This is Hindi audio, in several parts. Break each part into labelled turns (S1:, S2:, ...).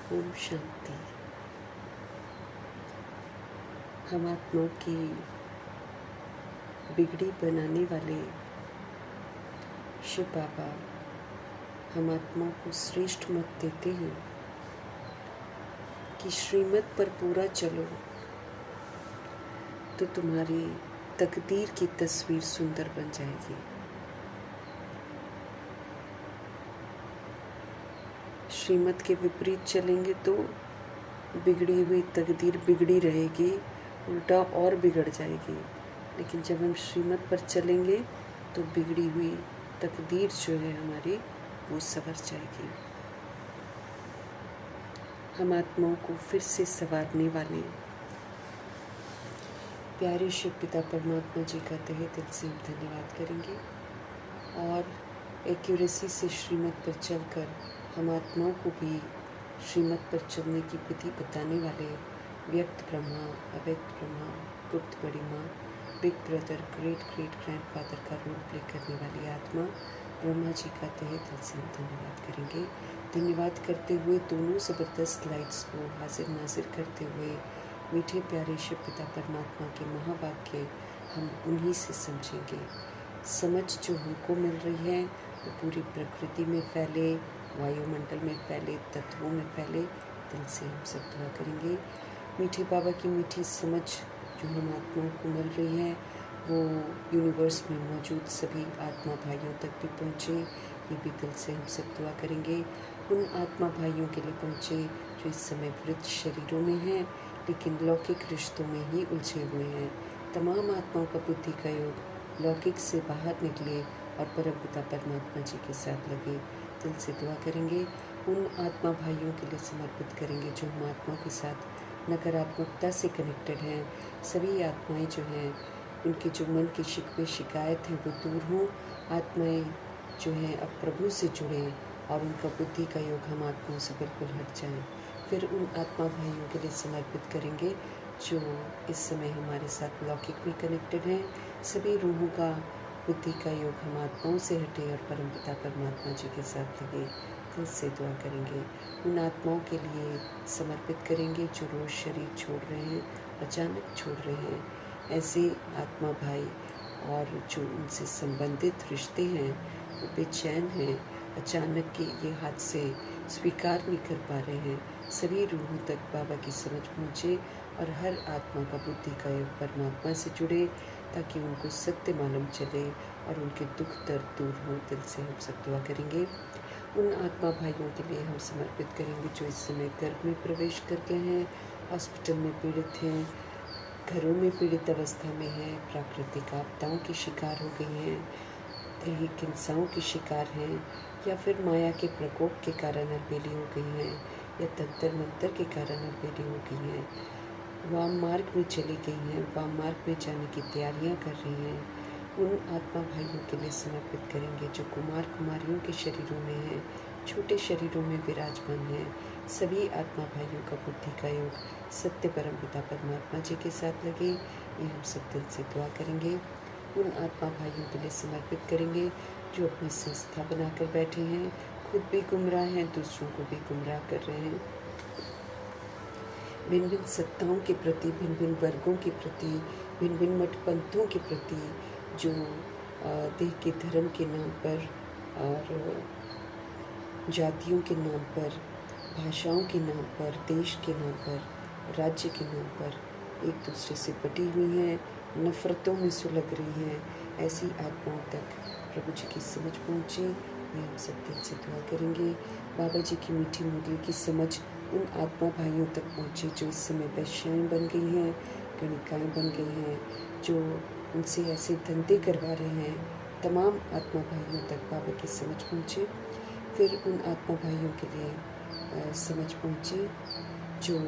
S1: ओम शांति। हम आत्माओं की बिगड़ी बनाने वाले शिव बाबा हम आत्माओं को श्रेष्ठ मत देते हैं कि श्रीमत पर पूरा चलो तो तुम्हारी तकदीर की तस्वीर सुंदर बन जाएगी। श्रीमत के विपरीत चलेंगे तो बिगड़ी हुई तकदीर बिगड़ी रहेगी, उल्टा और बिगड़ जाएगी। लेकिन जब हम श्रीमत पर चलेंगे तो बिगड़ी हुई तकदीर जो है हमारी, वो संवर जाएगी। हम आत्माओं को फिर से संवारने वाले प्यारे शिव पिता परमात्मा जी का तहे दिल से हम धन्यवाद करेंगे और एक्यूरेसी से श्रीमत पर चलकर हम आत्माओं को भी श्रीमत पर चलने की विधि बताने वाले व्यक्त ब्रह्मा, अव्यक्त ब्रह्मा, गुप्त बड़ी माँ, big brother, great great grandfather का रोल प्ले करने वाली आत्मा ब्रह्मा जी का तहे दिल से हम धन्यवाद करेंगे। धन्यवाद करते हुए दोनों ज़बरदस्त लाइट्स को हाजिर नाजिर करते हुए मीठे प्यारे शिव पिता परमात्मा के महावाक्य हम उन्हीं से समझेंगे। समझ जो हमको मिल रही है वो पूरी प्रकृति में फैले, वायुमंडल में फैले, तत्वों में फैले। दिल से हम सब दुआ करेंगे। मीठे बाबा की मीठी समझ जो हम आत्माओं को मिल रही है वो यूनिवर्स में मौजूद सभी आत्मा भाइयों तक भी पहुँचे, ये भी दिल से हम सब दुआ करेंगे। उन आत्मा भाइयों के लिए पहुँचे जो इस समय वृद्ध शरीरों में हैं लेकिन लौकिक रिश्तों में ही उलझे हुए हैं। तमाम आत्माओं का बुद्धि का योग लौकिक से बाहर निकले और परमपिता परमात्मा जी के साथ लगे। दिल से दुआ करेंगे। उन आत्मा भाइयों के लिए समर्पित करेंगे जो हम आत्माओं के साथ नकारात्मकता से कनेक्टेड हैं। सभी आत्माएं जो हैं उनके जो मन की शिकवे शिकायत हैं वो दूर हों। आत्माएं जो हैं अब प्रभु से जुड़ें और उनका बुद्धि का योग हम आत्माओं से बिल्कुल हट जाएं। फिर उन आत्मा भाइयों के लिए समर्पित करेंगे जो इस समय हमारे साथ लौकिक में कनेक्टेड हैं। सभी रूहों का बुद्धि का योग हम आत्माओं से हटे और परमपिता परमात्मा जी के साथ लगे। दिल से दुआ करेंगे। उन आत्माओं के लिए समर्पित करेंगे जो रोज़ शरीर छोड़ रहे हैं, अचानक छोड़ रहे हैं। ऐसे आत्मा भाई और जो उनसे संबंधित रिश्ते हैं वो बेचैन हैं, अचानक के ये हादसे स्वीकार नहीं कर पा रहे हैं। सभी रूहों तक बाबा की समझ पहुँचे और हर आत्मा का बुद्धि का योग परमात्मा से जुड़े ताकि उनको सत्य मालूम चले और उनके दुख दर्द दूर हो। दिल से हम सब दुआ करेंगे। उन आत्मा भाइयों के लिए हम समर्पित करेंगे जो इस समय गर्भ में प्रवेश करके हैं, हॉस्पिटल में पीड़ित हैं, घरों में पीड़ित अवस्था में हैं, प्राकृतिक आपदाओं की शिकार हो गई हैं, दैहिक हिंसाओं की शिकार हैं या फिर माया के प्रकोप के कारण अलबेली हो गई हैं या तंत्र मंत्र के कारण अलबेली हो गई हैं, वाम मार्ग में चली गई हैं, वाम मार्ग में जाने की तैयारियां कर रही हैं। उन आत्मा भाइयों के लिए समर्पित करेंगे जो कुमार कुमारियों के शरीरों में हैं, छोटे शरीरों में विराजमान हैं। सभी आत्मा भाइयों का बुद्धि का योग सत्य परमपिता परमात्मा जी के साथ लगे, ये हम सब दिल से दुआ करेंगे। उन आत्मा भाइयों के लिए समर्पित करेंगे जो अपनी संस्था बनाकर बैठे हैं, खुद भी गुमराह हैं, दूसरों को भी गुमराह कर रहे हैं। भिन्न भिन्न सत्ताओं के प्रति, भिन्न भिन्न वर्गों के प्रति, भिन्न भिन्न मठ पंथों के प्रति जो देह के धर्म के नाम पर और जातियों के नाम पर, भाषाओं के नाम पर, देश के नाम पर, राज्य के नाम पर एक दूसरे से बटी हुई हैं, नफ़रतों में सुलग रही हैं, ऐसी आत्माओं तक प्रभु जी की समझ पहुँचे, ये हम सब दिल से दुआ करेंगे। बाबा जी की मीठी मुरली की समझ उन आत्मा भाइयों तक पहुँचे जो इस समय वैश्याएँ बन गई हैं, गणिकाएँ बन गई हैं, जो उनसे ऐसे धंधे करवा रहे हैं। तमाम आत्मा भाइयों तक बाबा की समझ पहुँचे। फिर उन आत्मा भाइयों के लिए समझ पहुँचे जो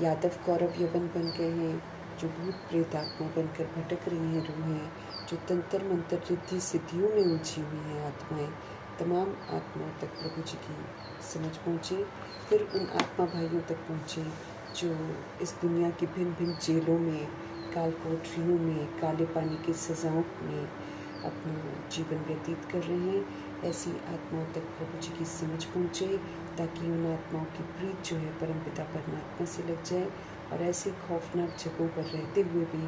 S1: यादव कौरव यवन बन गए हैं, जो भूत प्रेत आत्मा बनकर भटक रही हैं रूहें, जो तंत्र मंत्र रिद्धि सिद्धियों में उलझी हुई हैं आत्माएं। तमाम आत्माओं तक प्रभु जी की समझ पहुँचे। फिर उन आत्मा भाइयों तक पहुँचे जो इस दुनिया की भिन्न भिन्न जेलों में, काल कोठरियों में, काले पानी की सज़ाओं में अपना जीवन व्यतीत कर रहे हैं। ऐसी आत्माओं तक प्रभु जी की समझ पहुँचे ताकि उन आत्माओं की प्रीत जो है परमपिता परमात्मा से लग जाए और ऐसे खौफनाक जगहों पर रहते हुए भी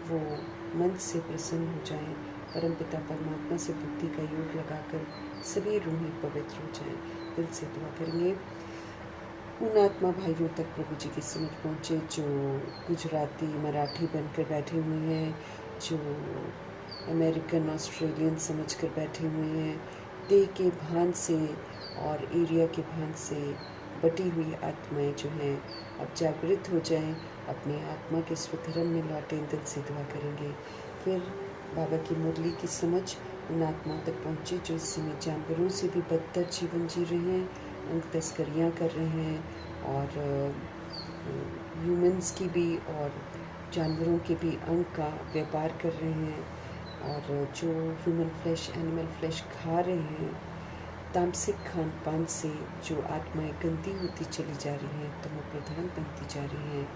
S1: वो मन से प्रसन्न हो जाएं, परमपिता परमात्मा से बुद्धि का योग लगाकर सभी रूहें पवित्र हो जाएं। दिल से दुआ करेंगे उन आत्मा भाइयों तक प्रभु जी की समझ पहुँचे जो गुजराती मराठी बनकर बैठे हुए हैं, जो अमेरिकन ऑस्ट्रेलियन समझकर बैठे हुए हैं। देह के भान से और एरिया के भान से बटी हुई आत्माएं जो हैं अब जागृत हो जाएं, अपने आत्मा के स्वधर्म में लौटें। दिल से दुआ करेंगे। फिर बाबा की मुरली की समझ उन आत्माओं तक पहुँचे जो इस समय जानवरों से भी बदतर जीवन जी रहे हैं, अंग तस्करियाँ कर रहे हैं और ह्यूमंस की भी और जानवरों के भी अंग का व्यापार कर रहे हैं, और जो ह्यूमन फ्लैश एनिमल फ्लैश खा रहे हैं, तामसिक खान पान से जो आत्माएं गंदी होती चली जा रही हैं, तमो प्रधान बनती जा रही हैं,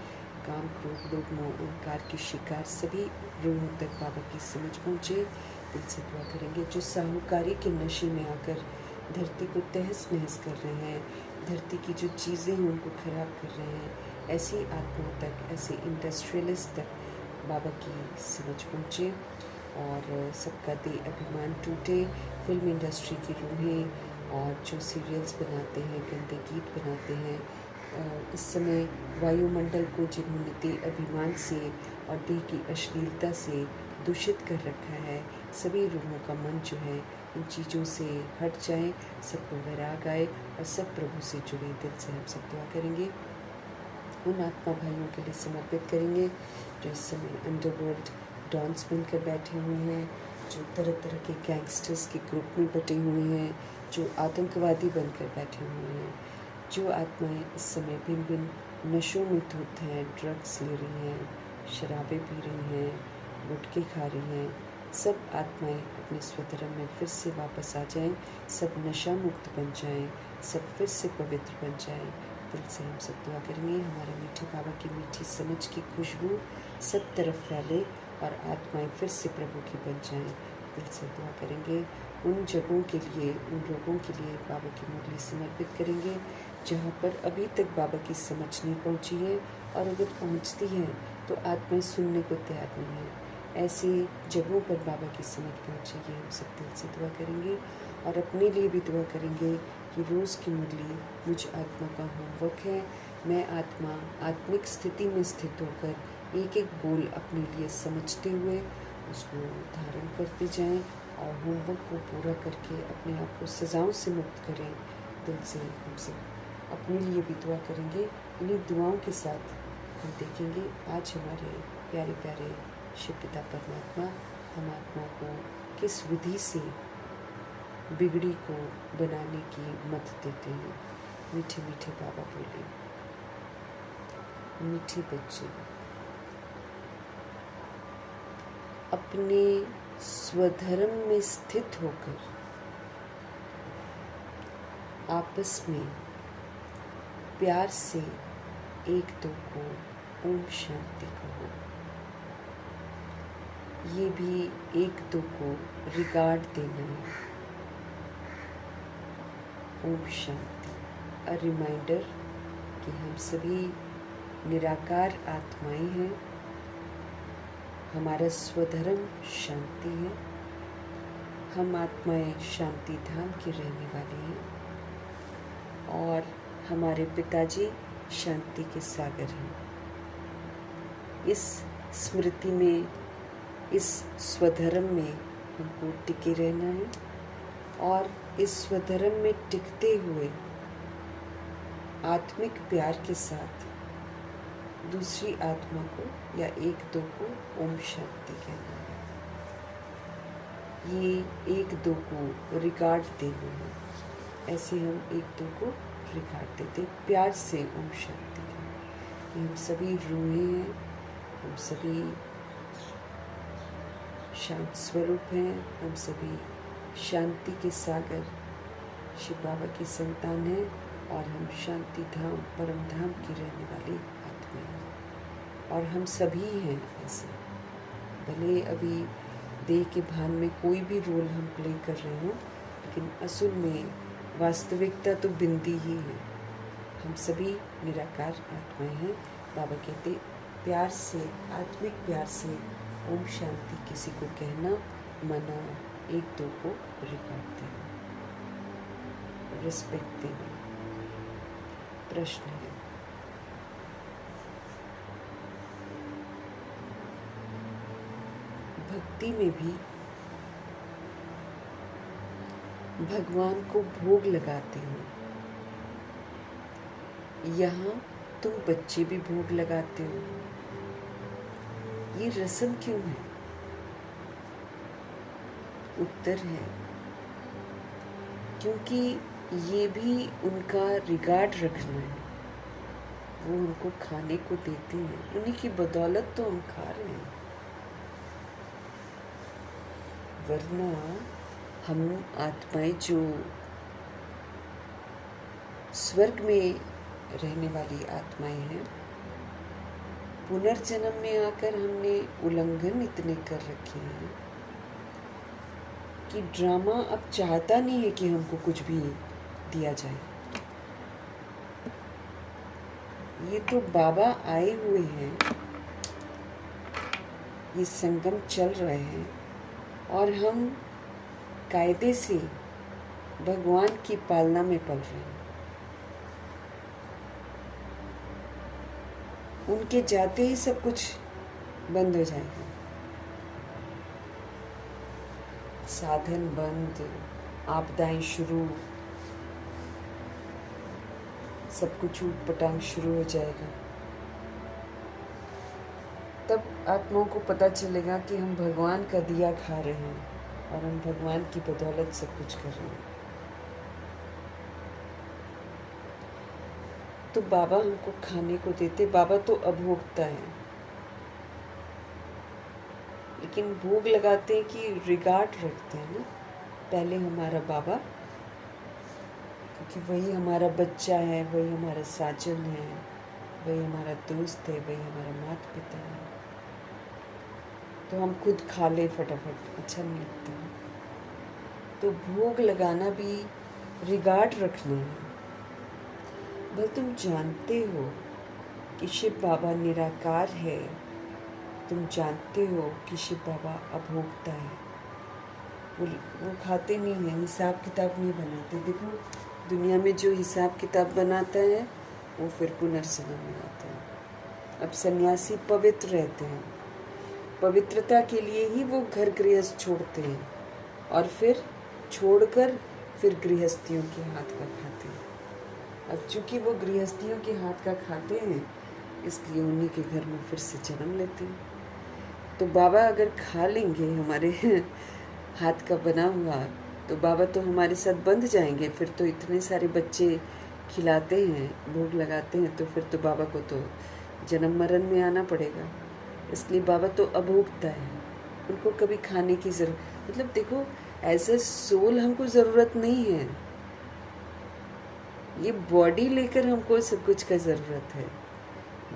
S1: काम क्रोध लोभ मोह अहंकार के शिकार सभी रूहों तक बाबा की समझ पहुँचे। दिल से दुआ करेंगे जो साहूकारी के नशे में आकर धरती को तहस नहस कर रहे हैं, धरती की जो चीज़ें हैं उनको खराब कर रहे हैं, ऐसी आत्माओं तक, ऐसे इंडस्ट्रियलिस्ट तक बाबा की समझ पहुँचे और सबका दे अभिमान टूटे। फिल्म इंडस्ट्री की रूहें और जो सीरियल्स बनाते हैं, गंदे गीत बनाते हैं, इस समय वायुमंडल को जिन्होंने दे अभिमान से और देह की अश्लीलता से दूषित कर रखा है, सभी रूहों का मन जो है इन चीज़ों से हट जाए, सबको वैराग आए और सब प्रभु से जुड़े। दिल से हम सब दुआ करेंगे उन आत्मा भाइयों के लिए समर्पित करेंगे जो इस समय अंडरवर्ल्ड डॉन्स बनकर बैठे हुए हैं, जो तरह तरह के गैंगस्टर्स के ग्रुप में बटे हुए हैं, जो आतंकवादी बनकर बैठे हुए हैं, जो आत्माएं इस समय भिन्न भिन्न नशों में धुत हैं, ड्रग्स ले रही हैं, शराबें पी रही हैं, गुटखे खा रही हैं, सब आत्माएं अपने स्वधर्म में फिर से वापस आ जाएं, सब नशा मुक्त बन जाएं, सब फिर से पवित्र बन जाएं। दिल से हम सब दुआ करेंगे हमारे मीठे बाबा की मीठी समझ की खुशबू सब तरफ फैले और आत्माएं फिर से प्रभु की बन जाएं। दिल से दुआ करेंगे उन जगहों के लिए, उन लोगों के लिए बाबा की मुरली समर्पित करेंगे जहाँ पर अभी तक बाबा की समझ नहीं पहुँची है, और अगर पहुँचती है तो आत्माएं सुनने को तैयार नहीं है। ऐसी जगहों पर बाबा की समझ पहुँचेगी, हम सब दिल से दुआ करेंगे और अपने लिए भी दुआ करेंगे कि रोज़ की मुरली मुझ आत्मा का होमवर्क है। मैं आत्मा आत्मिक स्थिति में स्थित होकर एक एक बोल अपने लिए समझते हुए उसको धारण करते जाएं और होमवर्क को पूरा करके अपने आप को सज़ाओं से मुक्त करें। दिल से हम सब अपने लिए भी दुआ करेंगे। इन्हीं दुआओं के साथ हम देखेंगे आज हमारे प्यारे प्यारे शिव पिता परमात्मा हम आत्मा को किस विधि से बिगड़ी को बनाने की मत देते हैं। मीठे मीठे बाबा बोले, मीठे बच्चे अपने स्वधर्म में स्थित होकर आपस में प्यार से एक दो को ओम शांति कहो। ये भी एक दो को रिगार्ड देना है। ओम शांति, अ रिमाइंडर कि हम सभी निराकार आत्माएं हैं, हमारा स्वधर्म शांति है, हम आत्माएं शांति धाम की रहने वाली हैं और हमारे पिताजी शांति के सागर हैं। इस स्मृति में, इस स्वधर्म में हमको टिके रहना है और इस स्वधर्म में टिकते हुए आत्मिक प्यार के साथ दूसरी आत्मा को या एक दो को ओम शांति कहना है। ये एक दो को रिगार्ड देना है। ऐसे हम एक दो को रिगार्ड देते प्यार से ओम शांति कहना। हम सभी रूहें हैं, हम सभी शांत स्वरूप हैं, हम सभी शांति के सागर शिव बाबा की संतान हैं और हम शांति धाम परम धाम की रहने वाली आत्मा हैं। और हम सभी हैं ऐसे, भले अभी देह के भान में कोई भी रोल हम प्ले कर रहे हों, लेकिन असल में वास्तविकता तो बिंदी ही है। हम सभी निराकार आत्माएं हैं। बाबा कहते प्यार से, आत्मिक प्यार से ओम शांति किसी को कहना, मना, एक दो को रिकॉर्ड देना, रिस्पेक्ट देना। प्रश्न है, भक्ति में भी भगवान को भोग लगाते हैं। यहाँ तुम बच्चे भी भोग लगाते हो। ये रस्म क्यों है? उत्तर है क्योंकि ये भी उनका रिगार्ड रखना है। वो उनको खाने को देते हैं, उन्हीं की बदौलत तो हम खा रहे हैं। वरना हम आत्माएं जो स्वर्ग में रहने वाली आत्माएं हैं, पुनर्जन्म में आकर हमने उल्लंघन इतने कर रखे हैं कि ड्रामा अब चाहता नहीं है कि हमको कुछ भी दिया जाए। ये तो बाबा आए हुए हैं, ये संगम चल रहे हैं और हम कायदे से भगवान की पालना में पल रहे हैं। उनके जाते ही सब कुछ बंद हो जाएगा। साधन बंद, आपदाएं शुरू, सब कुछ ऊटपटांग शुरू हो जाएगा। तब आत्माओं को पता चलेगा कि हम भगवान का दिया खा रहे हैं और हम भगवान की बदौलत सब कुछ कर रहे हैं। तो बाबा हमको खाने को देते। बाबा तो अभोक्ता है, लेकिन भोग लगाते हैं कि रिगार्ड रखते हैं ना, पहले हमारा बाबा, क्योंकि वही हमारा बच्चा है, वही हमारा साजन है, वही हमारा दोस्त है, वही हमारा माता पिता है। तो हम खुद खा ले फटाफट, अच्छा नहीं लगता है। तो भोग लगाना भी रिगार्ड रखना है। भले तुम जानते हो कि शिव बाबा निराकार है, तुम जानते हो कि शिव बाबा अभोक्ता है, वो खाते नहीं हैं, हिसाब किताब नहीं बनाते। देखो दुनिया में जो हिसाब किताब बनाता है वो फिर पुनर्जन्म में आता है। अब सन्यासी पवित्र रहते हैं, पवित्रता के लिए ही वो घर गृहस्थ छोड़ते हैं और फिर छोड़कर फिर गृहस्थियों के हाथ का खाते हैं। अब चूंकि वो गृहस्थियों के हाथ का खाते हैं, इसलिए उन्हीं के घर में फिर से जन्म लेते हैं। तो बाबा अगर खा लेंगे हमारे हाथ का बना हुआ, तो बाबा तो हमारे साथ बंध जाएंगे। फिर तो इतने सारे बच्चे खिलाते हैं, भोग लगाते हैं, तो फिर तो बाबा को तो जन्म मरण में आना पड़ेगा। इसलिए बाबा तो अभोक्ता है, उनको कभी खाने की जरूरत, मतलब देखो एज ए सोल हमको ज़रूरत नहीं है। ये बॉडी लेकर हमको सब कुछ का ज़रूरत है।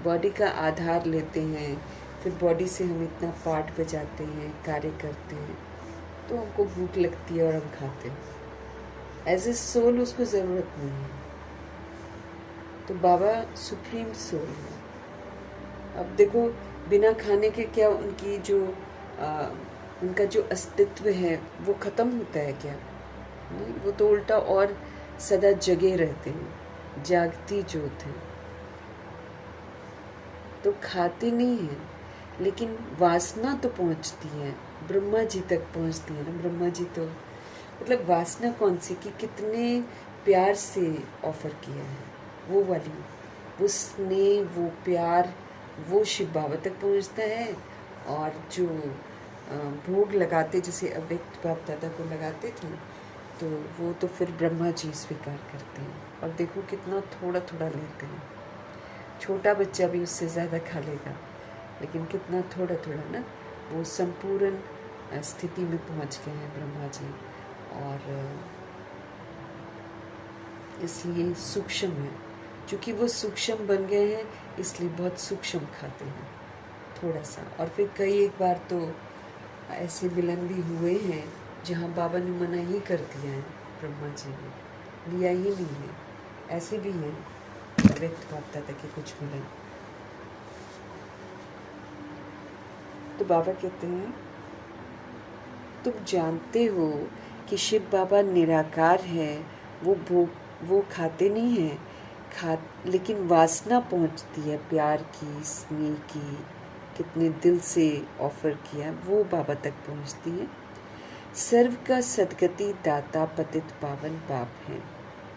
S1: बॉडी का आधार लेते हैं, फिर बॉडी से हम इतना पार्ट बजाते हैं, कार्य करते हैं, तो हमको भूख लगती है और हम खाते हैं। एज ए सोल उसको ज़रूरत नहीं है। तो बाबा सुप्रीम सोल है। अब देखो बिना खाने के क्या उनकी जो उनका जो अस्तित्व है वो ख़त्म होता है क्या? नहीं, वो तो उल्टा और सदा जगे रहते हैं, जागती ज्योत है। तो खाते नहीं हैं, लेकिन वासना तो पहुंचती है, ब्रह्मा जी तक पहुंचती है ना। ब्रह्मा जी तो मतलब वासना कौन सी कि कितने प्यार से ऑफर किया है, वो वाली, वो स्नेह, वो प्यार, वो शिव बाबा तक पहुंचता है। और जो भोग लगाते, जैसे अव्यक्त बाप दादा को लगाते थे, तो वो तो फिर ब्रह्मा जी स्वीकार करते हैं। और देखो कितना थोड़ा थोड़ा लेते हैं। छोटा बच्चा भी उससे ज़्यादा खा लेगा, लेकिन कितना थोड़ा थोड़ा ना। वो संपूर्ण स्थिति में पहुंच गए हैं ब्रह्मा जी, और इसलिए सूक्ष्म है। चूँकि वो सूक्ष्म बन गए हैं, इसलिए बहुत सूक्ष्म खाते हैं थोड़ा सा। और फिर कई एक बार तो ऐसे मिलन भी हुए हैं जहाँ बाबा ने मना ही कर दिया है ब्रह्मा जी ने, लिया ही नहीं है। ऐसे भी हैं अव्यक्त बाप दादा के कुछ मिलन। तो बाबा कहते हैं तुम जानते हो कि शिव बाबा निराकार है, वो खाते नहीं हैं, लेकिन वासना पहुंचती है प्यार की, स्नेह की, कितने दिल से ऑफर किया वो बाबा तक पहुंचती है। सर्व का सदगति दाता पतित पावन बाप है।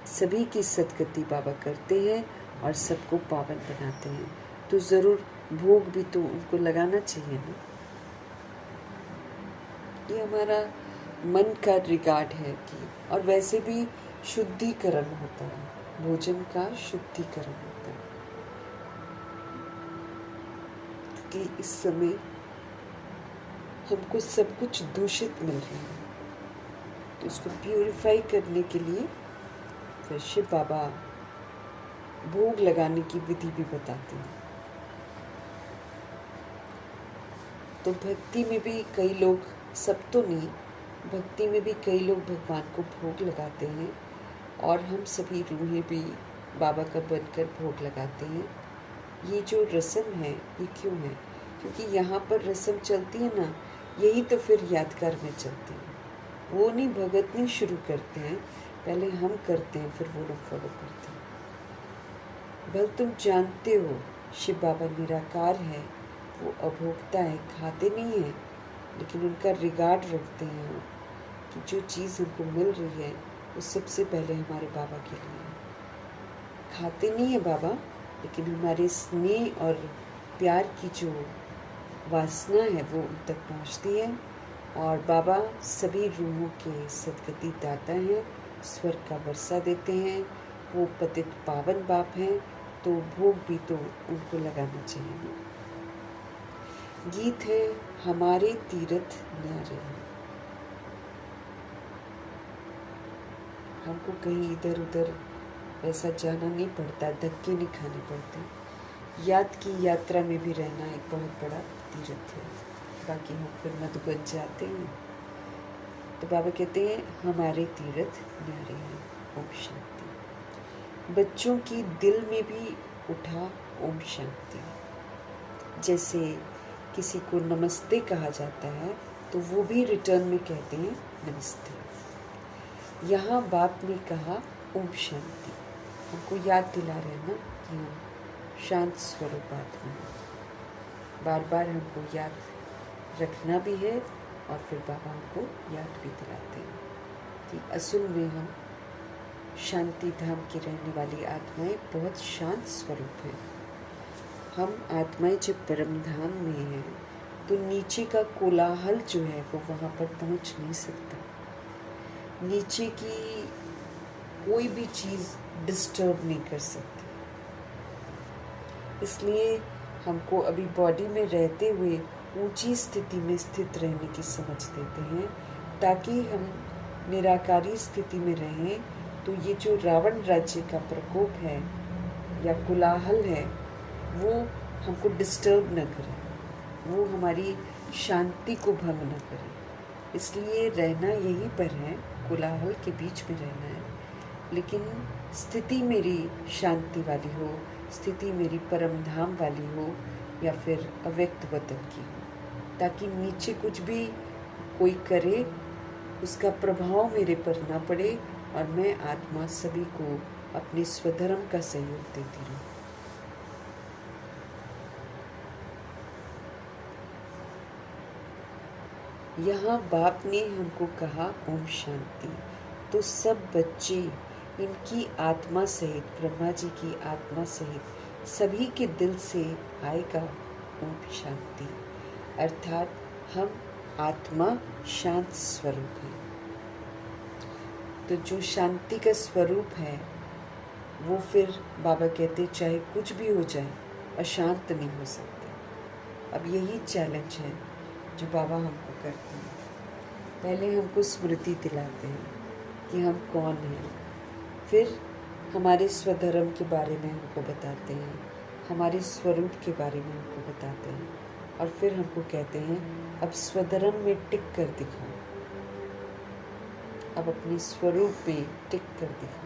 S1: सभी की सदगति बाबा करते हैं और सबको पावन बनाते हैं। तो ज़रूर भोग भी तो उनको लगाना चाहिए ना। ये हमारा मन का रिगार्ड है कि, और वैसे भी शुद्धिकरण होता है, भोजन का शुद्धिकरण होता है। कि इस समय हमको सब कुछ दूषित मिल रहा है, तो उसको प्यूरिफाई करने के लिए फिर शिव बाबा भोग लगाने की विधि भी बताते हैं। तो भक्ति में भी कई लोग, सब तो नहीं, भक्ति में भी कई लोग भगवान को भोग लगाते हैं, और हम सभी रूहें भी बाबा का बनकर भोग लगाते हैं। ये जो रस्म है ये क्यों है? क्योंकि यहाँ पर रस्म चलती है ना, यही तो फिर यादगार में चलती है। वो नहीं, भगत नहीं शुरू करते हैं, पहले हम करते हैं, फिर वो लोग फॉलो करते हैं। भल तुम जानते हो शिव बाबा निराकार है, वो अभोक्ता है, खाते नहीं हैं, लेकिन उनका रिगार्ड रखते हैं कि जो चीज़ हमको मिल रही है वो सबसे पहले हमारे बाबा के लिए है। खाते नहीं है बाबा, लेकिन हमारे स्नेह और प्यार की जो वासना है वो उन तक पहुंचती है, और बाबा सभी रूहों के सदगति दाता हैं, स्वर्ग का वर्षा देते हैं। वो पतित पावन बाप हैं, तो भोग भी तो उनको लगाना चाहिए। गीत है हमारे तीर्थ न्यारे हैं। हमको कहीं इधर उधर ऐसा जाना नहीं पड़ता, धक्के नहीं खाने पड़ते। याद की यात्रा में भी रहना एक बहुत बड़ा तीर्थ है। बाकी हम फिर मधुबन जाते हैं, तो बाबा कहते हैं हमारे तीर्थ न्यारे हैं। ओम शांति। बच्चों की दिल में भी उठा ओम शांति। जैसे किसी को नमस्ते कहा जाता है, तो वो भी रिटर्न में कहते हैं नमस्ते। यहाँ बाप ने कहा ओम शांति, हमको याद दिला रहे हैं ना कि हम शांत स्वरूप आत्मा हैं। बार बार हमको याद रखना भी है, और फिर बाबा हमको याद भी दिलाते हैं कि असल में हम शांति धाम की रहने वाली आत्माएं बहुत शांत स्वरूप हैं। हम आत्माएं जब परम धाम में हैं, तो नीचे का कोलाहल जो है वो वहाँ पर पहुँच नहीं सकता। नीचे की कोई भी चीज़ डिस्टर्ब नहीं कर सकती। इसलिए हमको अभी बॉडी में रहते हुए ऊंची स्थिति में स्थित रहने की समझ देते हैं, ताकि हम निराकारी स्थिति में रहें। तो ये जो रावण राज्य का प्रकोप है या कोलाहल है, वो हमको डिस्टर्ब न करे, वो हमारी शांति को भंग न करे। इसलिए रहना यहीं पर है, कोलाहल के बीच में रहना है, लेकिन स्थिति मेरी शांति वाली हो, स्थिति मेरी परम धाम वाली हो, या फिर अव्यक्त वतन की हो, ताकि नीचे कुछ भी कोई करे उसका प्रभाव मेरे पर ना पड़े, और मैं आत्मा सभी को अपने स्वधर्म का सहयोग देती रहूं। यहाँ बाप ने हमको कहा ओम शांति, तो सब बच्चे इनकी आत्मा सहित, ब्रह्मा जी की आत्मा सहित सभी के दिल से आएगा ओम शांति। अर्थात हम आत्मा शांत स्वरूप है। तो जो शांति का स्वरूप है, वो फिर बाबा कहते चाहे कुछ भी हो जाए, अशांत नहीं हो सकते। अब यही चैलेंज है जो बाबा हमको करते हैं। पहले हमको स्मृति दिलाते हैं कि हम कौन हैं, फिर हमारे स्वधर्म के बारे में हमको बताते हैं, हमारे स्वरूप के बारे में हमको बताते हैं, और फिर हमको कहते हैं अब स्वधर्म में टिक कर दिखाओ, अब अपने स्वरूप में टिक कर दिखाओ।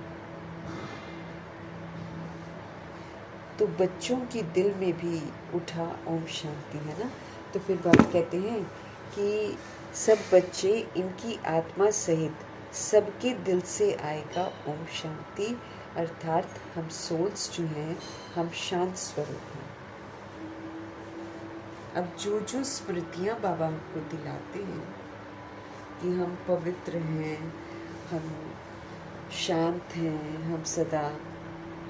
S1: तो बच्चों के दिल में भी उठा ओम शांति, है ना। तो फिर बाबा कहते हैं कि सब बच्चे इनकी आत्मा सहित सबके दिल से आएगा ओम शांति, अर्थात हम सोल्स जो हैं हम शांत स्वरूप हैं। अब जो जो स्मृतियाँ बाबा हमको दिलाते हैं कि हम पवित्र हैं, हम शांत हैं, हम सदा,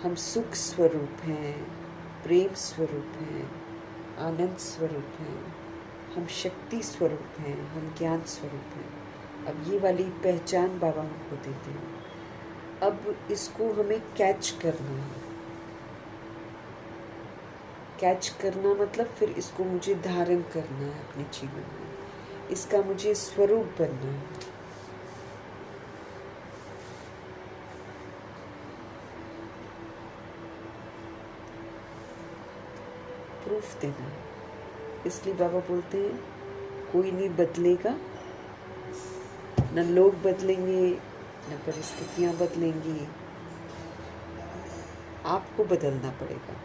S1: हम सुख स्वरूप हैं, प्रेम स्वरूप हैं, आनंद स्वरूप हैं, हम शक्ति स्वरूप हैं, हम ज्ञान स्वरूप हैं। अब ये वाली पहचान बाबा हमको देते हैं। अब इसको हमें कैच करना है। कैच करना मतलब फिर इसको मुझे धारण करना है अपने जीवन में, इसका मुझे स्वरूप बनना है। प्रूफ देना है। इसलिए बाबा बोलते हैं कोई नहीं बदलेगा, न लोग बदलेंगे, न परिस्थितियाँ बदलेंगी, आपको बदलना पड़ेगा।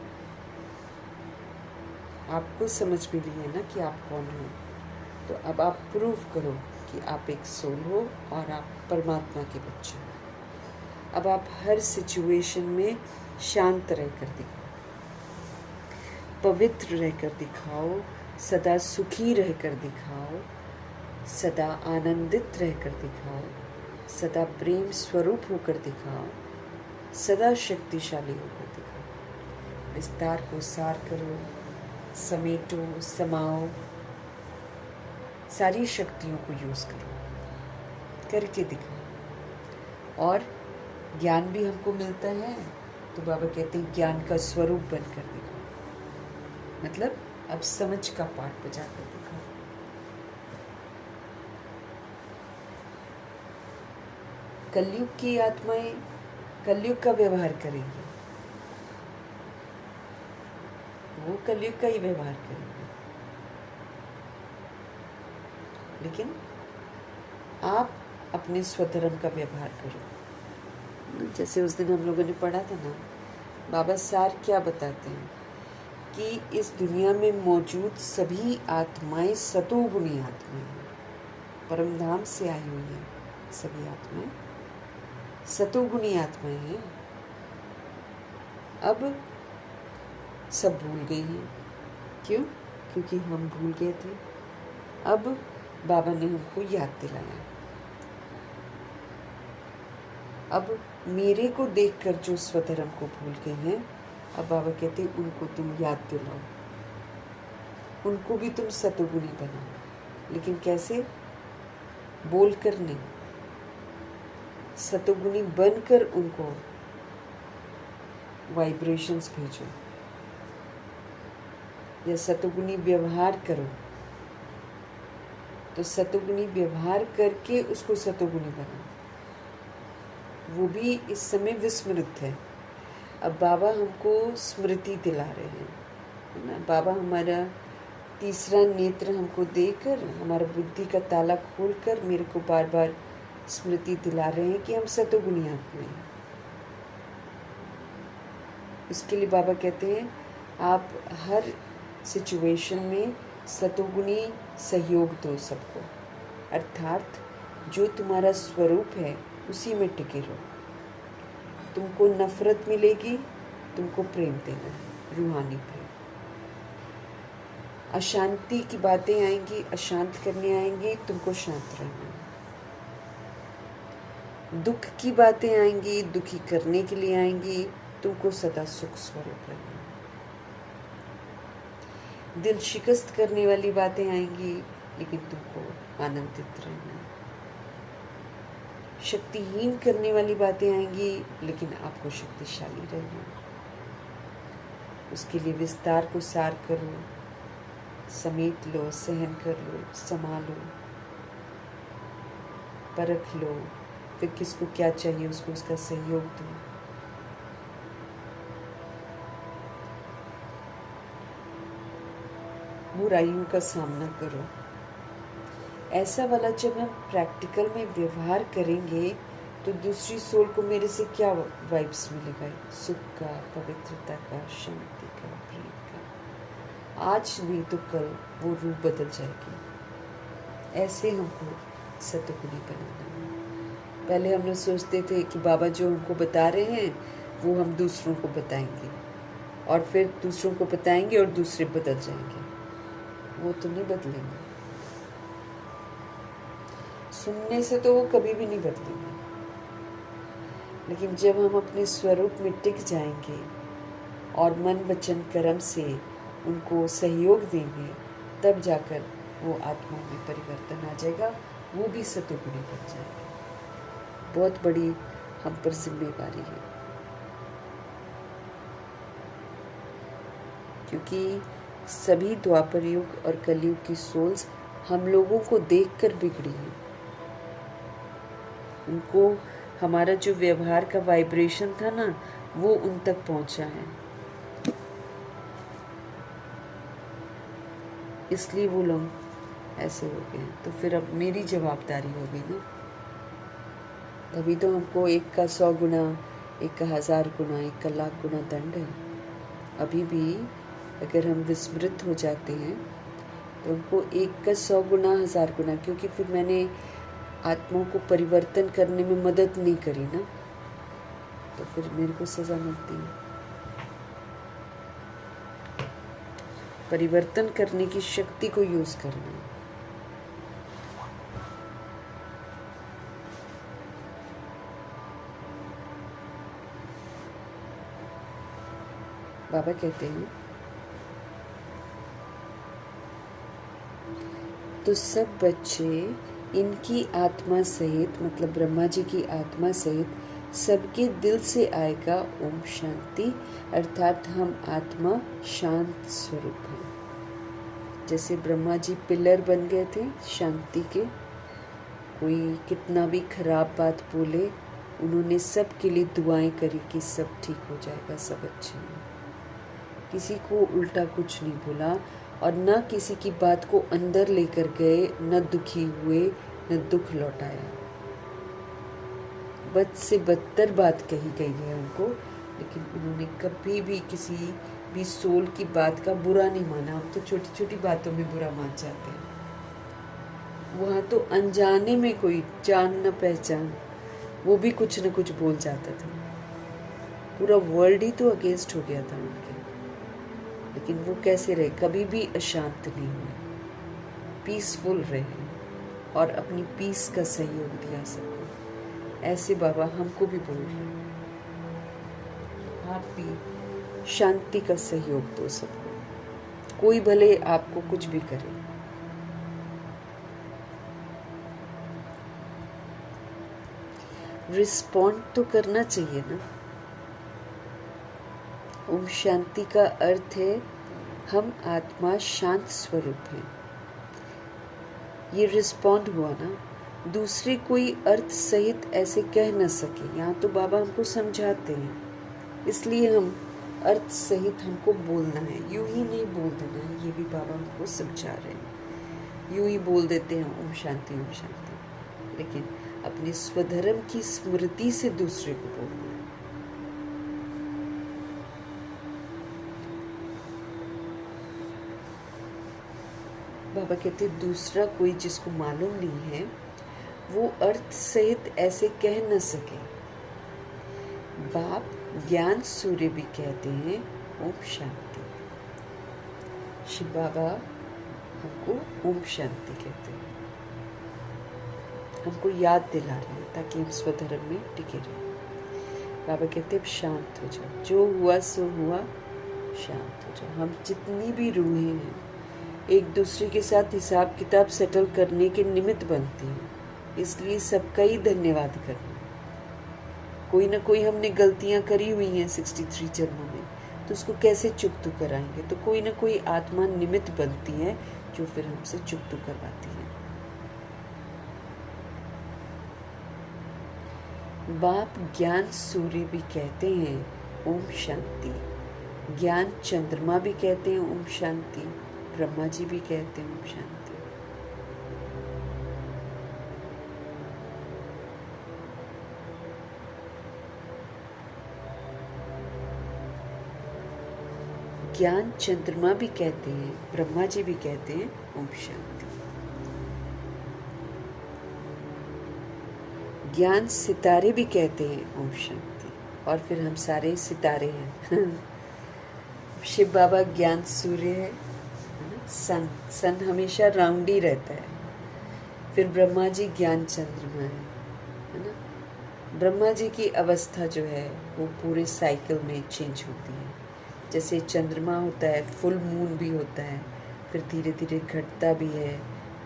S1: आपको समझ में लिया ना कि आप कौन हो, तो अब आप प्रूव करो कि आप एक सोल हो और आप परमात्मा के बच्चे हो। अब आप हर सिचुएशन में शांत रहकर दिखाओ, पवित्र रहकर दिखाओ, सदा सुखी रहकर दिखाओ, सदा आनंदित रहकर दिखाओ, सदा प्रेम स्वरूप होकर दिखाओ, सदा शक्तिशाली होकर दिखाओ। विस्तार को सार करो, समेटो, समाओ, सारी शक्तियों को यूज़ करो, करके दिखाओ। और ज्ञान भी हमको मिलता है, तो बाबा कहते हैं ज्ञान का स्वरूप बनकर दिखाओ, मतलब अब समझ का पाठ बजाकर दिखाओ। कलयुग की आत्माएं कलयुग का व्यवहार करेंगी, वो कलयुग का ही व्यवहार करेंगे, लेकिन आप अपने स्वधर्म का व्यवहार करो। जैसे उस दिन हम लोगों ने पढ़ा था ना, बाबा सार क्या बताते हैं कि इस दुनिया में मौजूद सभी आत्माएं सतोगुणी आत्माएं हैं, परम धाम से आई हुई हैं। सभी आत्माएं सतोगुणी आत्माएं हैं। अब सब भूल गई हैं। क्यों? क्योंकि हम भूल गए थे। अब बाबा ने हमको याद दिलाया। अब मेरे को देखकर जो स्वधर्म को भूल गए हैं, अब बाबा कहते हैं उनको तुम याद दिलाओ, उनको भी तुम सतोगुणी बनाओ। लेकिन कैसे? बोलकर नहीं, सतोगुणी बनकर उनको वाइब्रेशंस भेजो, या सतोगुणी व्यवहार करो। तो सतोगुणी व्यवहार करके उसको सतोगुणी बनाओ। वो भी इस समय विस्मृत है। अब बाबा हमको स्मृति दिला रहे हैं, है ना। बाबा हमारा तीसरा नेत्र हमको देकर, हमारा बुद्धि का ताला खोलकर मेरे को बार बार स्मृति दिला रहे हैं कि हम सतोगुणी आत्मा हैं। उसके लिए बाबा कहते हैं आप हर सिचुएशन में सतोगुणी सहयोग दो सबको, अर्थात जो तुम्हारा स्वरूप है उसी में टिके रहो। तुमको नफरत मिलेगी, तुमको प्रेम देना है, रूहानी प्रेम। अशांति की बातें आएंगी, अशांत करने आएंगी, तुमको शांत रहना है। दुख की बातें आएंगी, दुखी करने के लिए आएंगी, तुमको सदा सुख स्वरूप रहना है। दिल शिकस्त करने वाली बातें आएंगी, लेकिन तुमको आनंदित रहना है। शक्तिहीन करने वाली बातें आएंगी, लेकिन आपको शक्तिशाली रहना है। उसके लिए विस्तार को सार करो, समेट लो, सहन कर लो, संभालो, परख लो, फिर किसको क्या चाहिए उसको उसका सहयोग दो। बुराइयों का सामना करो। ऐसा वाला जब हम प्रैक्टिकल में व्यवहार करेंगे तो दूसरी सोल को मेरे से क्या वाइब्स मिलेगा? सुख का, पवित्रता का, शांति का, प्रेम का। आज नहीं तो कल वो रूप बदल जाएगी। ऐसे हमको सतगुणी बनाना है। पहले हम लोग सोचते थे कि बाबा जो हमको बता रहे हैं वो हम दूसरों को बताएंगे, और फिर दूसरों को बताएंगे और दूसरे बदल जाएंगे। वो तो नहीं बदलेंगे। सुनने से तो वो कभी भी नहीं बदलेंगे, लेकिन जब हम अपने स्वरूप में टिक जाएंगे और मन वचन कर्म से उनको सहयोग देंगे, तब जाकर वो आत्मा में परिवर्तन आ जाएगा, वो भी सतोगुणी बन जाएंगे। बहुत बड़ी हम पर जिम्मेवारी है, क्योंकि सभी द्वापर युग और कलयुग की सोल्स हम लोगों को देखकर बिगड़ी हैं। उनको हमारा जो व्यवहार का वाइब्रेशन था ना, वो उन तक पहुंचा है, इसलिए वो लोग ऐसे हो गए। तो फिर अब मेरी जवाबदारी हो गई ना। तभी तो हमको 1 का 100 गुना, 1 का 1000 गुना, 1 का लाख गुना दंड है। अभी भी अगर हम विस्मृत हो जाते हैं तो हमको 1 का 100 गुना, 1000 गुना, क्योंकि फिर मैंने आत्माओं को परिवर्तन करने में मदद नहीं करी ना, तो फिर मेरे को सजा मिलती है। परिवर्तन करने की शक्ति को यूज करना है। बाबा कहते हैं तो सब बच्चे इनकी आत्मा सहित, मतलब ब्रह्मा जी की आत्मा सहित सबके दिल से आएगा ओम शांति, अर्थात हम आत्मा शांत स्वरूप हैं। जैसे ब्रह्मा जी पिलर बन गए थे शांति के, कोई कितना भी खराब बात बोले, उन्होंने सब के लिए दुआएं करी कि सब ठीक हो जाएगा, सब अच्छे हैं। किसी को उल्टा कुछ नहीं बोला और न किसी की बात को अंदर लेकर गए, न दुखी हुए, न दुख लौटाया। बद से बदतर बात कही गई है उनको, लेकिन उन्होंने कभी भी किसी भी सोल की बात का बुरा नहीं माना। हम तो छोटी छोटी बातों में बुरा मान जाते हैं। वहाँ तो अनजाने में कोई जान न पहचान, वो भी कुछ न कुछ बोल जाता था। पूरा वर्ल्ड ही तो अगेंस्ट हो गया था उनके, लेकिन वो कैसे रहे? कभी भी अशांत नहीं हुए, पीसफुल रहे और अपनी पीस का सहयोग दिया सबको। ऐसे बाबा हमको भी बोल रहे हैं, आप भी शांति का सहयोग दो सबको, कोई भले आपको कुछ भी करे। रिस्पॉन्ड तो करना चाहिए ना। ओम शांति का अर्थ है हम आत्मा शांत स्वरूप हैं। ये रिस्पॉन्ड हुआ ना, दूसरे कोई अर्थ सहित ऐसे कह न सके। यहाँ तो बाबा हमको समझाते हैं, इसलिए हम अर्थ सहित हमको बोलना है, यूं ही नहीं बोल देना है। ये भी बाबा हमको समझा रहे हैं। यूं ही बोल देते हैं ओम शांति, लेकिन अपने स्वधर्म की स्मृति से दूसरे को बोलना है। बाबा कहते दूसरा कोई जिसको मालूम नहीं है वो अर्थ सहित ऐसे कह न सके। बाप ज्ञान सूर्य भी कहते हैं ओम शांति। शिव बाबा हमको ओम शांति कहते हैं, हमको याद दिला रहे हैं ताकि हम स्वधर्म में टिके रहें। बाबा कहते हैं शांत हो जाओ, जो हुआ सो हुआ, शांत हो जाओ। हम जितनी भी रूहें हैं एक दूसरे के साथ हिसाब किताब सेटल करने के निमित्त बनती हैं, इसलिए सबका ही धन्यवाद करना। कोई ना कोई हमने गलतियां करी हुई हैं 63 जन्मों में, तो उसको कैसे चुकतू कराएंगे? तो कोई ना कोई आत्मा निमित्त बनती है जो फिर हमसे चुकतू करवाती है। बाप ज्ञान सूर्य भी कहते हैं ओम शांति, ज्ञान चंद्रमा भी कहते हैं ओम शांति, ब्रह्मा जी भी कहते हैं ओम शांति। ज्ञान चंद्रमा भी कहते हैं, ब्रह्मा जी भी कहते हैं। ओम शांति। ज्ञान सितारे भी कहते हैं। ओम शांति। और फिर हम सारे सितारे हैं। शिव बाबा ज्ञान सूर्य है ना? सन हमेशा राउंड ही रहता है। फिर ब्रह्मा जी ज्ञान चंद्रमा है ना? ब्रह्मा जी की अवस्था जो है वो पूरे साइकिल में चेंज होती है। जैसे चंद्रमा होता है, फुल मून भी होता है, फिर धीरे धीरे घटता भी है,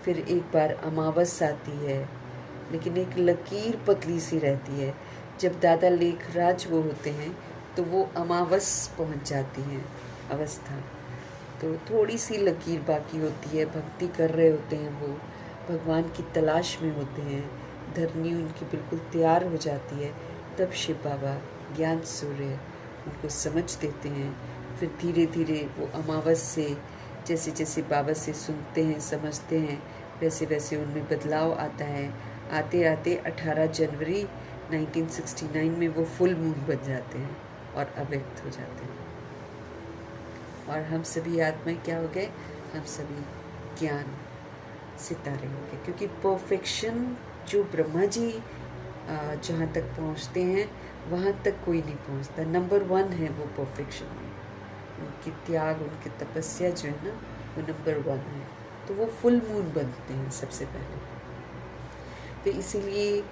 S1: फिर एक बार अमावस आती है, लेकिन एक लकीर पतली सी रहती है। जब दादा लेखराज वो होते हैं तो वो अमावस पहुंच जाती है अवस्था, तो थोड़ी सी लकीर बाकी होती है। भक्ति कर रहे होते हैं, वो भगवान की तलाश में होते हैं, धरनी उनकी बिल्कुल तैयार हो जाती है। तब शिव बाबा ज्ञान सूर्य उनको समझ देते हैं। फिर धीरे धीरे वो अमावस से जैसे जैसे बाबा से सुनते हैं, समझते हैं, वैसे वैसे उनमें बदलाव आता है। आते आते 18 जनवरी 1969 में वो फुल मून बन जाते हैं और अव्यक्त हो जाते हैं। और हम सभी आत्माएं क्या हो गए? हम सभी ज्ञान सितारे हो गए, क्योंकि परफेक्शन जो ब्रह्मा जी जहाँ तक पहुँचते हैं वहाँ तक कोई नहीं पहुँचता। नंबर 1 है वो परफेक्शन में। उनकी त्याग, उनकी तपस्या जो है ना, वो नंबर 1 है। तो वो फुल मून बनते हैं सबसे पहले। तो इसीलिए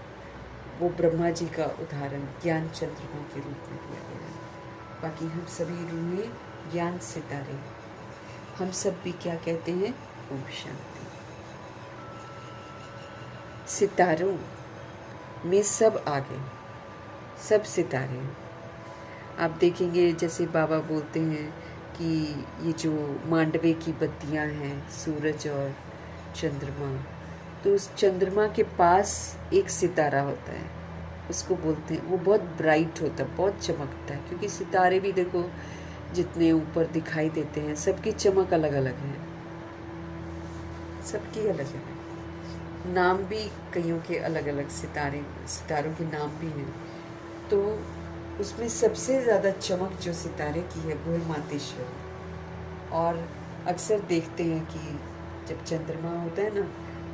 S1: वो ब्रह्मा जी का उदाहरण ज्ञान चंद्रमा के रूप में दिया गया है। बाकी हम सभी रूहें ज्ञान सितारे, हम सब भी क्या कहते हैं? ओम शांति। सितारों में सब आ गए, सब सितारे। आप देखेंगे जैसे बाबा बोलते हैं कि ये जो मांडवे की बत्तियां हैं, सूरज और चंद्रमा, तो उस चंद्रमा के पास एक सितारा होता है, उसको बोलते हैं, वो बहुत ब्राइट होता है, बहुत चमकता है। क्योंकि सितारे भी देखो जितने ऊपर दिखाई देते हैं, सबकी चमक अलग अलग है, सबकी अलग है। नाम भी कईयों के अलग अलग, सितारों के नाम भी हैं। तो उसमें सबसे ज़्यादा चमक जो सितारे की है वो है मातेश्वर। और अक्सर देखते हैं कि जब चंद्रमा होता है ना,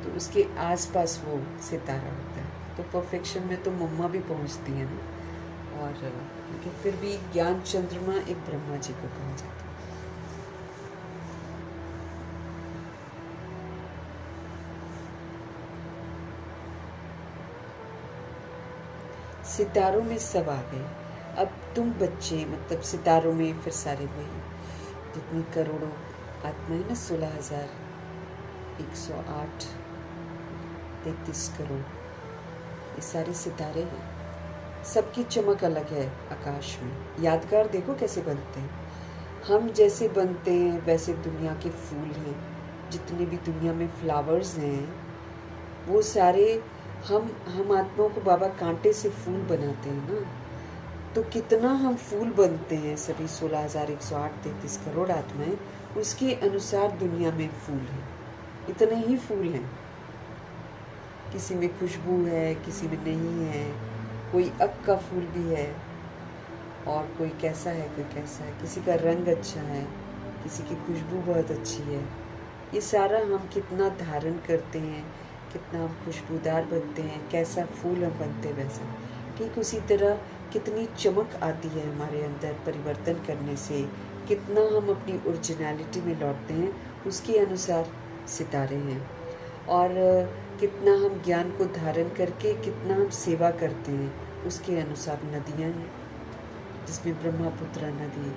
S1: तो उसके आसपास वो सितारा होता है। तो परफेक्शन में तो मम्मा भी पहुंचती है ना। और लेकिन फिर भी ज्ञान चंद्रमा एक ब्रह्मा जी को कहा जाता है। सितारों में सब आ गए। अब तुम बच्चे, मतलब सितारों में फिर सारे वही जितनी करोड़ों आत्माएं ना, 16,108, 33 करोड़, ये सारे सितारे हैं। सबकी चमक अलग है आकाश में। यादगार देखो कैसे बनते हैं। हम जैसे बनते हैं वैसे दुनिया के फूल हैं, जितने भी दुनिया में फ्लावर्स हैं वो सारे हम आत्माओं को बाबा कांटे से फूल बनाते हैं ना। तो कितना हम फूल बनते हैं सभी 16,108, 33 करोड़ आत्माएं, उसके अनुसार दुनिया में फूल हैं। इतने ही फूल हैं, किसी में खुशबू है, किसी में नहीं है। कोई अक का फूल भी है, और कोई कैसा है, कोई कैसा है। किसी का रंग अच्छा है, किसी की खुशबू बहुत अच्छी है। ये सारा हम कितना धारण करते हैं, कितना हम खुशबूदार बनते हैं, कैसा फूल हम बनते हैं वैसा। ठीक उसी तरह कितनी चमक आती है हमारे अंदर परिवर्तन करने से, कितना हम अपनी ओरिजिनलिटी में लौटते हैं, उसके अनुसार सितारे हैं। और कितना हम ज्ञान को धारण करके कितना हम सेवा करते हैं, उसके अनुसार नदियाँ हैं, जिसमें ब्रह्मपुत्र नदी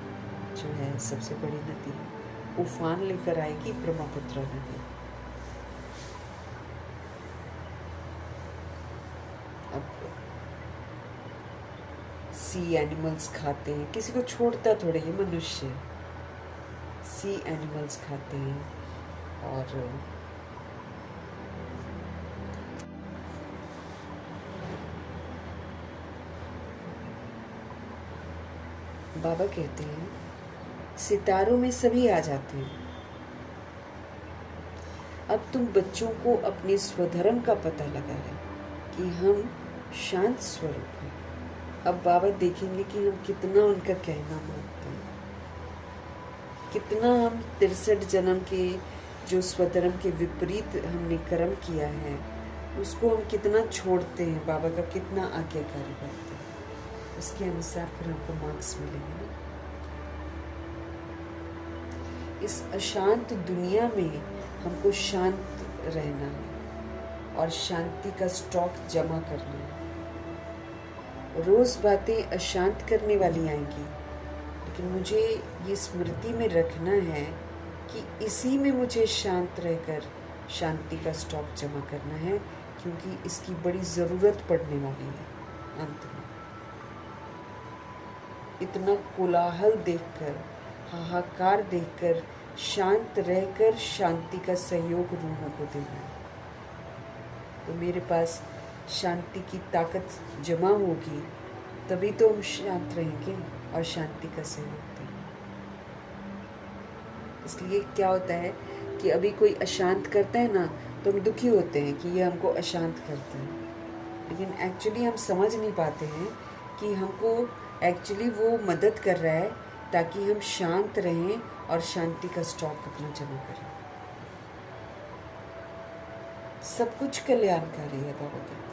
S1: जो है सबसे बड़ी नदी है। उफान लेकर आएगी ब्रह्मपुत्र नदी। अब सी एनिमल्स खाते हैं, किसी को छोड़ता थोड़े, ही मनुष्य सी एनिमल्स खाते हैं। और बाबा कहते हैं सितारों में सभी आ जाते हैं। अब तुम बच्चों को अपने स्वधर्म का पता लगा है कि हम शांत स्वरूप हैं। अब बाबा देखेंगे कि हम कितना उनका कहना मानते हैं। कितना हम 63 जन्म के जो स्वधर्म के विपरीत हमने कर्म किया है उसको हम कितना छोड़ते हैं, बाबा का कितना आज्ञाकारी बनते हैं, उसके अनुसार फिर हमको मार्क्स मिलेंगे ना। इस अशांत दुनिया में हमको शांत रहना है और शांति का स्टॉक जमा करना है। रोज बातें अशांत करने वाली आएंगी, लेकिन मुझे ये स्मृति में रखना है कि इसी में मुझे शांत रहकर शांति का स्टॉक जमा करना है, क्योंकि इसकी बड़ी ज़रूरत पड़ने वाली है अंत में। इतना कोलाहल देखकर, हाहाकार देखकर शांत रहकर शांति का सहयोग रूहों को देना है। तो मेरे पास शांति की ताकत जमा होगी, तभी तो हम शांत रहेंगे और शांति का सहयोग देंगे। इसलिए क्या होता है कि अभी कोई अशांत करता है ना, तो हम दुखी होते हैं कि ये हमको अशांत करते हैं, लेकिन एक्चुअली हम समझ नहीं पाते हैं कि हमको एक्चुअली वो मदद कर रहा है ताकि हम शांत रहें और शांति का स्टॉक अपना जमा करें। सब कुछ कल्याणकारी है बाबा कहते हैं,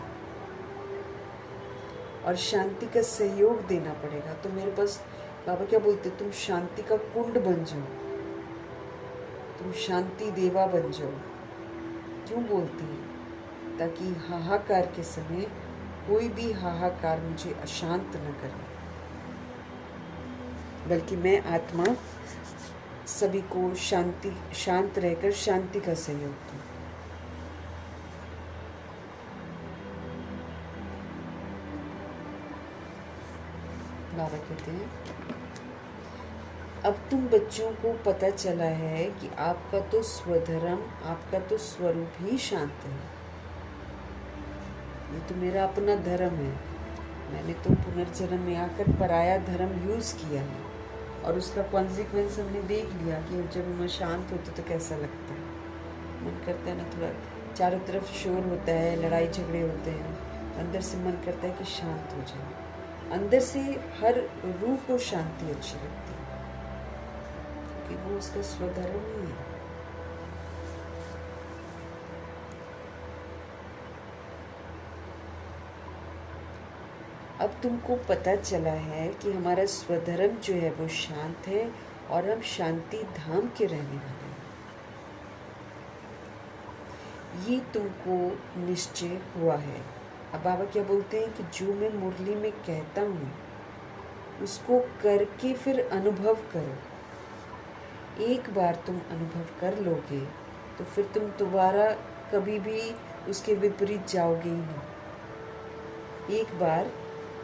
S1: और शांति का सहयोग देना पड़ेगा। तो मेरे पास बाबा क्या बोलते, तुम शांति का कुंड बन जाओ, तुम शांति देवा बन जाओ। क्यों बोलते हैं? ताकि हाहाकार के समय कोई भी हाहाकार मुझे अशांत न करे, बल्कि मैं आत्मा सभी को शांत रहकर शांति का सहयोग दूं। बाबा कहते हैं, अब तुम बच्चों को पता चला है कि आपका तो स्वधर्म, आपका तो स्वरूप ही शांत है। ये तो मेरा अपना धर्म है। मैंने तो पुनर्जन्म में आकर पराया धर्म यूज़ किया है, और उसका कॉन्सिक्वेंस हमने देख लिया कि जब मैं शांत होती तो कैसा लगता है। मन करता है ना, थोड़ा चारों तरफ शोर होता है, लड़ाई झगड़े होते हैं, अंदर से मन करता है कि शांत हो जाए। अंदर से हर रूह को शांति अच्छी लगती है, क्योंकि वो उसका स्वधर्म ही है। अब तुमको पता चला है कि हमारा स्वधर्म जो है वो शांत है, और हम शांति धाम के रहने वाले हैं। ये तुमको निश्चय हुआ है। अब बाबा क्या बोलते हैं कि जो मैं मुरली में कहता हूँ उसको करके फिर अनुभव करो। एक बार तुम अनुभव कर लोगे तो फिर तुम दोबारा कभी भी उसके विपरीत जाओगे ही नहीं। एक बार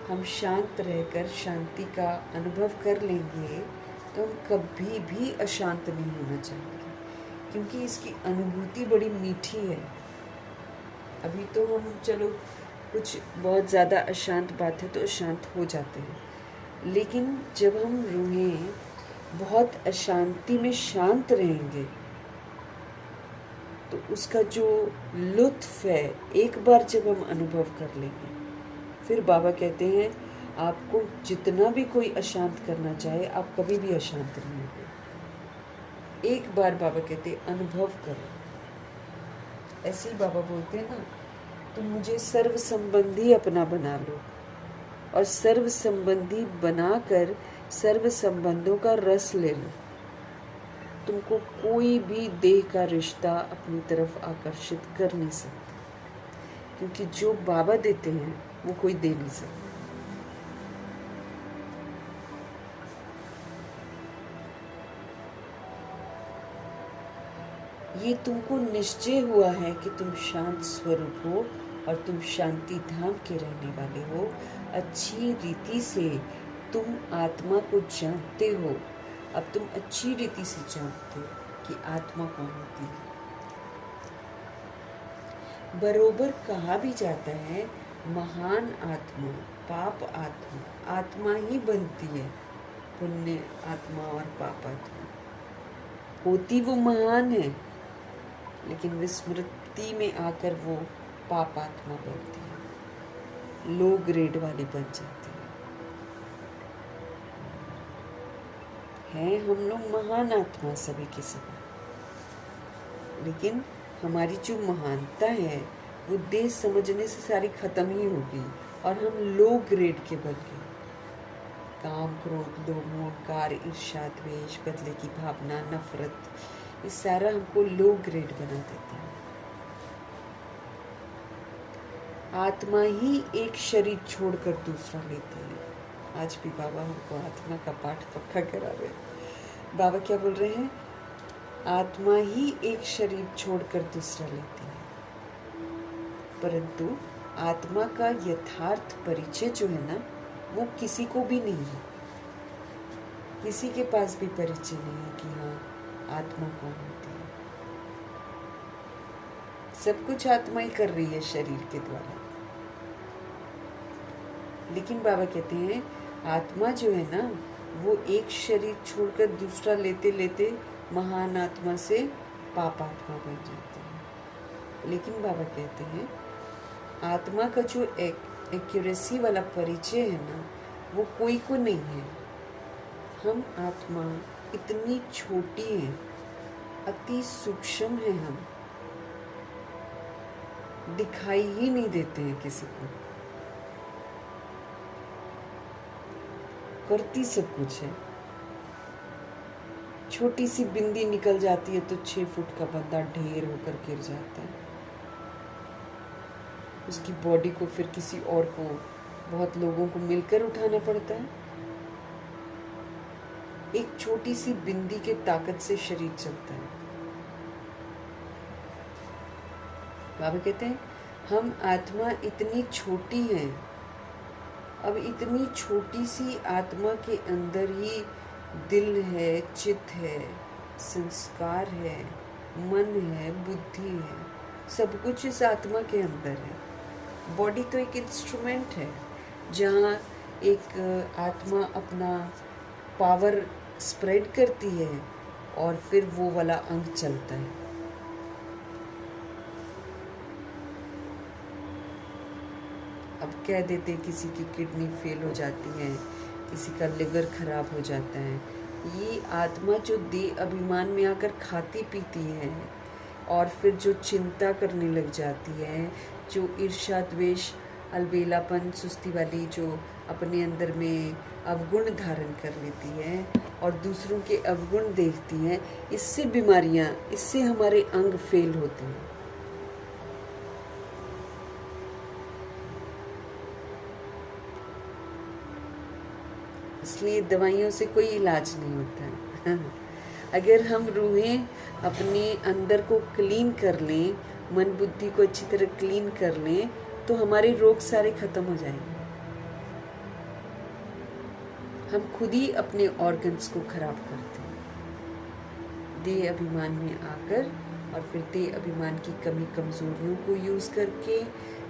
S1: हम शांत रहकर शांति का अनुभव कर लेंगे तो हम कभी भी अशांत नहीं होना चाहेंगे, क्योंकि इसकी अनुभूति बड़ी मीठी है। अभी तो हम चलो कुछ बहुत ज़्यादा अशांत बात है तो अशांत हो जाते हैं, लेकिन जब हम रूहें बहुत अशांति में शांत रहेंगे तो उसका जो लुत्फ है, एक बार जब हम अनुभव कर लेंगे, फिर बाबा कहते हैं आपको जितना भी कोई अशांत करना चाहे आप कभी भी अशांत नहीं होंगे। एक बार बाबा कहते हैं अनुभव करो। ऐसे ही बाबा बोलते हैं ना, तुम मुझे सर्व संबंधी अपना बना लो, और सर्व संबंधी बनाकर सर्व संबंधों का रस ले लो। तुमको कोई भी देह का रिश्ता अपनी तरफ आकर्षित कर नहीं सकता, क्योंकि जो बाबा देते हैं वो कोई दे नहीं सकता। ये तुमको निश्चय हुआ है कि तुम शांत स्वरूप हो और तुम शांति धाम के रहने वाले हो। अच्छी रीति से तुम आत्मा को जानते हो। अब तुम अच्छी रीति से जानते हो कि आत्मा कौन होती है। बरोबर कहा भी जाता है, महान आत्मा, पाप आत्मा, आत्मा ही बनती है। पुण्य आत्मा और पाप आत्मा होती वो महान है, लेकिन विस्मृति में आकर वो पाप आत्मा बनती है, लो ग्रेड वाली बन जाती है। हैं हम लोग महान आत्मा सभी के सभी, लेकिन हमारी जो महानता है वो देह समझने से सारी खत्म ही होगी और हम लो ग्रेड के बन गए। काम, क्रोध, लोभ, अहंकार, ईर्ष्या, द्वेष, बदले की भावना, नफरत, ये सारा हमको लो ग्रेड बना देता है। आत्मा ही एक शरीर छोड़कर दूसरा लेती है। आज भी बाबा हमको आत्मा का पाठ पक्का करा रहे हैं। बाबा क्या बोल रहे हैं? आत्मा ही एक शरीर छोड़कर दूसरा लेती है, परंतु आत्मा का यथार्थ परिचय जो है ना, वो किसी को भी नहीं है। किसी के पास भी परिचय नहीं है कि हाँ आत्मा कौन होती है। सब कुछ आत्मा ही कर रही है शरीर के द्वारा। लेकिन बाबा कहते हैं आत्मा जो है ना, वो एक शरीर छोड़कर दूसरा लेते लेते महान आत्मा से पाप आत्मा बन जाती है। लेकिन बाबा कहते हैं आत्मा का जो एक्यूरेसी वाला परिचय है ना, वो कोई को नहीं है। हम आत्मा इतनी छोटी है, अति सूक्ष्म है, हम दिखाई ही नहीं देते हैं किसी को, करती सब कुछ है। छोटी सी बिंदी निकल जाती है तो 6 फुट का बंदा ढेर होकर गिर जाता है। उसकी बॉडी को फिर किसी और को, बहुत लोगों को मिलकर उठाना पड़ता है। एक छोटी सी बिंदी के ताकत से शरीर चलता है। बाबा कहते हैं हम आत्मा इतनी छोटी है, अब इतनी छोटी सी आत्मा के अंदर ही दिल है, चित्त है, संस्कार है, मन है, बुद्धि है, सब कुछ इस आत्मा के अंदर है। बॉडी तो एक इंस्ट्रूमेंट है जहाँ एक आत्मा अपना पावर स्प्रेड करती है और फिर वो वाला अंग चलता है। अब कह देते किसी की किडनी फेल हो जाती है, किसी का लिवर खराब हो जाता है। ये आत्मा जो देह अभिमान में आकर खाती पीती है और फिर जो चिंता करने लग जाती है, जो ईर्ष्या, द्वेष, अलबेलापन, सुस्ती वाली जो अपने अंदर में अवगुण धारण कर लेती है और दूसरों के अवगुण देखती है, इससे बीमारियां, इससे हमारे अंग फेल होते हैं। इसलिए दवाइयों से कोई इलाज नहीं होता है। अगर हम रूहें अपने अंदर को क्लीन कर लें, मन बुद्धि को अच्छी तरह क्लीन कर लें, तो हमारे रोग सारे खत्म हो जाएंगे। हम खुद ही अपने ऑर्गन्स को खराब करते हैं देह अभिमान में आकर, और फिर देह अभिमान की कमी कमजोरियों को यूज करके,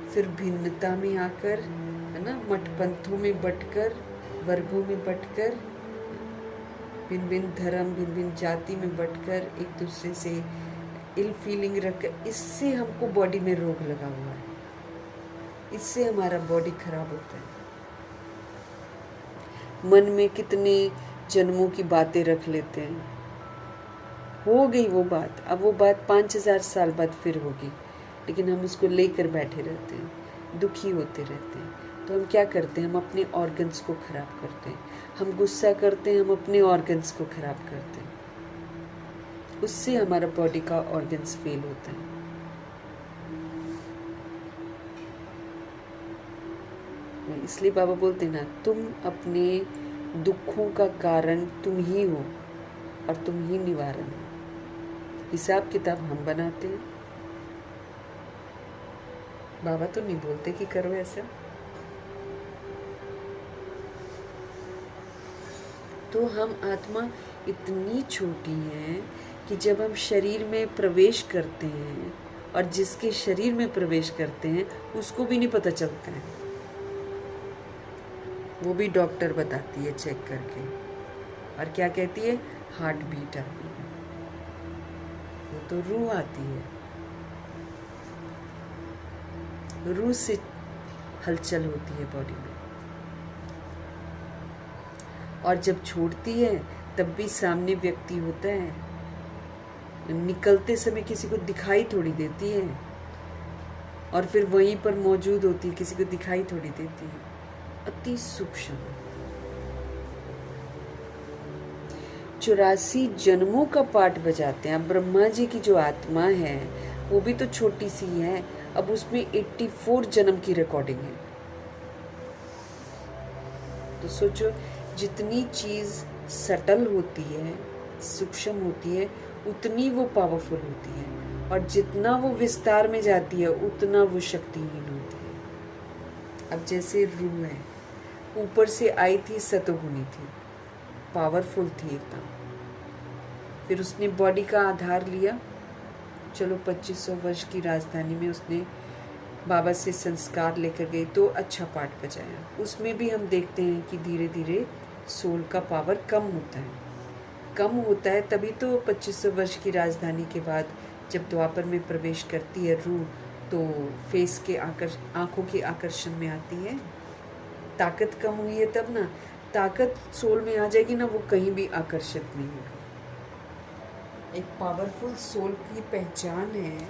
S1: फिर भिन्नता में आकर, है ना, मठपंथों में बंटकर, वर्गों में बंटकर, भिन्न भिन्न धर्म, भिन्न भिन्न जाति में बंटकर, एक दूसरे से इल फीलिंग रखकर, इससे हमको बॉडी में रोग लगा हुआ है। इससे हमारा बॉडी खराब होता है। मन में कितने जन्मों की बातें रख लेते हैं। हो गई वो बात, अब वो बात 5000 साल बाद फिर होगी, लेकिन हम उसको लेकर बैठे रहते हैं, दुखी होते रहते हैं। तो हम क्या करते हैं? हम अपने ऑर्गन्स को खराब करते हैं। हम गुस्सा करते हैं, हम अपने ऑर्गन्स को खराब करते हैं। उससे हमारा बॉडी का ऑर्गन्स फेल होता है। इसलिए बाबा बोलते हैं ना, तुम अपने दुखों का कारण तुम ही हो और तुम ही निवारण हो। हिसाब किताब हम बनाते हैं। बाबा तो नहीं बोलते कि करो ऐसा। तो हम आत्मा इतनी छोटी है कि जब हम शरीर में प्रवेश करते हैं, और जिसके शरीर में प्रवेश करते हैं उसको भी नहीं पता चलता है। वो भी डॉक्टर बताती है चेक करके, और क्या कहती है? हार्ट बीट आती है। वो तो रूह आती है, रूह से हलचल होती है बॉडी में, और जब छोड़ती है तब भी सामने व्यक्ति होता है, निकलते समय किसी को दिखाई थोड़ी देती है, और फिर वहीं पर मौजूद होती है, किसी को दिखाई थोड़ी देती है। अति सूक्ष्म। 84 जन्मों का पाठ बजाते हैं। अब ब्रह्मा जी की जो आत्मा है वो भी तो छोटी सी है, अब उसमें 84 जन्म की रिकॉर्डिंग है। तो सोचो, जितनी चीज सटल होती है, सूक्ष्म होती है, उतनी वो पावरफुल होती है, और जितना वो विस्तार में जाती है उतना वो शक्तिहीन होती है। अब जैसे रूह है, ऊपर से आई थी, सतोगुनी थी, पावरफुल थी एकदम, फिर उसने बॉडी का आधार लिया, चलो 2500 वर्ष की राजधानी में उसने बाबा से संस्कार लेकर गई तो अच्छा पाठ बजाया। उसमें भी हम देखते हैं कि धीरे धीरे सोल का पावर कम होता है, तभी तो 2500 वर्ष की राजधानी के बाद जब द्वापर में प्रवेश करती है रूह, तो फेस के आंखों के आकर्षण में आती है। ताकत कम हुई है तब ना, ताकत सोल में आ जाएगी ना, वो कहीं भी आकर्षित नहीं होगा। एक पावरफुल सोल की पहचान है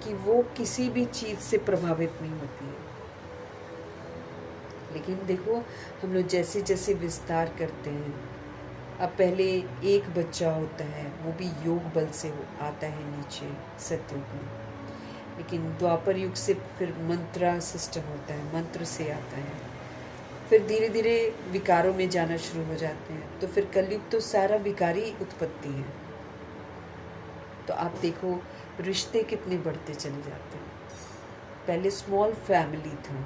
S1: कि वो किसी भी चीज़ से प्रभावित नहीं होती है। लेकिन देखो, हम लोग जैसे जैसे विस्तार करते हैं, अब पहले एक बच्चा होता है, वो भी योग बल से आता है नीचे सतयुग में, लेकिन द्वापर युग से फिर मंत्रा सिस्टम होता है, मंत्र से आता है, फिर धीरे धीरे विकारों में जाना शुरू हो जाते हैं, तो फिर कलयुग तो सारा विकारी उत्पत्ति है। तो आप देखो रिश्ते कितने बढ़ते चले जाते हैं। पहले स्मॉल फैमिली था,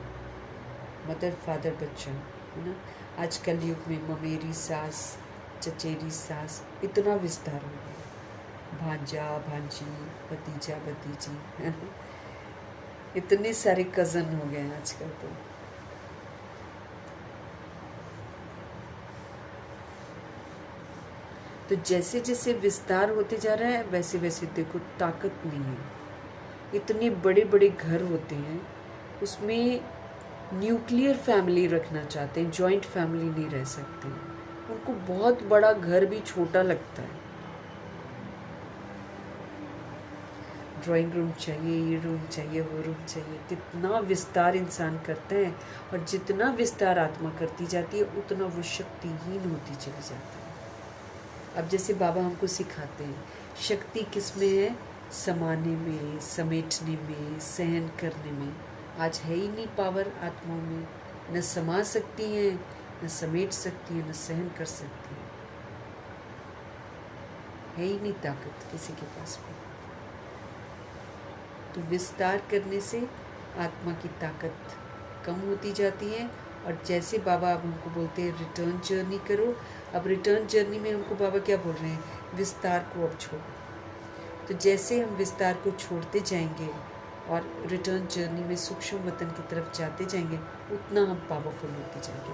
S1: मदर फादर बच्चा, है ना। आज कलयुग में ममेरी सास, चचेरी सास, इतना विस्तार हो गया, भांजा भांजी, भतीजा भतीजी, है ना। इतने सारे कज़न हो गए हैं आजकल तो जैसे जैसे विस्तार होते जा रहा है वैसे वैसे देखो ताकत नहीं है। इतने बड़े बड़े घर होते हैं, उसमें न्यूक्लियर फैमिली रखना चाहते हैं, जॉइंट फैमिली नहीं रह सकते, उनको बहुत बड़ा घर भी छोटा लगता है। ड्राइंग रूम चाहिए, ये रूम चाहिए, वो रूम चाहिए, कितना विस्तार इंसान करता है, और जितना विस्तार आत्मा करती जाती है उतना वो शक्तिहीन होती चली जाती है। अब जैसे बाबा हमको सिखाते हैं, शक्ति किस में है? समाने में, समेटने में, सहन करने में। आज है ही नहीं पावर आत्माओं में, न समा सकती हैं, न समेट सकती हैं, न सहन कर सकती हैं, है ही नहीं ताकत किसी के पास में। तो विस्तार करने से आत्मा की ताकत कम होती जाती है, और जैसे बाबा अब हमको बोलते हैं रिटर्न जर्नी करो, अब रिटर्न जर्नी में हमको बाबा क्या बोल रहे हैं? विस्तार को अब छोड़ो। तो जैसे हम विस्तार को छोड़ते जाएंगे और रिटर्न जर्नी में सूक्ष्म वतन की तरफ जाते जाएंगे, उतना हम पावरफुल होते जाएंगे।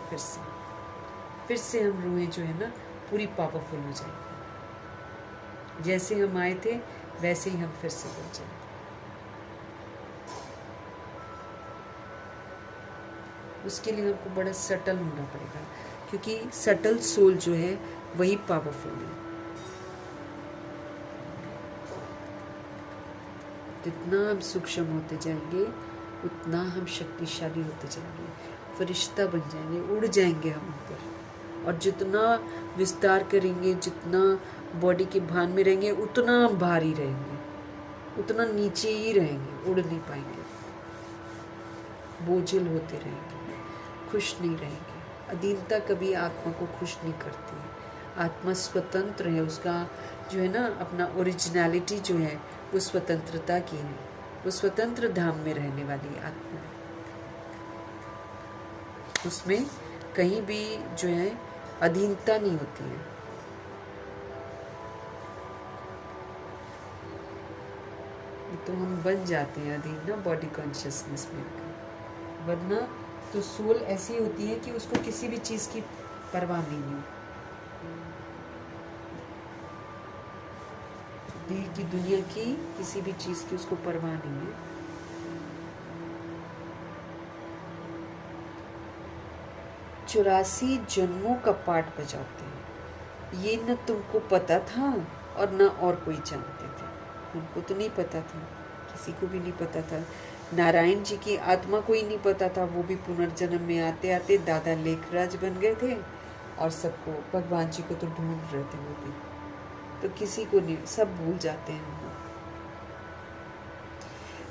S1: फिर से हम रूहें जो है ना पूरी पावरफुल हो जाएंगे। जैसे हम आए थे वैसे ही हम फिर से बन जाएंगे। उसके लिए हमको बड़ा सटल होना पड़ेगा, क्योंकि सटल सोल जो है वही पावरफुल है। जितना हम सूक्ष्म होते जाएंगे उतना हम शक्तिशाली होते जाएंगे, फरिश्ता बन जाएंगे, उड़ जाएंगे हम ऊपर। और जितना विस्तार करेंगे, जितना बॉडी के भान में रहेंगे, उतना हम भारी रहेंगे, उतना नीचे ही रहेंगे, उड़ नहीं पाएंगे, बोझिल होते रहेंगे, खुश नहीं रहेंगे। अधीनता कभी आत्मा को खुश नहीं करती है। आत्मा स्वतंत्र है, उसका जो है ना अपना ओरिजिनलिटी जो है वो स्वतंत्रता की है, वो स्वतंत्र धाम में रहने वाली आत्मा है। उसमें कहीं भी जो है अधीनता नहीं होती है। तो हम बन जाते हैं अधीन ना बॉडी कॉन्शियसनेस में, वरना तो सोल ऐसी होती है कि उसको किसी भी चीज़ की परवाह नहीं है। दिल की दुनिया की किसी भी चीज़ की उसको परवाह नहीं है। चौरासी जन्मों का पाठ बजाते हैं। ये न तुमको पता था और न और कोई जानते थे। हमको तो नहीं पता था, किसी को भी नहीं पता था। नारायण जी की आत्मा को ही नहीं पता था, वो भी पुनर्जन्म में आते आते दादा लेखराज बन गए थे और सबको, भगवान जी को तो ढूंढ रहे थे वो भी, तो किसी को नहीं, सब भूल जाते हैं हम लोग।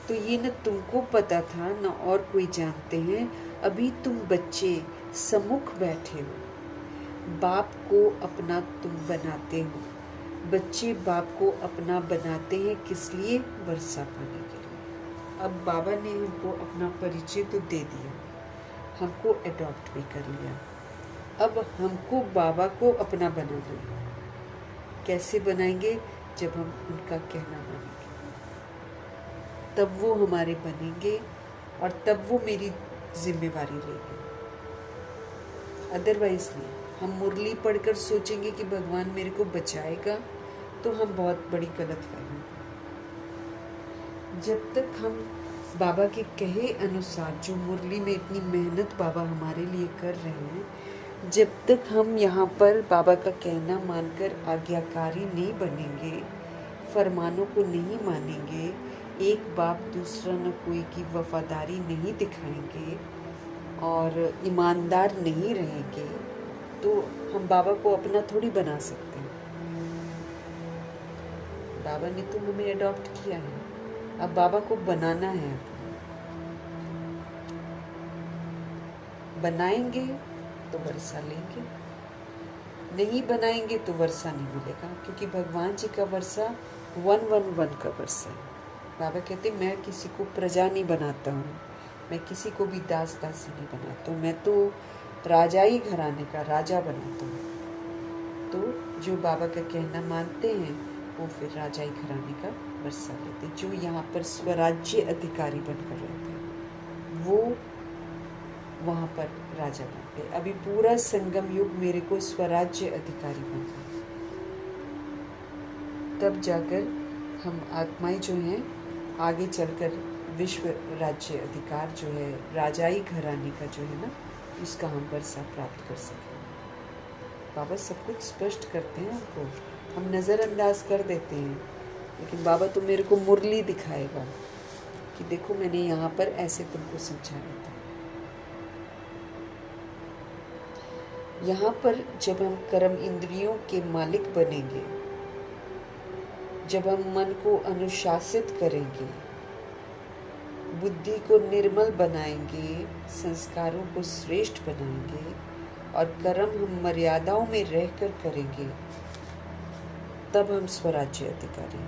S1: तो ये न तुमको पता था न और कोई जानते हैं, अभी तुम बच्चे सम्मुख बैठे हो, बाप को अपना तुम बनाते हो। बच्चे बाप को अपना बनाते हैं किस लिए? वर्षा पाने के लिए। अब बाबा ने हमको अपना परिचय तो दे दिया, हमको अडॉप्ट भी कर लिया। अब हमको बाबा को अपना बनाना है। कैसे बनाएंगे? जब हम उनका कहना मानेंगे, तब वो हमारे बनेंगे और तब वो मेरी जिम्मेवारी लेंगे। अदरवाइज नहीं। हम मुरली पढ़कर सोचेंगे कि भगवान मेरे को बचाएगा, तो हम बहुत बड़ी गलतफहमी। जब तक हम बाबा के कहे अनुसार, जो मुरली में इतनी मेहनत बाबा हमारे लिए कर रहे हैं, जब तक हम यहाँ पर बाबा का कहना मानकर आज्ञाकारी नहीं बनेंगे, फरमानों को नहीं मानेंगे, एक बाप दूसरा न कोई की वफादारी नहीं दिखाएंगे और ईमानदार नहीं रहेंगे, तो हम बाबा को अपना थोड़ी बना सकते हैं। बाबा ने तो हमें अडॉप्ट किया है, अब बाबा को बनाना है। बनाएंगे तो वर्षा लेंगे, नहीं बनाएंगे तो वर्षा नहीं मिलेगा, क्योंकि भगवान जी का वर्षा 111 का वर्षा है। बाबा कहते मैं किसी को प्रजा नहीं बनाता हूँ, मैं किसी को भी दास दासी नहीं बनाता हूँ, मैं तो राजाई घराने का राजा बनाता हूँ। तो जो बाबा का कहना मानते हैं वो फिर राजाई घराने का वर्षा लेते। जो यहाँ पर स्वराज्य अधिकारी बनकर रहते हैं वो वहाँ पर राजा बनते। अभी पूरा संगम युग मेरे को स्वराज्य अधिकारी बनना, तब जाकर हम आत्माएं जो हैं आगे चलकर विश्व राज्य अधिकार जो है, राजाई घराने का जो है ना, उसका हम वर्षा प्राप्त कर सकें। बाबा सब कुछ स्पष्ट करते हैं हमको, हम नज़रअंदाज कर देते हैं, लेकिन बाबा तो मेरे को मुरली दिखाएगा कि देखो मैंने यहाँ पर ऐसे तुमको समझाया था। यहाँ पर जब हम कर्म इंद्रियों के मालिक बनेंगे, जब हम मन को अनुशासित करेंगे, बुद्धि को निर्मल बनाएंगे, संस्कारों को श्रेष्ठ बनाएंगे और कर्म हम मर्यादाओं में रहकर करेंगे, तब हम स्वराज्य अधिकारी,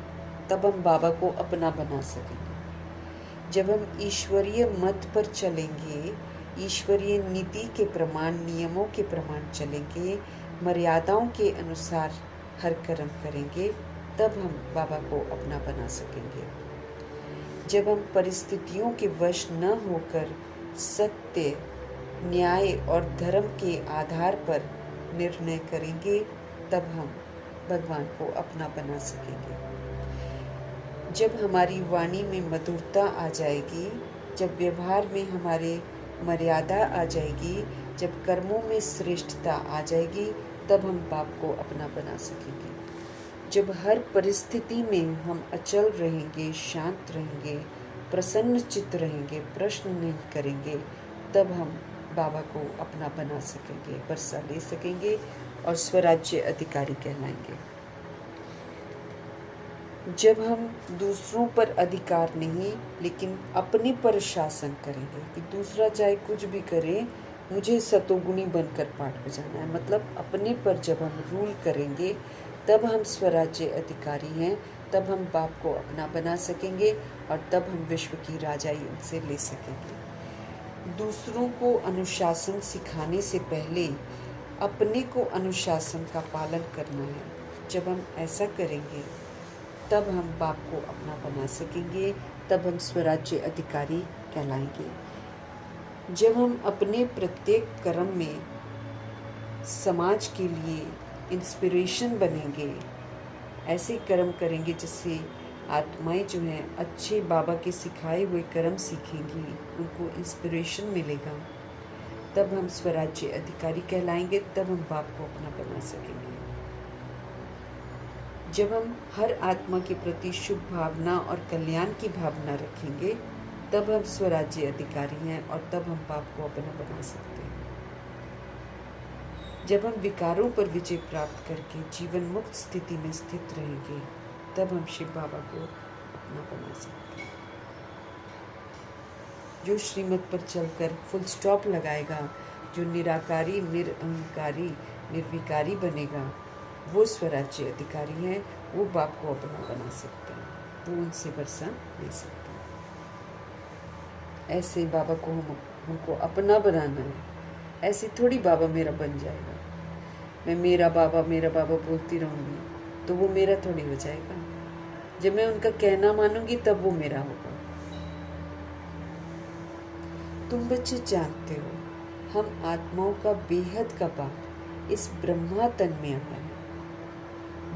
S1: तब हम बाबा को अपना बना सकेंगे। जब हम ईश्वरीय मत पर चलेंगे, ईश्वरीय नीति के प्रमाण, नियमों के प्रमाण चलेंगे, मर्यादाओं के अनुसार हर कर्म करेंगे, तब हम बाबा को अपना बना सकेंगे। जब हम परिस्थितियों के वश न होकर सत्य, न्याय और धर्म के आधार पर निर्णय करेंगे, तब हम भगवान को अपना बना सकेंगे। जब हमारी वाणी में मधुरता आ जाएगी, जब व्यवहार में हमारे मर्यादा आ जाएगी, जब कर्मों में श्रेष्ठता आ जाएगी, तब हम बाप को अपना बना सकेंगे। जब हर परिस्थिति में हम अचल रहेंगे, शांत रहेंगे, प्रसन्न चित्त रहेंगे, प्रश्न नहीं करेंगे, तब हम बाबा को अपना बना सकेंगे, वर्षा ले सकेंगे और स्वराज्य अधिकारी कहलाएंगे। जब हम दूसरों पर अधिकार नहीं, लेकिन अपने पर शासन करेंगे कि दूसरा चाहे कुछ भी करे, मुझे सतोगुणी बनकर पाठ बजाना है, मतलब अपने पर जब हम रूल करेंगे, तब हम स्वराज्य अधिकारी हैं, तब हम बाप को अपना बना सकेंगे और तब हम विश्व की राजाई उनसे ले सकेंगे। दूसरों को अनुशासन सिखाने से पहले अपने को अनुशासन का पालन करना है। जब हम ऐसा करेंगे, तब हम बाप को अपना बना सकेंगे, तब हम स्वराज्य अधिकारी कहलाएंगे। जब हम अपने प्रत्येक कर्म में समाज के लिए इंस्पिरेशन बनेंगे, ऐसे कर्म करेंगे जिससे आत्माएं जो हैं अच्छे बाबा के सिखाए हुए कर्म सीखेंगी, उनको इंस्पिरेशन मिलेगा, तब हम स्वराज्य अधिकारी कहलाएंगे, तब हम बाप को अपना बना सकेंगे। जब हम हर आत्मा के प्रति शुभ भावना और कल्याण की भावना रखेंगे, तब हम स्वराज्य अधिकारी हैं और तब हम पाप को अपना बना सकते हैं। जब हम विकारों पर विजय प्राप्त करके जीवन मुक्त स्थिति में स्थित रहेंगे, तब हम शिव बाबा को अपना बना सकते हैं। जो श्रीमत पर चलकर फुल स्टॉप लगाएगा, जो निराकारी, निरअहंकारी, निर्विकारी बनेगा, वो स्वराज्य अधिकारी है, वो बाप को अपना बना सकता है, वो उनसे वर्षा ले सकता है। ऐसे बाबा को हमको अपना बनाना है। ऐसे थोड़ी बाबा मेरा बन जाएगा। मैं मेरा बाबा बोलती रहूँगी तो वो मेरा थोड़ी हो जाएगा। जब मैं उनका कहना मानूंगी तब वो मेरा होगा। तुम बच्चे जानते हो, हम आत्माओं का बेहद का बाप इस ब्रह्मा तन में आया है।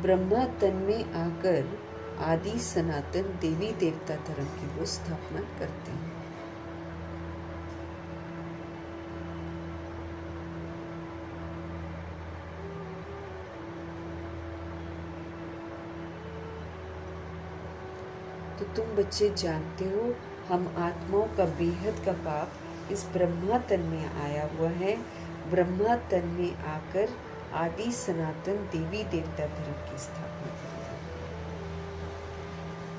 S1: ब्रह्मा तन में आकर आदि सनातन देवी देवता धर्म की वो स्थापना करते हैं। तो तुम बच्चे जानते हो, हम आत्माओं का बेहद का पाप इस ब्रह्मा तन में आया हुआ है। ब्रह्मा तन में आकर आदि सनातन देवी देवता धर्म की स्थापना करेगा।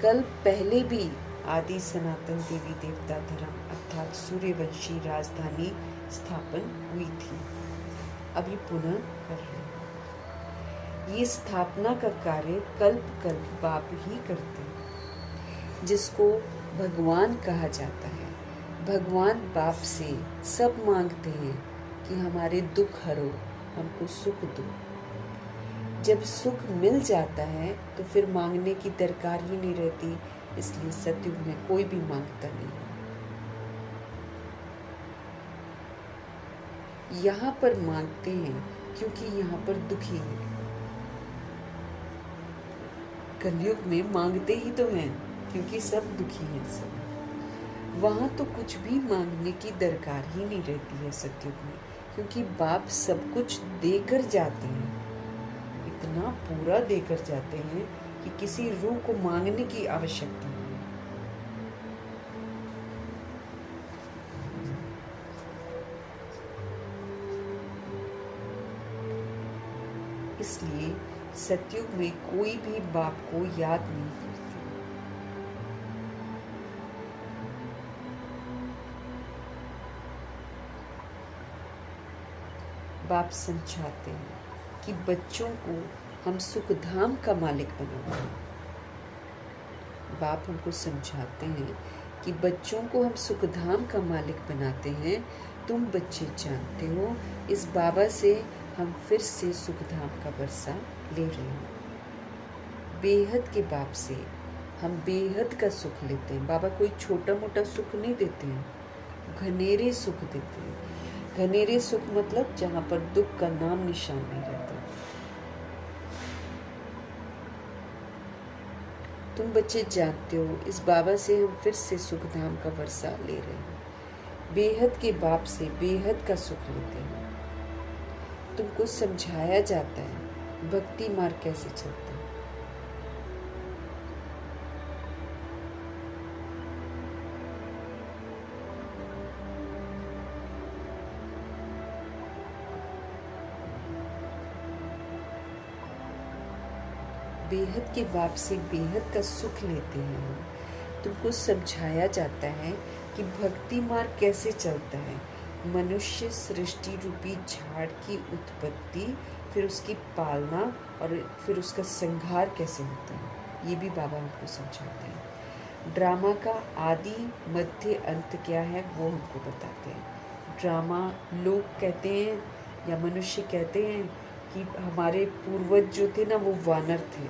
S1: कल पहले भी आदि सनातन देवी देवता धर्म अर्थात सूर्यवंशी राजधानी स्थापन हुई थी। अभी पुनः कर रहे हैं। ये स्थापना का कार्य कल्प कल्प बाप ही करते हैं, जिसको भगवान कहा जाता है। भगवान बाप से सब मांगते हैं कि हमारे दुख हरो, हमको सुख दो। जब सुख मिल जाता है तो फिर मांगने की दरकार ही नहीं रहती, इसलिए सतयुग में कोई भी मांगता नहीं। यहाँ पर मांगते हैं क्योंकि यहाँ पर दुखी हैं। कलयुग में मांगते ही तो हैं क्योंकि सब दुखी हैं सब। वहाँ तो कुछ भी मांगने की दरकार ही नहीं रहती है सतयुग में, क्योंकि बाप सब कुछ देकर जाते हैं। इतना पूरा देकर जाते हैं कि किसी रूह को मांगने की आवश्यकता नहीं। इसलिए सतयुग में कोई भी बाप को याद नहीं करता। बाप समझाते हैं कि बच्चों को हम सुखधाम का मालिक बनाते हैं। बाप हमको समझाते हैं कि बच्चों को हम सुखधाम का मालिक बनाते हैं। तुम बच्चे जानते हो, इस बाबा से हम फिर से सुखधाम का वर्षा ले रहे हैं। बेहद के बाप से हम बेहद का सुख लेते हैं। बाबा कोई छोटा मोटा सुख नहीं देते हैं, घनेरे सुख देते हैं। घनेरे सुख मतलब जहाँ पर दुख का नाम निशान नहीं रहता। तुम बच्चे जानते हो, इस बाबा से हम फिर से सुखधाम का वर्षा ले रहे हैं। बेहद के बाप से बेहद का सुख लेते हैं। तुमको समझाया जाता है भक्ति मार्ग कैसे चलता है। बेहद के बाप से बेहद का सुख लेते हैं। तुमको समझाया जाता है कि भक्ति मार्ग कैसे चलता है। मनुष्य सृष्टि रूपी झाड़ की उत्पत्ति, फिर उसकी पालना और फिर उसका संहार कैसे होता है, ये भी बाबा हमको समझाते हैं। ड्रामा का आदि मध्य अंत क्या है वो हमको बताते हैं। ड्रामा लोग कहते हैं या मनुष्य कहते हैं कि हमारे पूर्वज जो थे ना वो वानर थे,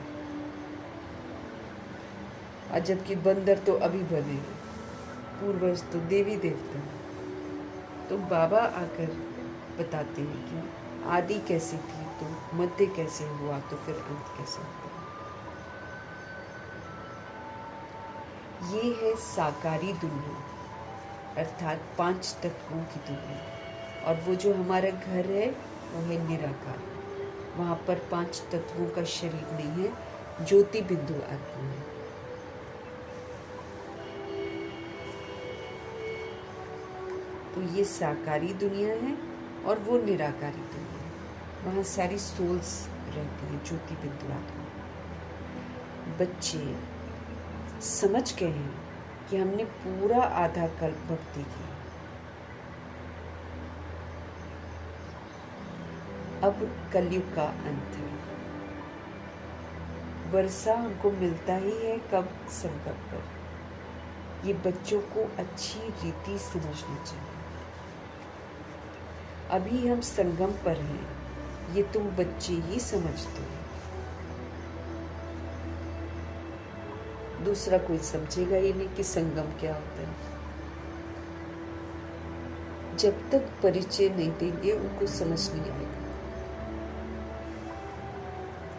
S1: और जबकि बंदर तो अभी बने, पूर्वज तो देवी देवता। तो बाबा आकर बताते हैं कि आदि कैसी थी तो मध्य कैसे हुआ तो फिर अंत कैसे होता है। ये है साकारी दुनिया, अर्थात 5 तत्वों की दुनिया। और वो जो हमारा घर है वो है निराकार। वहाँ पर 5 तत्वों का शरीर नहीं है, ज्योति बिंदु आत्मा है। तो ये साकारी दुनिया है और वो निराकारी दुनिया है। वहाँ सारी सोल्स रहती हैं, ज्योति बिंदु आत्मा। बच्चे समझ गए हैं कि हमने पूरा आधा कल्प भक्ति की, अब कलयुग का अंत है। वर्षा हमको मिलता ही है कब? संकट पर। ये बच्चों को अच्छी रीति समझनी चाहिए। अभी हम संगम पर हैं, ये तुम बच्चे ही समझते हो, दूसरा कोई समझेगा ही नहीं कि संगम क्या होता है। जब तक परिचय नहीं देंगे उनको समझ नहीं आएगा।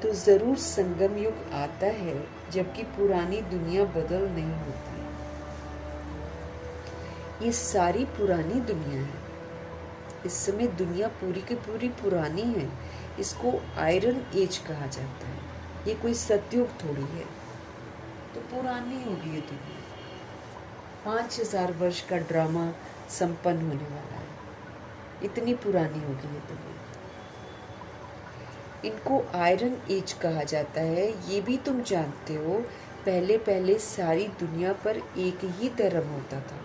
S1: तो जरूर संगम युग आता है, जबकि पुरानी दुनिया बदल नहीं होती। ये सारी पुरानी दुनिया है। इस समय दुनिया पूरी की पूरी पुरानी है। इसको आयरन एज कहा जाता है। ये कोई सतयुग थोड़ी है। तो पुरानी होगी ये दुनिया। 5000 वर्ष का ड्रामा संपन्न होने वाला है। इतनी पुरानी होगी ये दुनिया। इनको आयरन एज कहा जाता है। ये भी तुम जानते हो, पहले पहले सारी दुनिया पर एक ही धर्म होता था।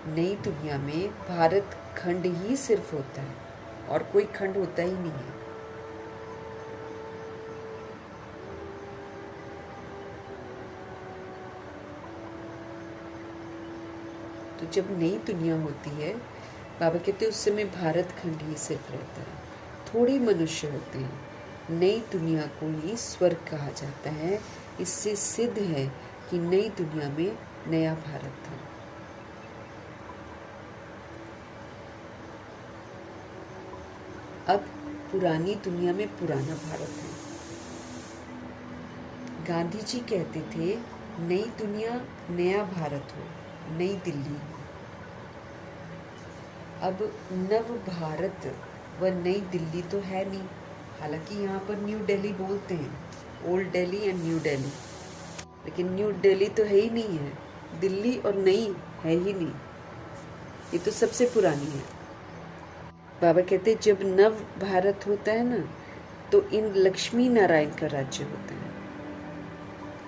S1: नई दुनिया में भारत खंड ही सिर्फ होता है और कोई खंड होता ही नहीं है। तो जब नई दुनिया होती है, बाबा कहते हैं उस समय भारत खंड ही सिर्फ रहता है। थोड़े मनुष्य होते हैं। नई दुनिया को ही स्वर्ग कहा जाता है। इससे सिद्ध है कि नई दुनिया में नया भारत था। अब पुरानी दुनिया में पुराना भारत है। गांधी जी कहते थे, नई दुनिया नया भारत हो, नई दिल्ली। अब नव भारत व नई दिल्ली तो है नहीं। हालांकि यहाँ पर न्यू दिल्ली बोलते हैं, old Delhi and new Delhi, लेकिन न्यू दिल्ली तो है ही नहीं है। दिल्ली और नई है ही नहीं, ये तो सबसे पुरानी है। बाबा कहते जब नव भारत होता है ना, तो इन लक्ष्मी नारायण का राज्य होता है।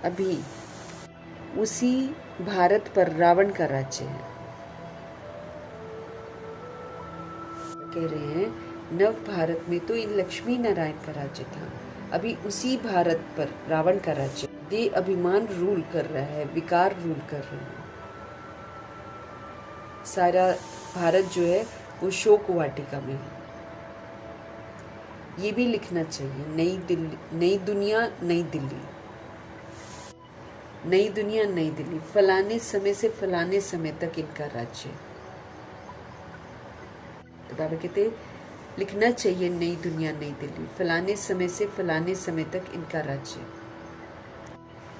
S1: अभी उसी भारत पर रावण का राज्य है। कह रहे हैं नव भारत में तो इन लक्ष्मी नारायण का राज्य था। अभी उसी भारत पर रावण का राज्य, दे अभिमान रूल कर रहा है, विकार रूल कर रहे हैं। सारा भारत जो है वो शोक वाटिका में है। ये भी लिखना चाहिए, नई दिल्ली, नई दुनिया नई दिल्ली, नई दुनिया नई दिल्ली। फलाने समय से फलाने समय तक इनका राज्य। तो बाबा कहते लिखना चाहिए नई दुनिया नई दिल्ली, फलाने समय से फलाने समय तक इनका राज्य।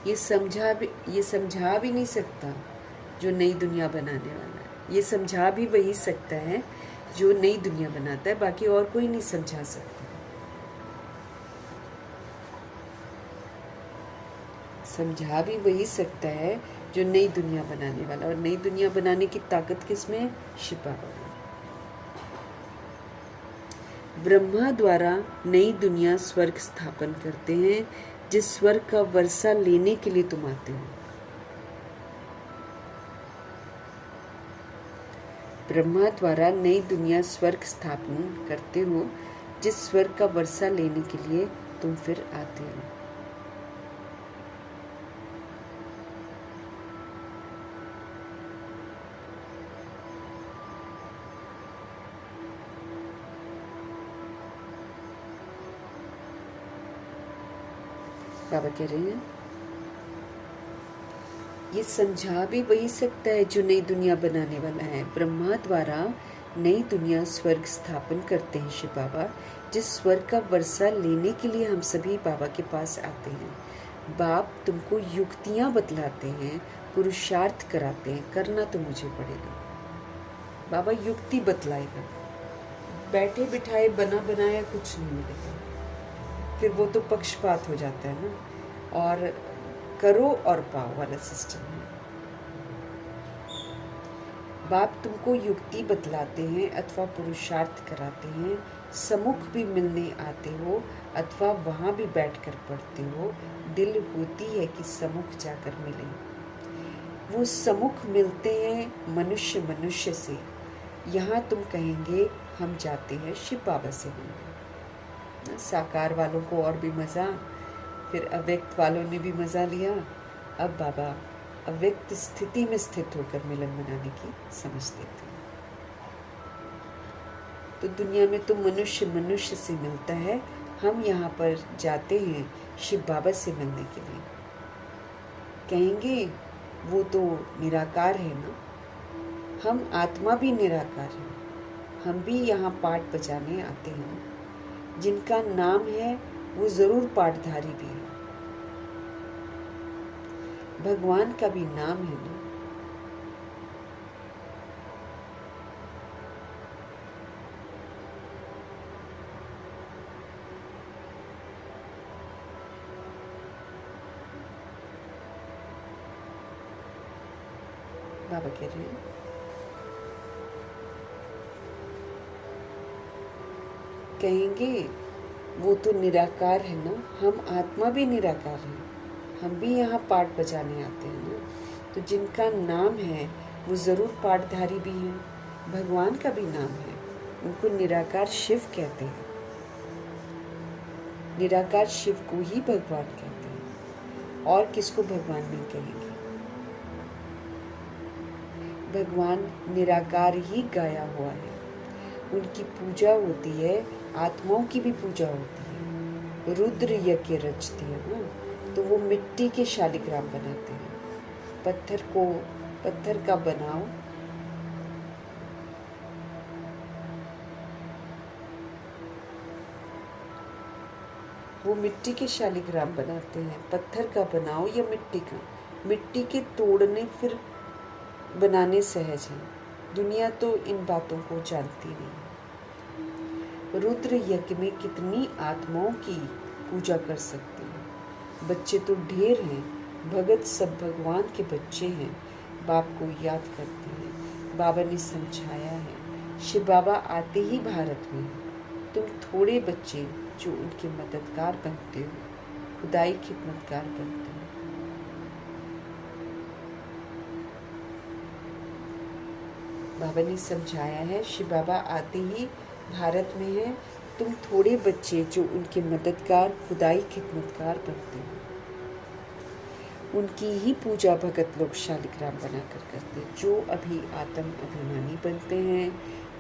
S1: ये समझा भी नहीं सकता जो नई दुनिया बनाने वाला है। ये समझा भी वही सकता है जो नई दुनिया बनाता है, बाकी और कोई नहीं समझा सकता। समझा भी वही सकता है जो नई दुनिया बनाने वाला, और नई दुनिया बनाने की ताकत किसमें है? शिव बाबा में। ब्रह्मा द्वारा नई दुनिया स्वर्ग स्थापन करते हैं, जिस स्वर्ग का वर्षा लेने के लिए तुम आते हो। ब्रह्मा द्वारा नई दुनिया स्वर्ग स्थापन करते हो, जिस स्वर्ग का वर्षा लेने के लिए तुम फिर आते हो। बाबा कह रहे हैं ये समझा भी वही सकता है जो नई दुनिया बनाने वाला है। ब्रह्मा द्वारा नई दुनिया स्वर्ग स्थापन करते हैं शिव बाबा, जिस स्वर्ग का वर्षा लेने के लिए हम सभी बाबा के पास आते हैं। बाप तुमको युक्तियां बतलाते हैं, पुरुषार्थ कराते हैं, करना तो मुझे पड़ेगा। बाबा युक्ति बतलाएगा, बैठे बिठाए बना बनाया कुछ नहीं मिलेगा। फिर वो तो पक्षपात हो जाता है ना। और करो और पाओ वाला सिस्टम है। बाप तुमको युक्ति बतलाते हैं अथवा पुरुषार्थ कराते हैं, सम्मुख भी मिलने आते हो अथवा वहाँ भी बैठकर पढ़ते हो, दिल होती है कि सम्मुख जाकर मिले। वो सम्मुख मिलते हैं मनुष्य मनुष्य से। यहाँ तुम कहेंगे हम जाते हैं शिव बाबा से मिलने। साकार वालों को और भी मज़ा, फिर अव्यक्त वालों ने भी मज़ा लिया। अब बाबा अव्यक्त स्थिति में स्थित होकर मिलन मनाने की समझ देते हैं। तो दुनिया में तो मनुष्य मनुष्य से मिलता है, हम यहाँ पर जाते हैं शिव बाबा से मिलने के लिए। कहेंगे वो तो निराकार है ना। हम आत्मा भी निराकार है, हम भी यहाँ पाठ बजाने आते हैं ना। जिनका नाम है वो ज़रूर पाठधारी भी है। भगवान का भी नाम है ना। बाबा कह रहे हैं कहेंगे वो तो निराकार है ना, हम आत्मा भी निराकार है, हम भी यहाँ पाठ बजाने आते हैं ना। तो जिनका नाम है वो ज़रूर पाठधारी भी हैं। भगवान का भी नाम है, उनको निराकार शिव कहते हैं। निराकार शिव को ही भगवान कहते हैं, और किसको भगवान नहीं कहेंगे। भगवान निराकार ही गाया हुआ है, उनकी पूजा होती है, आत्माओं की भी पूजा होती है। रुद्र यज्ञ रचती है ना, तो वो मिट्टी के शालिग्राम बनाते हैं। पत्थर का बनाओ, वो मिट्टी के शालिग्राम बनाते हैं। पत्थर का बनाओ या मिट्टी का, मिट्टी के तोड़ने फिर बनाने सहज है। दुनिया तो इन बातों को जानती नहीं। रुद्र यज्ञ में कितनी आत्माओं की पूजा कर सकते हैं। बच्चे तो ढेर हैं, भगत सब भगवान के बच्चे हैं, बाप को याद करते हैं। बाबा ने समझाया है, शिव बाबा आते ही भारत में तुम थोड़े बच्चे जो उनके मददगार बनते हो, खुदाई खिदमतगार बनते हो। बाबा ने समझाया है, शिव बाबा आते ही भारत में है, तुम थोड़े बच्चे जो उनके मददगार खुदाई खिदमतगार बनते हो। उनकी ही पूजा भगत लोग शालिग्राम बनाकर करते हैं। जो अभी आत्म अभिमानी बनते हैं,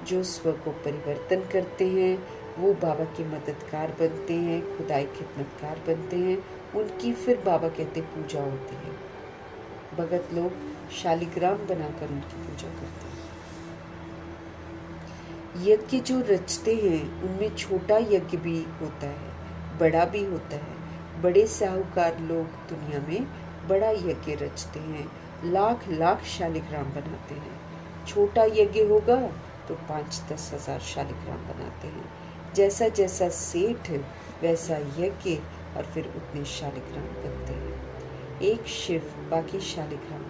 S1: जो स्व को परिवर्तन करते हैं, वो बाबा के मददगार बनते हैं, खुदाई खिदमतगार बनते हैं। उनकी फिर बाबा कहते पूजा होती है। भगत लोग शालिग्राम बनाकर उनकी पूजा करते हैं। यज्ञ जो रचते हैं उनमें छोटा यज्ञ भी होता है, बड़ा भी होता है। बड़े साहूकार लोग दुनिया में बड़ा यज्ञ रचते हैं, लाख लाख शालिग्राम बनाते हैं। छोटा यज्ञ होगा तो 5-10 हज़ार शालिग्राम बनाते हैं। जैसा जैसा सेठ वैसा यज्ञ, और फिर उतने शालिग्राम बनते हैं। एक शिव बाकी शालिग्राम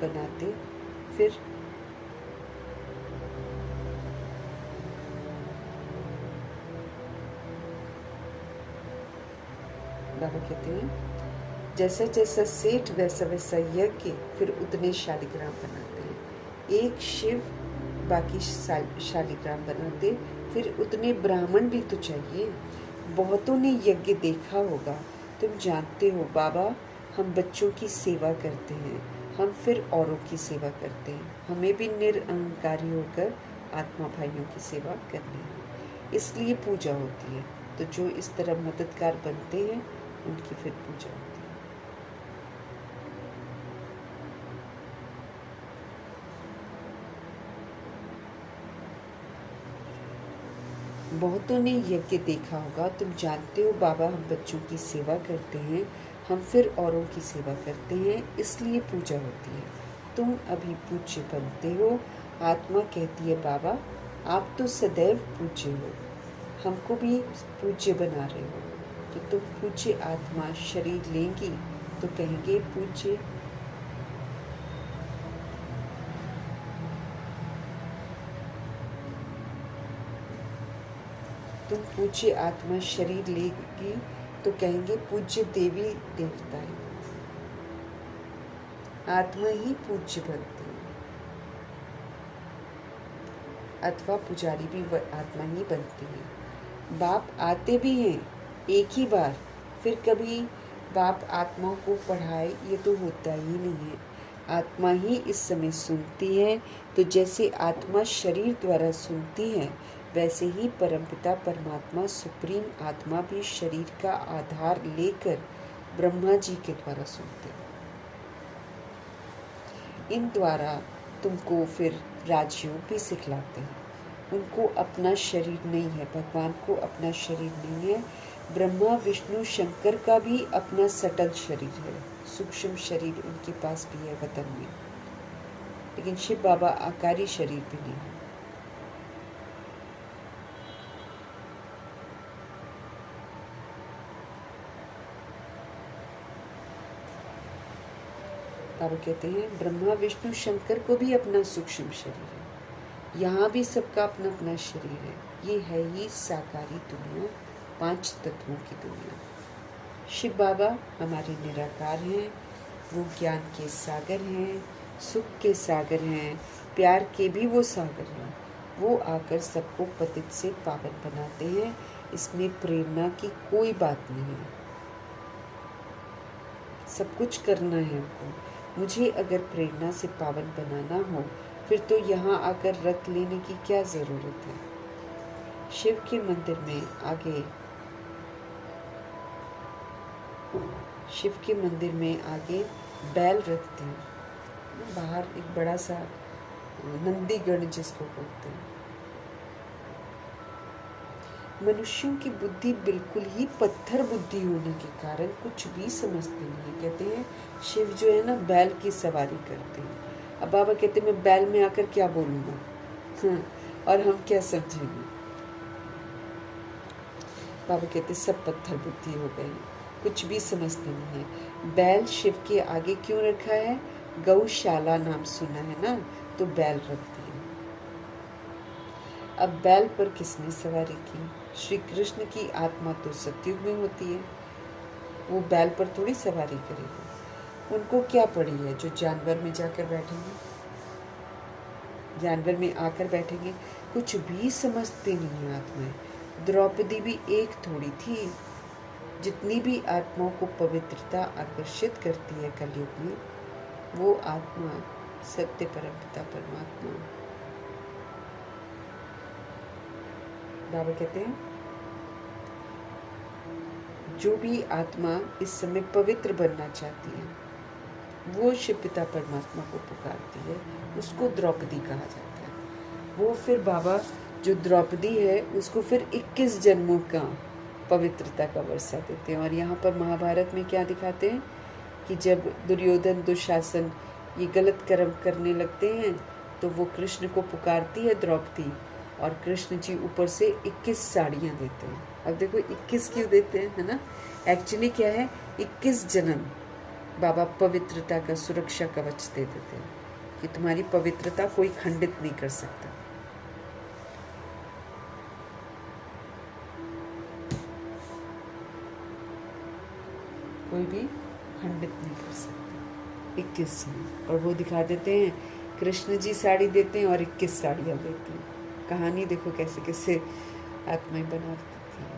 S1: बनाते। फिर बाबा कहते हैं, जैसा जैसा सेठ वैसा वैसा यज्ञ, फिर उतने शालिग्राम बनाते हैं। एक शिव बाकी शालिग्राम बनाते। फिर उतने ब्राह्मण भी तो चाहिए। बहुतों ने यज्ञ देखा होगा, तुम जानते हो बाबा हम बच्चों की सेवा करते हैं, हम फिर औरों की सेवा करते हैं। हमें भी निरअहंकारी होकर आत्मा भाइयों की सेवा करनी है, इसलिए पूजा होती है। तो जो इस तरह मददगार बनते हैं उनकी फिर पूजा होती है। बहुतों ने यज्ञ देखा होगा, तुम जानते हो बाबा हम बच्चों की सेवा करते हैं, हम फिर औरों की सेवा करते हैं, इसलिए पूजा होती है। तुम अभी पूज्य बनते हो। आत्मा कहती है बाबा आप तो सदैव पूज्य हो, हमको भी पूज्य बना रहे हो। तो तुम पूज्य आत्मा शरीर लेंगी तो कहेंगे पूज्य तुम पूज्य आत्मा शरीर लेगी तो कहेंगे पूज्य देवी देवता है। आत्मा ही पूज्य बनती है, अथवा पुजारी भी आत्मा ही बनती है। बाप आते भी हैं एक ही बार, फिर कभी बाप आत्माओं को पढ़ाए, ये तो होता ही नहीं है। आत्मा ही इस समय सुनती है। तो जैसे आत्मा शरीर द्वारा सुनती है, वैसे ही परमपिता परमात्मा सुप्रीम आत्मा भी शरीर का आधार लेकर ब्रह्मा जी के द्वारा सुनते हैं। इन द्वारा तुमको फिर राजयोग भी सिखलाते हैं। उनको अपना शरीर नहीं है, भगवान को अपना शरीर नहीं है। ब्रह्मा विष्णु शंकर का भी अपना सटल शरीर है, सूक्ष्म शरीर उनके पास भी है वतन में, लेकिन शिव बाबा आकारी शरीर भी नहीं है। बाबा कहते हैं ब्रह्मा विष्णु शंकर को भी अपना सूक्ष्म शरीर है, यहाँ भी सबका अपना अपना शरीर है। ये है ही साकारी दुनिया, 5 तत्वों की दुनिया। शिव बाबा हमारे निराकार हैं, वो ज्ञान के सागर हैं, सुख के सागर हैं, प्यार के भी वो सागर हैं। वो आकर सबको पतित से पावन बनाते हैं। इसमें प्रेरणा की कोई बात नहीं है, सब कुछ करना है हमको। मुझे अगर प्रेरणा से पावन बनाना हो, फिर तो यहाँ आकर रख लेने की क्या ज़रूरत है। शिव के मंदिर में आगे बैल रखते हैं, बाहर एक बड़ा सा नंदीगण जिसको बोलते हैं। मनुष्यों की बुद्धि बिल्कुल ही पत्थर बुद्धि होने के कारण कुछ भी समझते नहीं। कहते हैं शिव जो है ना बैल की सवारी करते हैं। अब बाबा कहते हैं मैं बैल में आकर क्या बोलूँगा, और हम क्या समझेंगे। बाबा कहते सब पत्थर बुद्धि हो गए, कुछ भी समझते नहीं है। बैल शिव के आगे क्यों रखा है? गौशाला नाम सुना है ना, तो बैल रखती है। अब बैल पर किसने सवारी की? श्री कृष्ण की आत्मा तो सतयुग में होती है, वो बैल पर थोड़ी सवारी करेगी। उनको क्या पड़ी है जो जानवर में जाकर बैठेंगे, जानवर में आकर बैठेंगे? कुछ भी समझते नहीं है आत्माएं। द्रौपदी भी एक थोड़ी थी। जितनी भी आत्माओं को पवित्रता आकर्षित करती है कलयुग में, वो आत्मा सत्य परमपिता परमात्मा। बाबा कहते हैं जो भी आत्मा इस समय पवित्र बनना चाहती है, वो शिव पिता परमात्मा को पुकारती है, उसको द्रौपदी कहा जाता है। वो फिर बाबा जो द्रौपदी है उसको फिर 21 जन्मों का पवित्रता का वर्षा देते हैं। और यहाँ पर महाभारत में क्या दिखाते हैं कि जब दुर्योधन दुशासन ये गलत कर्म करने लगते हैं, तो वो कृष्ण को पुकारती है द्रौपदी, और कृष्ण जी ऊपर से 21 साड़ियाँ देते हैं। अब देखो 21 क्यों देते हैं, है ना? एक्चुअली क्या है, 21 जन्म बाबा पवित्रता का सुरक्षा कवच दे देते हैं कि तुम्हारी पवित्रता कोई खंडित नहीं कर सकता। कोई भी खंडित नहीं कर सकता। 21 जन्म, और वो दिखा देते हैं कृष्ण जी साड़ी देते हैं और 21 साड़ियाँ देते हैं। कहानी देखो कैसे कैसे आत्माएं बना देती है।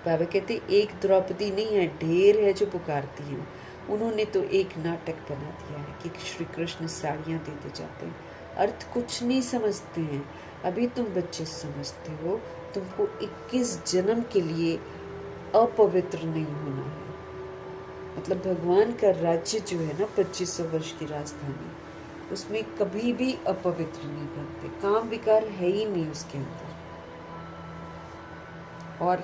S1: बाबा कहते एक द्रौपदी नहीं है, ढेर है जो पुकारती हैं। उन्होंने तो एक नाटक बना दिया है कि श्री कृष्ण साड़ियाँ देते जाते हैं, अर्थ कुछ नहीं समझते हैं। अभी तुम बच्चे समझते हो, तुमको 21 जन्म के लिए अपवित्र नहीं होना है। मतलब भगवान का राज्य जो है ना, 2500 वर्ष की राजधानी, उसमें कभी भी अपवित्र नहीं बनते। काम विकार है ही नहीं उसके अंदर। और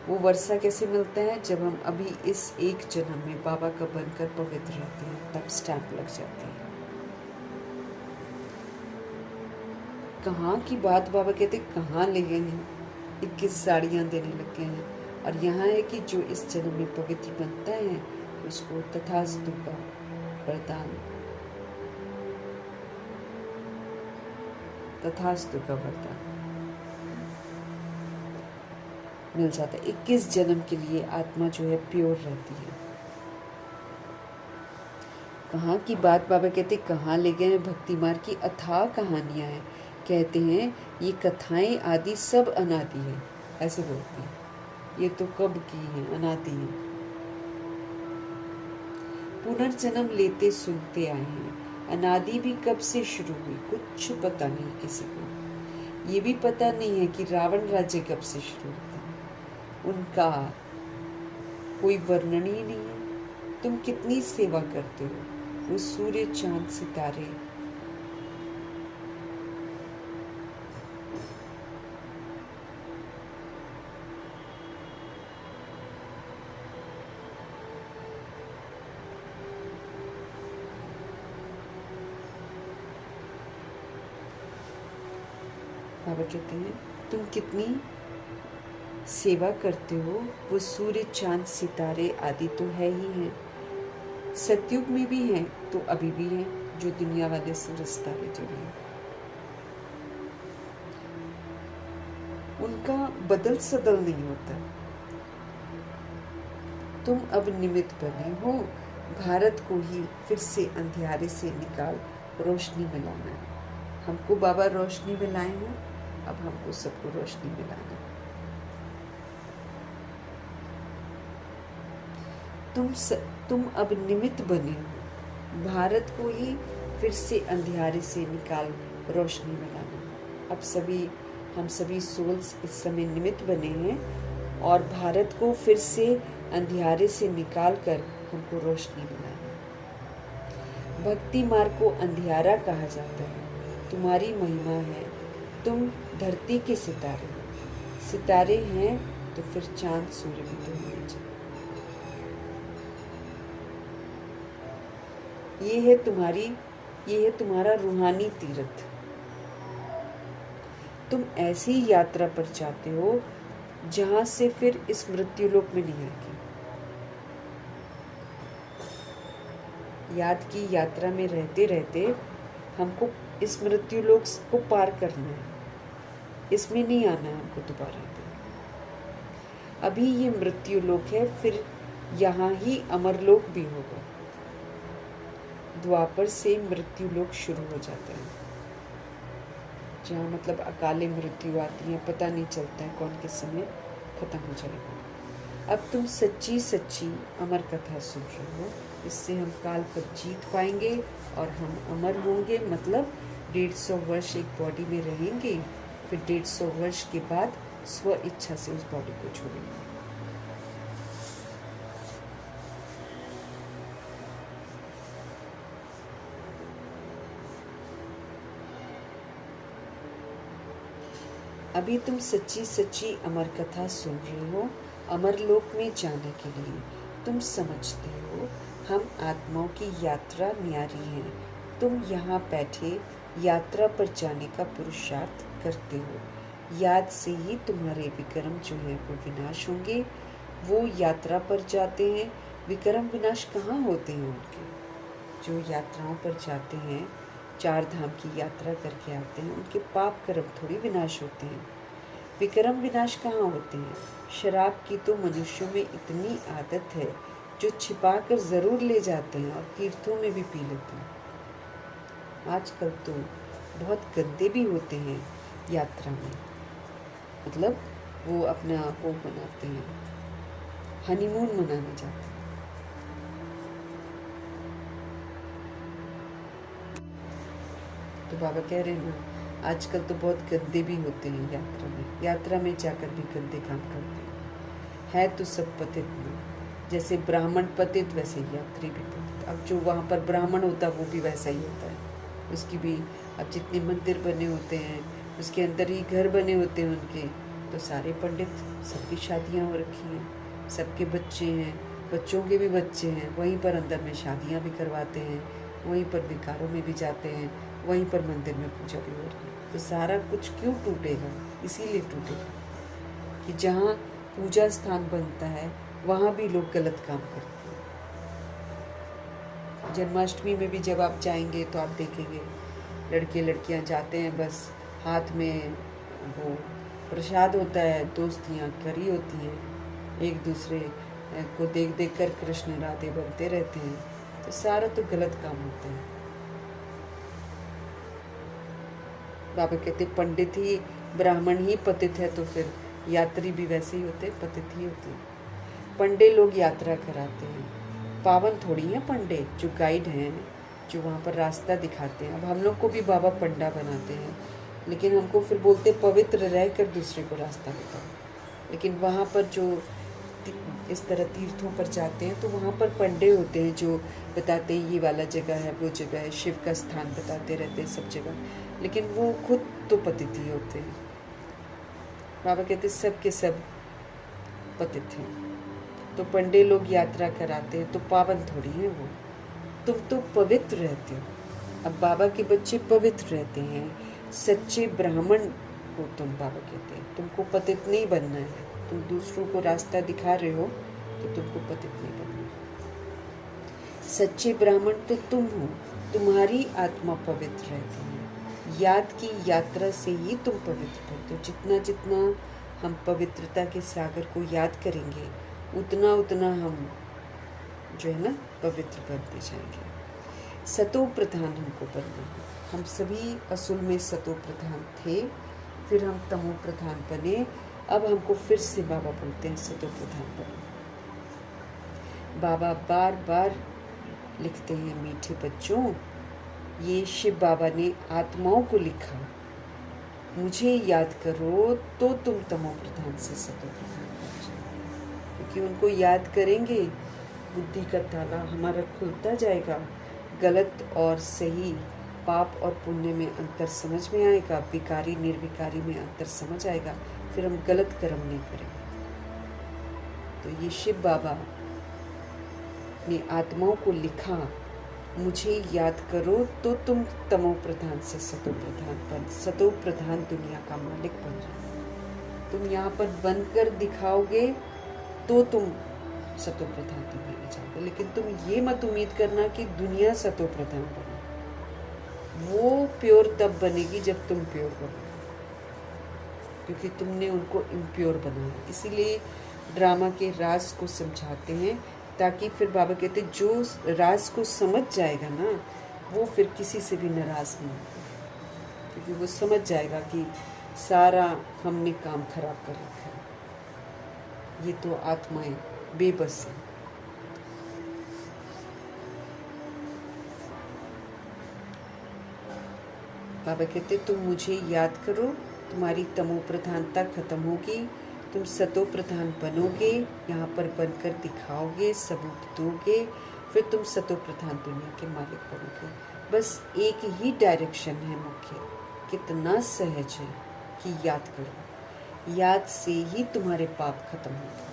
S1: वो वर्षा कैसे मिलता है? जब हम अभी इस एक जन्म में बाबा का बनकर पवित्र रहते हैं, तब स्टैंप लग जाती है। कहाँ की बात बाबा कहते कहाँ ले गए हैं। 21 साड़ियाँ देने लग गए हैं। और यहाँ है कि जो इस जन्म में पवित्र बनता है उसको तथास्तु का वरदान, तथास्तु का वरदान मिल जाता है। 21 जन्म के लिए आत्मा जो है प्योर रहती है। कहाँ की बात बाबा कहते कहाँ ले गए हैं, भक्ति मार्ग की अथाह कहानियाँ हैं। कहते हैं ये कथाएं आदि सब अनादि है, ऐसे बोलते हैं। ये तो कब की हैं, अनादि हैं। पुनर्जन्म लेते सुनते आए हैं। अनादि भी कब से शुरू हुई कुछ पता नहीं किसी को। ये भी पता नहीं है कि रावण राज्य कब से शुरू होता, उनका कोई वर्णन ही नहीं है। तुम कितनी सेवा करते हो, वो सूर्य चांद सितारे, बाबा कहते हैं तुम कितनी सेवा करते हो, वो सूर्य चांद सितारे आदि तो है ही हैं। सतयुग में भी हैं तो अभी भी हैं, जो दुनिया वाले सूरज तारे जुड़े हैं। उनका बदल सदल नहीं होता। तुम अब निमित्त बने हो, भारत को ही फिर से अंधियारे से निकाल रोशनी में लाना है। हमको बाबा रोशनी में लाए हैं, अब हमको सबको रोशनी में लाना है। तुम अब निमित्त बने हो, भारत को ही फिर से अंधियारे से निकाल रोशनी में लाना। अब हम सभी सोल्स इस समय निमित्त बने हैं और भारत को फिर से अंधियारे से निकाल कर हमको रोशनी में लाना। भक्ति मार्ग को अंधियारा कहा जाता है, तुम्हारी महिमा है। तुम धरती के सितारे हो, सितारे हैं तो फिर चांद सूर्य भी तो होने चाहिए। ये है तुम्हारा रूहानी तीर्थ। तुम ऐसी यात्रा पर जाते हो जहां से फिर इस मृत्युलोक में नहीं आएगी। याद की यात्रा में रहते रहते हमको इस मृत्युलोक को पार करना है, इसमें नहीं आना है हमको दोबारा। अभी ये मृत्युलोक है, फिर यहाँ ही अमरलोक भी होगा। द्वापर से मृत्युलोक शुरू हो जाता है, जहाँ मतलब अकाले मृत्यु आती है, पता नहीं चलता है कौन किस समय खत्म हो जाएगा। अब तुम सच्ची सच्ची अमर कथा सुन रहे हो, इससे हम काल पर जीत पाएंगे और हम अमर होंगे। मतलब 150 वर्ष एक बॉडी में रहेंगे, फिर 150 वर्ष के बाद स्व इच्छा से उस बॉडी को छोड़ेंगे। अभी तुम सच्ची सच्ची अमर कथा सुन रहे हो। अमरलोक में जाने के लिए तुम समझते हो हम आत्माओं की यात्रा न्यारी है। तुम यहाँ बैठे यात्रा पर जाने का पुरुषार्थ करते हो। याद से ही तुम्हारे विक्रम जो है वो विनाश होंगे। वो यात्रा पर जाते हैं, विक्रम विनाश कहाँ होते हैं उनके? जो यात्राओं पर जाते हैं, 4 धाम की यात्रा करके आते हैं, उनके पाप कर्म थोड़ी विनाश होते हैं। विक्रम विनाश कहाँ होते हैं? शराब की तो मनुष्यों में इतनी आदत है जो छिपा कर ज़रूर ले जाते हैं और तीर्थों में भी पी लेते हैं। आजकल तो बहुत गंदे भी होते हैं यात्रा में, मतलब वो अपना वो मनाते हैं, हनीमून मनाने जाते हैं। तो बाबा कह रहे हैं ना, आजकल तो बहुत गंदे भी होते हैं यात्रा में जाकर भी गंदे काम करते हैं। है तो सब पतित ना, जैसे ब्राह्मण पतित वैसे यात्री भी पतित। अब जो वहाँ पर ब्राह्मण होता है वो भी वैसा ही होता है, उसकी भी अब जितने मंदिर बने होते हैं उसके अंदर ही घर बने होते हैं उनके, तो सारे पंडित, सबकी शादियाँ हो रखी हैं, सबके बच्चे हैं, बच्चों के भी बच्चे हैं, वहीं पर अंदर में शादियाँ भी करवाते हैं, वहीं पर विकारों में भी जाते हैं, वहीं पर मंदिर में पूजा भी हो रही है। तो सारा कुछ क्यों टूटेगा? इसीलिए टूटेगा। कि जहाँ पूजा स्थान बनता है वहाँ भी लोग गलत काम करते हैं। जन्माष्टमी में भी जब आप जाएंगे तो आप देखेंगे लड़के लड़कियाँ जाते हैं, बस हाथ में वो प्रसाद होता है, दोस्तियाँ करी होती हैं, एक दूसरे को देख देख कर कृष्ण राधे बनते रहते हैं, तो सारा तो गलत काम होता है। बाबा कहते पंडित ही ब्राह्मण ही पतित है, तो फिर यात्री भी वैसे ही होते, पतित ही होते हैं। पंडे लोग यात्रा कराते हैं, पावन थोड़ी हैं पंडे, जो गाइड हैं, जो वहाँ पर रास्ता दिखाते हैं। अब हम लोग को भी बाबा पंडा बनाते हैं, लेकिन हमको फिर बोलते पवित्र रह कर दूसरे को रास्ता बताओ। लेकिन वहाँ पर जो इस तरह तीर्थों पर जाते हैं तो वहाँ पर पंडे होते हैं जो बताते हैं ये वाला जगह है, वो जगह है, शिव का स्थान बताते रहते हैं सब जगह, लेकिन वो खुद तो पतित ही होते हैं। बाबा कहते सब के सब पतित हैं। तो पंडे लोग यात्रा कराते हैं तो पावन थोड़ी हैं वो, तुम तो पवित्र रहते हो। अब बाबा के बच्चे पवित्र रहते हैं, सच्चे ब्राह्मण हो तुम। बाबा कहते हैं तुमको पतित नहीं बनना है, तुम दूसरों को रास्ता दिखा रहे हो तो तुमको पतित नहीं बनना है। सच्चे ब्राह्मण तो तुम हो, तुम्हारी आत्मा पवित्र रहती है। याद की यात्रा से ही तुम पवित्र बनते हो। जितना जितना हम पवित्रता के सागर को याद करेंगे उतना उतना हम जो है ना पवित्र बनते जाएंगे। सतो प्रधान हमको बनना है। हम सभी असल में सतो प्रधान थे, फिर हम तमो प्रधान बने। अब हमको फिर से बाबा बोलते हैं सतो प्रधान बनो। बाबा बार बार लिखते हैं मीठे बच्चों, ये शिव बाबा ने आत्माओं को लिखा, मुझे याद करो तो तुम तमो प्रधान से सतो प्रधान बन जाओगे। क्योंकि उनको याद करेंगे बुद्धि का ताला हमारा खुलता जाएगा, गलत और सही, पाप और पुण्य में अंतर समझ में आएगा, विकारी निर्विकारी में अंतर समझ आएगा, फिर हम गलत कर्म नहीं करेंगे। तो ये शिव बाबा ने आत्माओं को लिखा, मुझे याद करो तो तुम तमो प्रधान से सतो प्रधान बन, सतो प्रधान दुनिया का मालिक बन जाओ। तुम यहाँ पर बनकर दिखाओगे तो तुम सतो प्रधान दुनिया में जाओगे, लेकिन तुम ये मत उम्मीद करना कि दुनिया सतो प्रधान बने। वो प्योर तब बनेगी जब तुम प्योर बनो, क्योंकि तुमने उनको इम्प्योर बनाया। इसीलिए ड्रामा के राज को समझाते हैं, ताकि फिर बाबा कहते जो राज को समझ जाएगा ना वो फिर किसी से भी नाराज नहीं होगा, क्योंकि वो समझ जाएगा कि सारा हमने काम खराब कर रखा है, ये तो आत्माएं बेबस हैं। बाबा कहते तुम मुझे याद करो, तुम्हारी तमो प्रधानता खत्म होगी, तुम सतो प्रधान बनोगे, यहाँ पर बनकर दिखाओगे, सबूत दोगे, फिर तुम सतो प्रधान दुनिया के मालिक बनोगे। बस एक ही डायरेक्शन है मुख्य, कितना सहज है कि याद करो, याद से ही तुम्हारे पाप खत्म होंगे।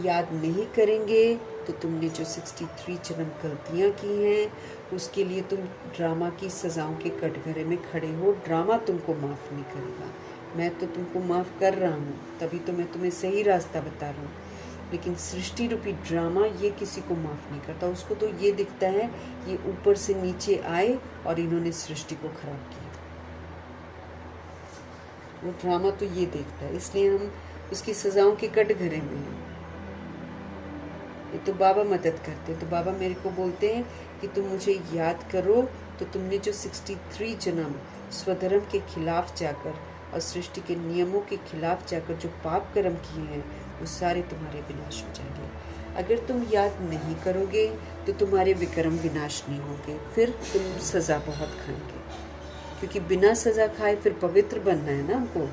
S1: याद नहीं करेंगे तो तुमने जो 63 जन्म गलतियाँ की हैं उसके लिए तुम ड्रामा की सज़ाओं के कटघरे में खड़े हो। ड्रामा तुमको माफ़ नहीं करेगा, मैं तो तुमको माफ़ कर रहा हूँ, तभी तो मैं तुम्हें सही रास्ता बता रहा हूँ। लेकिन सृष्टि रूपी ड्रामा ये किसी को माफ़ नहीं करता। उसको तो ये दिखता है ये ऊपर से नीचे आए और इन्होंने सृष्टि को खराब किया। वो ड्रामा तो ये देखता है, इसलिए हम उसकी सज़ाओं के कटघरे में हैं। ये तो बाबा मदद करते हैं। तो बाबा मेरे को बोलते हैं कि तुम मुझे याद करो, तो तुमने जो 63 जन्म स्वधर्म के खिलाफ जाकर और सृष्टि के नियमों के खिलाफ जाकर जो पाप कर्म किए हैं वो सारे तुम्हारे विनाश हो जाएंगे। अगर तुम याद नहीं करोगे तो तुम्हारे विक्रम विनाश नहीं होंगे, फिर तुम सज़ा बहुत खाएंगे, क्योंकि बिना सज़ा खाए फिर पवित्र बनना है ना हमको,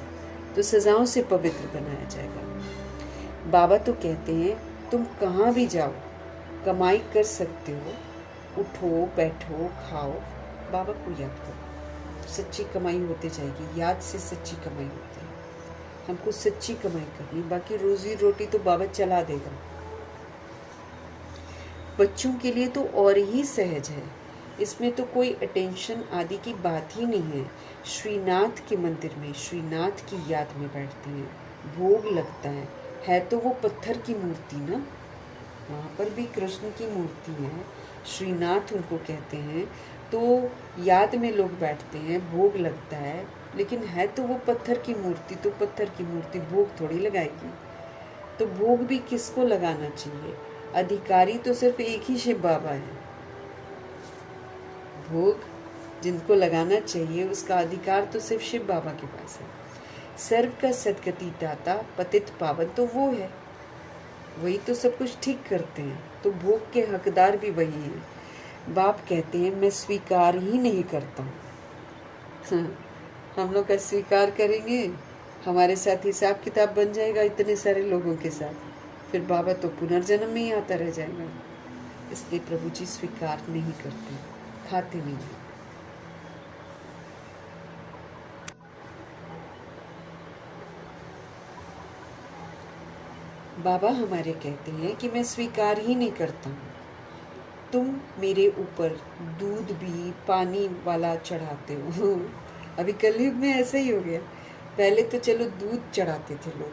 S1: तो सज़ाओं से पवित्र बनाया जाएगा। बाबा तो कहते हैं तुम कहाँ भी जाओ कमाई कर सकते हो, उठो बैठो खाओ, बाबा को याद करो, सच्ची कमाई होती जाएगी। याद से सच्ची कमाई होती है, हमको सच्ची कमाई करनी, बाकी रोजी रोटी तो बाबा चला देगा। बच्चों के लिए तो और ही सहज है, इसमें तो कोई अटेंशन आदि की बात ही नहीं है। श्रीनाथ के मंदिर में श्रीनाथ की याद में बैठते हैं, भोग लगता है तो वो पत्थर की मूर्ति ना, वहाँ पर भी कृष्ण की मूर्ति है, श्रीनाथ उनको कहते हैं। तो याद में लोग बैठते हैं, भोग लगता है, लेकिन है तो वो पत्थर की मूर्ति, तो पत्थर की मूर्ति भोग थोड़ी लगाएगी। तो भोग भी किसको लगाना चाहिए? अधिकारी तो सिर्फ एक ही शिव बाबा है। भोग जिनको लगाना चाहिए उसका अधिकार तो सिर्फ शिव बाबा के पास है। सर्व का सदगति दाता पतित पावन तो वो है, वही तो सब कुछ ठीक करते हैं, तो भोग के हकदार भी वही हैं। बाप कहते हैं मैं स्वीकार ही नहीं करता हूँ। हम लोग का स्वीकार करेंगे, हमारे साथ हिसाब किताब बन जाएगा इतने सारे लोगों के साथ, फिर बाबा तो पुनर्जन्म में ही आता रह जाएगा। इसलिए प्रभु जी स्वीकार नहीं करते, खाते नहीं। बाबा हमारे कहते हैं कि मैं स्वीकार ही नहीं करता हूँ। तुम मेरे ऊपर दूध भी पानी वाला चढ़ाते हो। अभी कलयुग में ऐसा ही हो गया। पहले तो चलो दूध चढ़ाते थे लोग,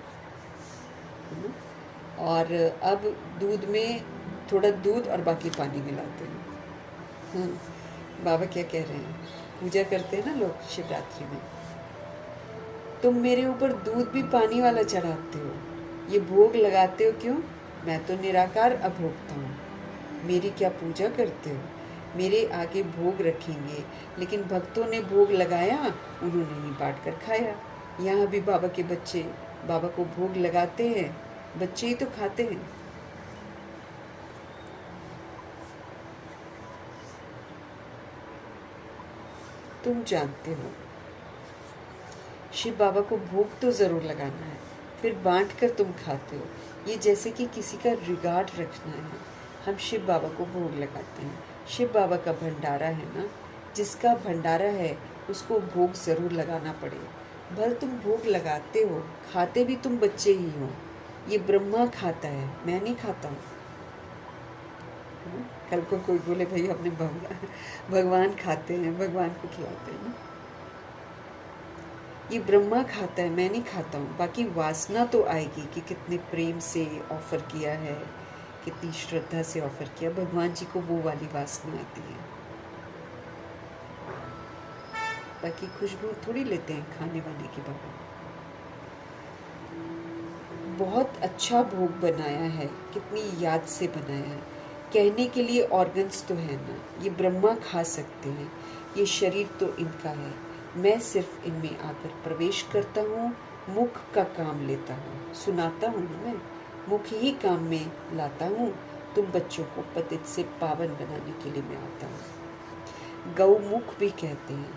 S1: और अब दूध में थोड़ा दूध और बाकी पानी मिलाते हैं। बाबा क्या कह रहे हैं? पूजा करते हैं ना लोग शिवरात्रि में, तुम मेरे ऊपर दूध भी पानी वाला चढ़ाते हो, ये भोग लगाते हो क्यों? मैं तो निराकार अभोक्ता हूँ, मेरी क्या पूजा करते हो? मेरे आगे भोग रखेंगे, लेकिन भक्तों ने भोग लगाया, उन्होंने ही बांट कर खाया। यहाँ भी बाबा के बच्चे बाबा को भोग लगाते हैं, बच्चे ही तो खाते हैं। तुम जानते हो शिव बाबा को भोग तो ज़रूर लगाना है, फिर बांट कर तुम खाते हो। ये जैसे कि किसी का रिगार्ड रखना है। हम शिव बाबा को भोग लगाते हैं, शिव बाबा का भंडारा है ना, जिसका भंडारा है उसको भोग ज़रूर लगाना पड़ेगा। भले तुम भोग लगाते हो, खाते भी तुम बच्चे ही हो। ये ब्रह्मा खाता है, मैं नहीं खाता हूँ। कल को कोई बोले भाई अपने भगवान खाते हैं, भगवान को खिलाते हैं ना। ये ब्रह्मा खाता है, मैं नहीं खाता हूँ। बाकी वासना तो आएगी कि कितने प्रेम से ऑफर किया है, कितनी श्रद्धा से ऑफर किया, भगवान जी को वो वाली वासना आती है। बाकी खुशबू थोड़ी लेते हैं खाने वाने के बाद। बहुत अच्छा भोग बनाया है, कितनी याद से बनाया है। कहने के लिए ऑर्गन्स तो है ना, ये ब्रह्मा खा सकते हैं, ये शरीर तो इनका है। मैं सिर्फ इनमें आकर प्रवेश करता हूँ, मुख का काम लेता हूँ, सुनाता हूँ मैं, मुख ही काम में लाता हूँ। तुम बच्चों को पतित से पावन बनाने के लिए मैं आता हूँ। गौ मुख भी कहते हैं,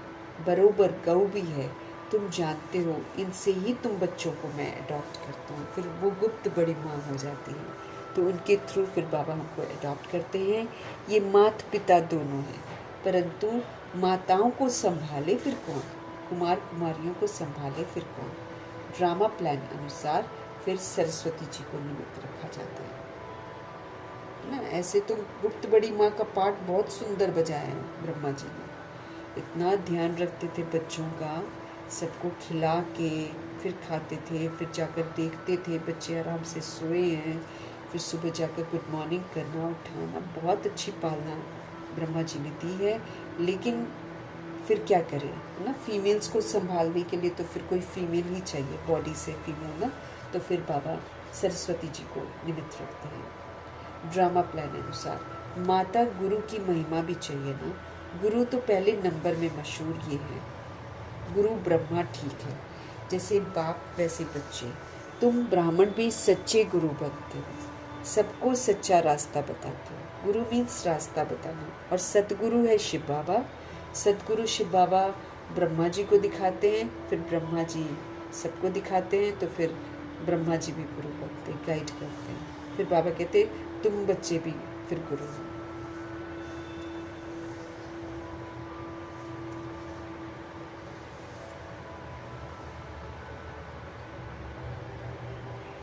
S1: बरोबर गौ भी है, तुम जानते हो। इनसे ही तुम बच्चों को मैं अडॉप्ट करता हूँ, फिर वो गुप्त बड़ी माँ हो जाती है, तो उनके थ्रू फिर बाबा हमको अडॉप्ट करते हैं। ये माता पिता दोनों हैं, परंतु माताओं को संभाले फिर कौन? कुमार कुमारियों को संभाले फिर कौन? ड्रामा प्लान अनुसार फिर सरस्वती जी को निमित्त रखा जाता है ना। ऐसे तो गुप्त बड़ी माँ का पाठ बहुत सुंदर बजाया है ब्रह्मा जी ने, इतना ध्यान रखते थे बच्चों का, सबको खिला के फिर खाते थे, फिर जाकर देखते थे बच्चे आराम से सोए हैं, फिर सुबह जाकर गुड मॉर्निंग करना, उठाना। बहुत अच्छी पालना ब्रह्मा जी ने दी है। लेकिन फिर क्या करें ना, फीमेल्स को संभालने के लिए तो फिर कोई फीमेल ही चाहिए, बॉडी से फीमेल ना, तो फिर बाबा सरस्वती जी को निमित्त रखते हैं। ड्रामा प्लान अनुसार माता गुरु की महिमा भी चाहिए ना। गुरु तो पहले नंबर में मशहूर ये है, गुरु ब्रह्मा ठीक है, जैसे बाप वैसे बच्चे। तुम ब्राह्मण भी सच्चे गुरु बनते हो, सबको सच्चा रास्ता बताते हो। गुरु मीन्स रास्ता बताना, और सतगुरु है शिव बाबा। सतगुरु शिव बाबा ब्रह्मा जी को दिखाते हैं, फिर ब्रह्मा जी सबको दिखाते हैं, तो फिर ब्रह्मा जी भी गुरु बनते हैं, गाइड करते हैं। फिर बाबा कहते हैं तुम बच्चे भी फिर गुरु हो।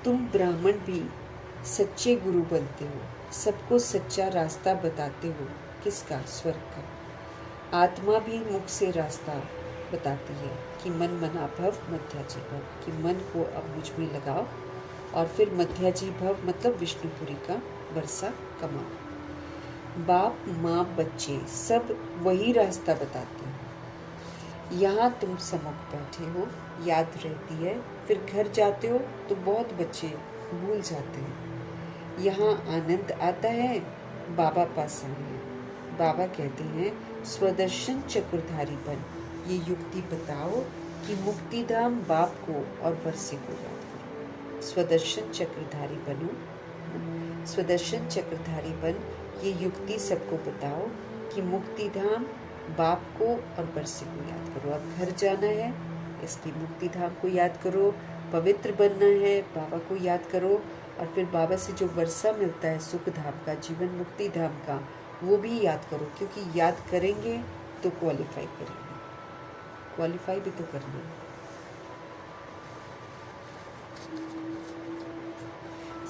S1: तुम ब्राह्मण भी सच्चे गुरु बनते हो, सबको सच्चा रास्ता बताते हो। किसका? स्वर्ग का। आत्मा भी मुख से रास्ता बताती है कि मन मना भव मध्याजी भव, कि मन को अब मुझ में लगाओ और फिर मध्याजी भव मतलब विष्णुपुरी का वर्षा कमाओ। बाप माँ बच्चे सब वही रास्ता बताते हैं। यहाँ तुम सम्मुख बैठे हो, याद रहती है, फिर घर जाते हो तो बहुत बच्चे भूल जाते हैं। यहाँ आनंद आता है, बाबा पास आए हैं। बाबा कहते हैं स्वदर्शन चक्रधारी बन, ये युक्ति बताओ कि मुक्तिधाम बाप को और वर्षे को याद करो। स्वदर्शन चक्रधारी बनो, स्वदर्शन चक्रधारी बन, ये युक्ति सबको बताओ कि मुक्तिधाम बाप को और वर्षे को याद करो। अब घर जाना है, इसकी मुक्तिधाम को याद करो, पवित्र बनना है, बाबा को याद करो, और फिर बाबा से जो वर्षा मिलता है सुख धाम का, जीवन मुक्ति धाम का, वो भी याद करो, क्योंकि याद करेंगे तो क्वालिफाई करेंगे, क्वालिफाई भी तो करना है।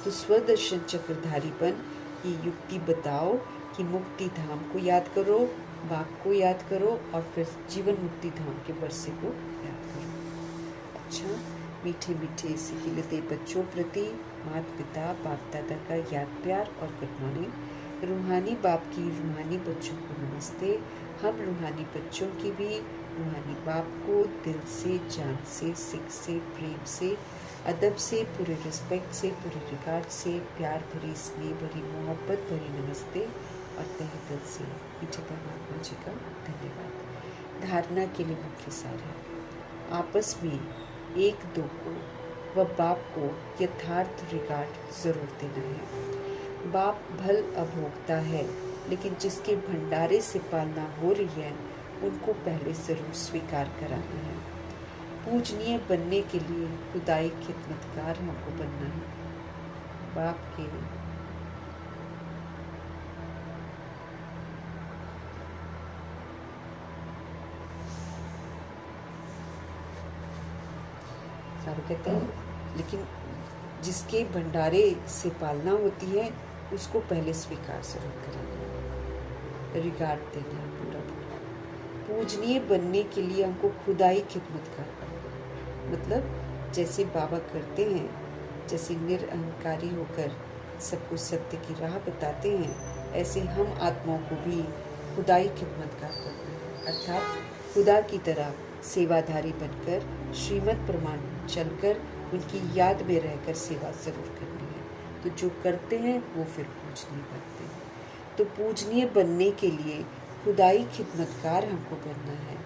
S1: तो स्वदर्शन चक्रधारीपन, ये युक्ति बताओ कि मुक्ति धाम को याद करो, बाप को याद करो, और फिर जीवन मुक्ति धाम के वर्षे को याद करो। अच्छा, मीठे मीठे सिखिलते बच्चों प्रति माता पिता बाप दादा का याद प्यार और गुड मॉर्निंग। रूहानी बाप की रूहानी बच्चों को नमस्ते। हम रूहानी बच्चों की भी रूहानी बाप को दिल से, जान से, सिख से, प्रेम से, अदब से, पूरे रिस्पेक्ट से, पूरे रिगार्ड से, प्यार भरी, स्नेह भरी, मोहब्बत भरी नमस्ते और तहे दिल से मीठे परमात्मा जी का धन्यवाद। धारणा के लिए मुख्य सार है, आपस में एक दो को व बाप को यथार्थ रिगार्ड जरूर देना है। बाप भल अभोक्ता है, लेकिन जिसके भंडारे से पालना हो रही है उनको पहले जरूर स्वीकार कराना है। पूजनीय बनने के लिए खुदाई खिदमतगार हमको बनना है। बाप के कहते हैं, लेकिन जिसके भंडारे से पालना होती है उसको पहले स्वीकार जरूर करना, रिगार्ड देना है पूरा पूरा। पूजनीय बनने के लिए हमको खुदाई खिदमत करना, मतलब जैसे बाबा करते हैं, जैसे निरअहंकारी होकर सबको सत्य की राह बताते हैं, ऐसे हम आत्माओं को भी खुदाई खिदमतगार करना है, अर्थात खुदा की तरह सेवाधारी बनकर श्रीमत प्रमाण चलकर उनकी याद में रहकर सेवा जरूर करनी है। तो जो करते हैं वो फिर पूजनीय बनते हैं। तो पूजनीय बनने के लिए खुदाई खिदमतगार हमको बनना है।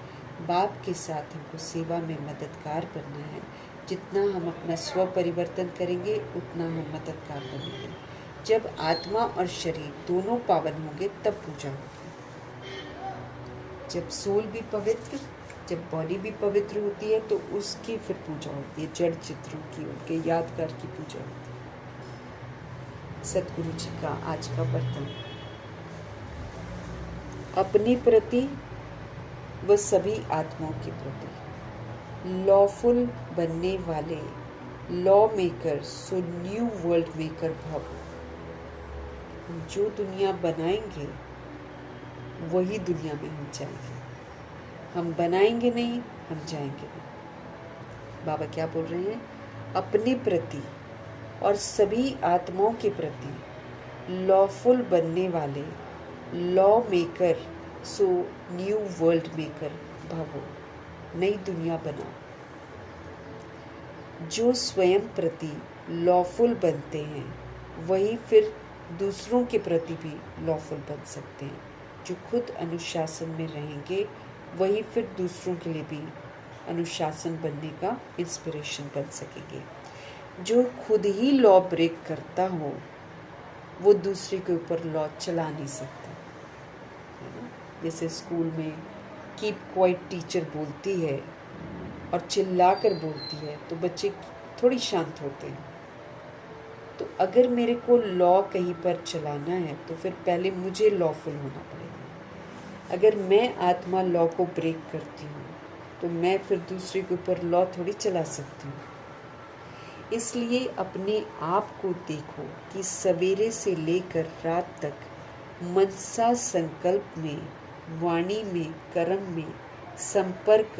S1: बाप के साथ हमको सेवा में मददगार बनना है। जितना हम अपना स्व परिवर्तन करेंगे उतना हम मददगार बनेंगे। जब आत्मा और शरीर दोनों पावन होंगे तब पूजा होगी। जब सोल भी पवित्र, जब बॉडी भी पवित्र होती है तो उसकी फिर पूजा होती है, जड़ चित्रों की, उनके यादगार की पूजा होती है। सतगुरु जी का आज का वरदान, अपने प्रति व सभी आत्माओं के प्रति लॉफुल बनने वाले law maker so new world maker भव। जो दुनिया बनाएंगे वही दुनिया में हम जाएंगे। हम बनाएंगे नहीं, हम जाएंगे नहीं। बाबा क्या बोल रहे हैं? अपने प्रति और सभी आत्माओं के प्रति लॉफुल बनने वाले law maker so new world maker भवो, नई दुनिया बनाओ। जो स्वयं प्रति लॉफुल बनते हैं वही फिर दूसरों के प्रति भी लॉफुल बन सकते हैं। जो खुद अनुशासन में रहेंगे वही फिर दूसरों के लिए भी अनुशासन बनने का इंस्पिरेशन बन सकेंगे। जो खुद ही लॉ ब्रेक करता हो वो दूसरे के ऊपर लॉ चला नहीं सकता, है ना। जैसे स्कूल में कीप क्वाइट टीचर बोलती है और चिल्ला कर बोलती है तो बच्चे थोड़ी शांत होते हैं। तो अगर मेरे को लॉ कहीं पर चलाना है तो फिर पहले मुझे लॉफुल होना पड़ेगा। अगर मैं आत्मा लॉ को ब्रेक करती हूँ तो मैं फिर दूसरे के ऊपर लॉ थोड़ी चला सकती हूँ। इसलिए अपने आप को देखो कि सवेरे से लेकर रात तक मनसा संकल्प में वाणी में, कर्म में, संपर्क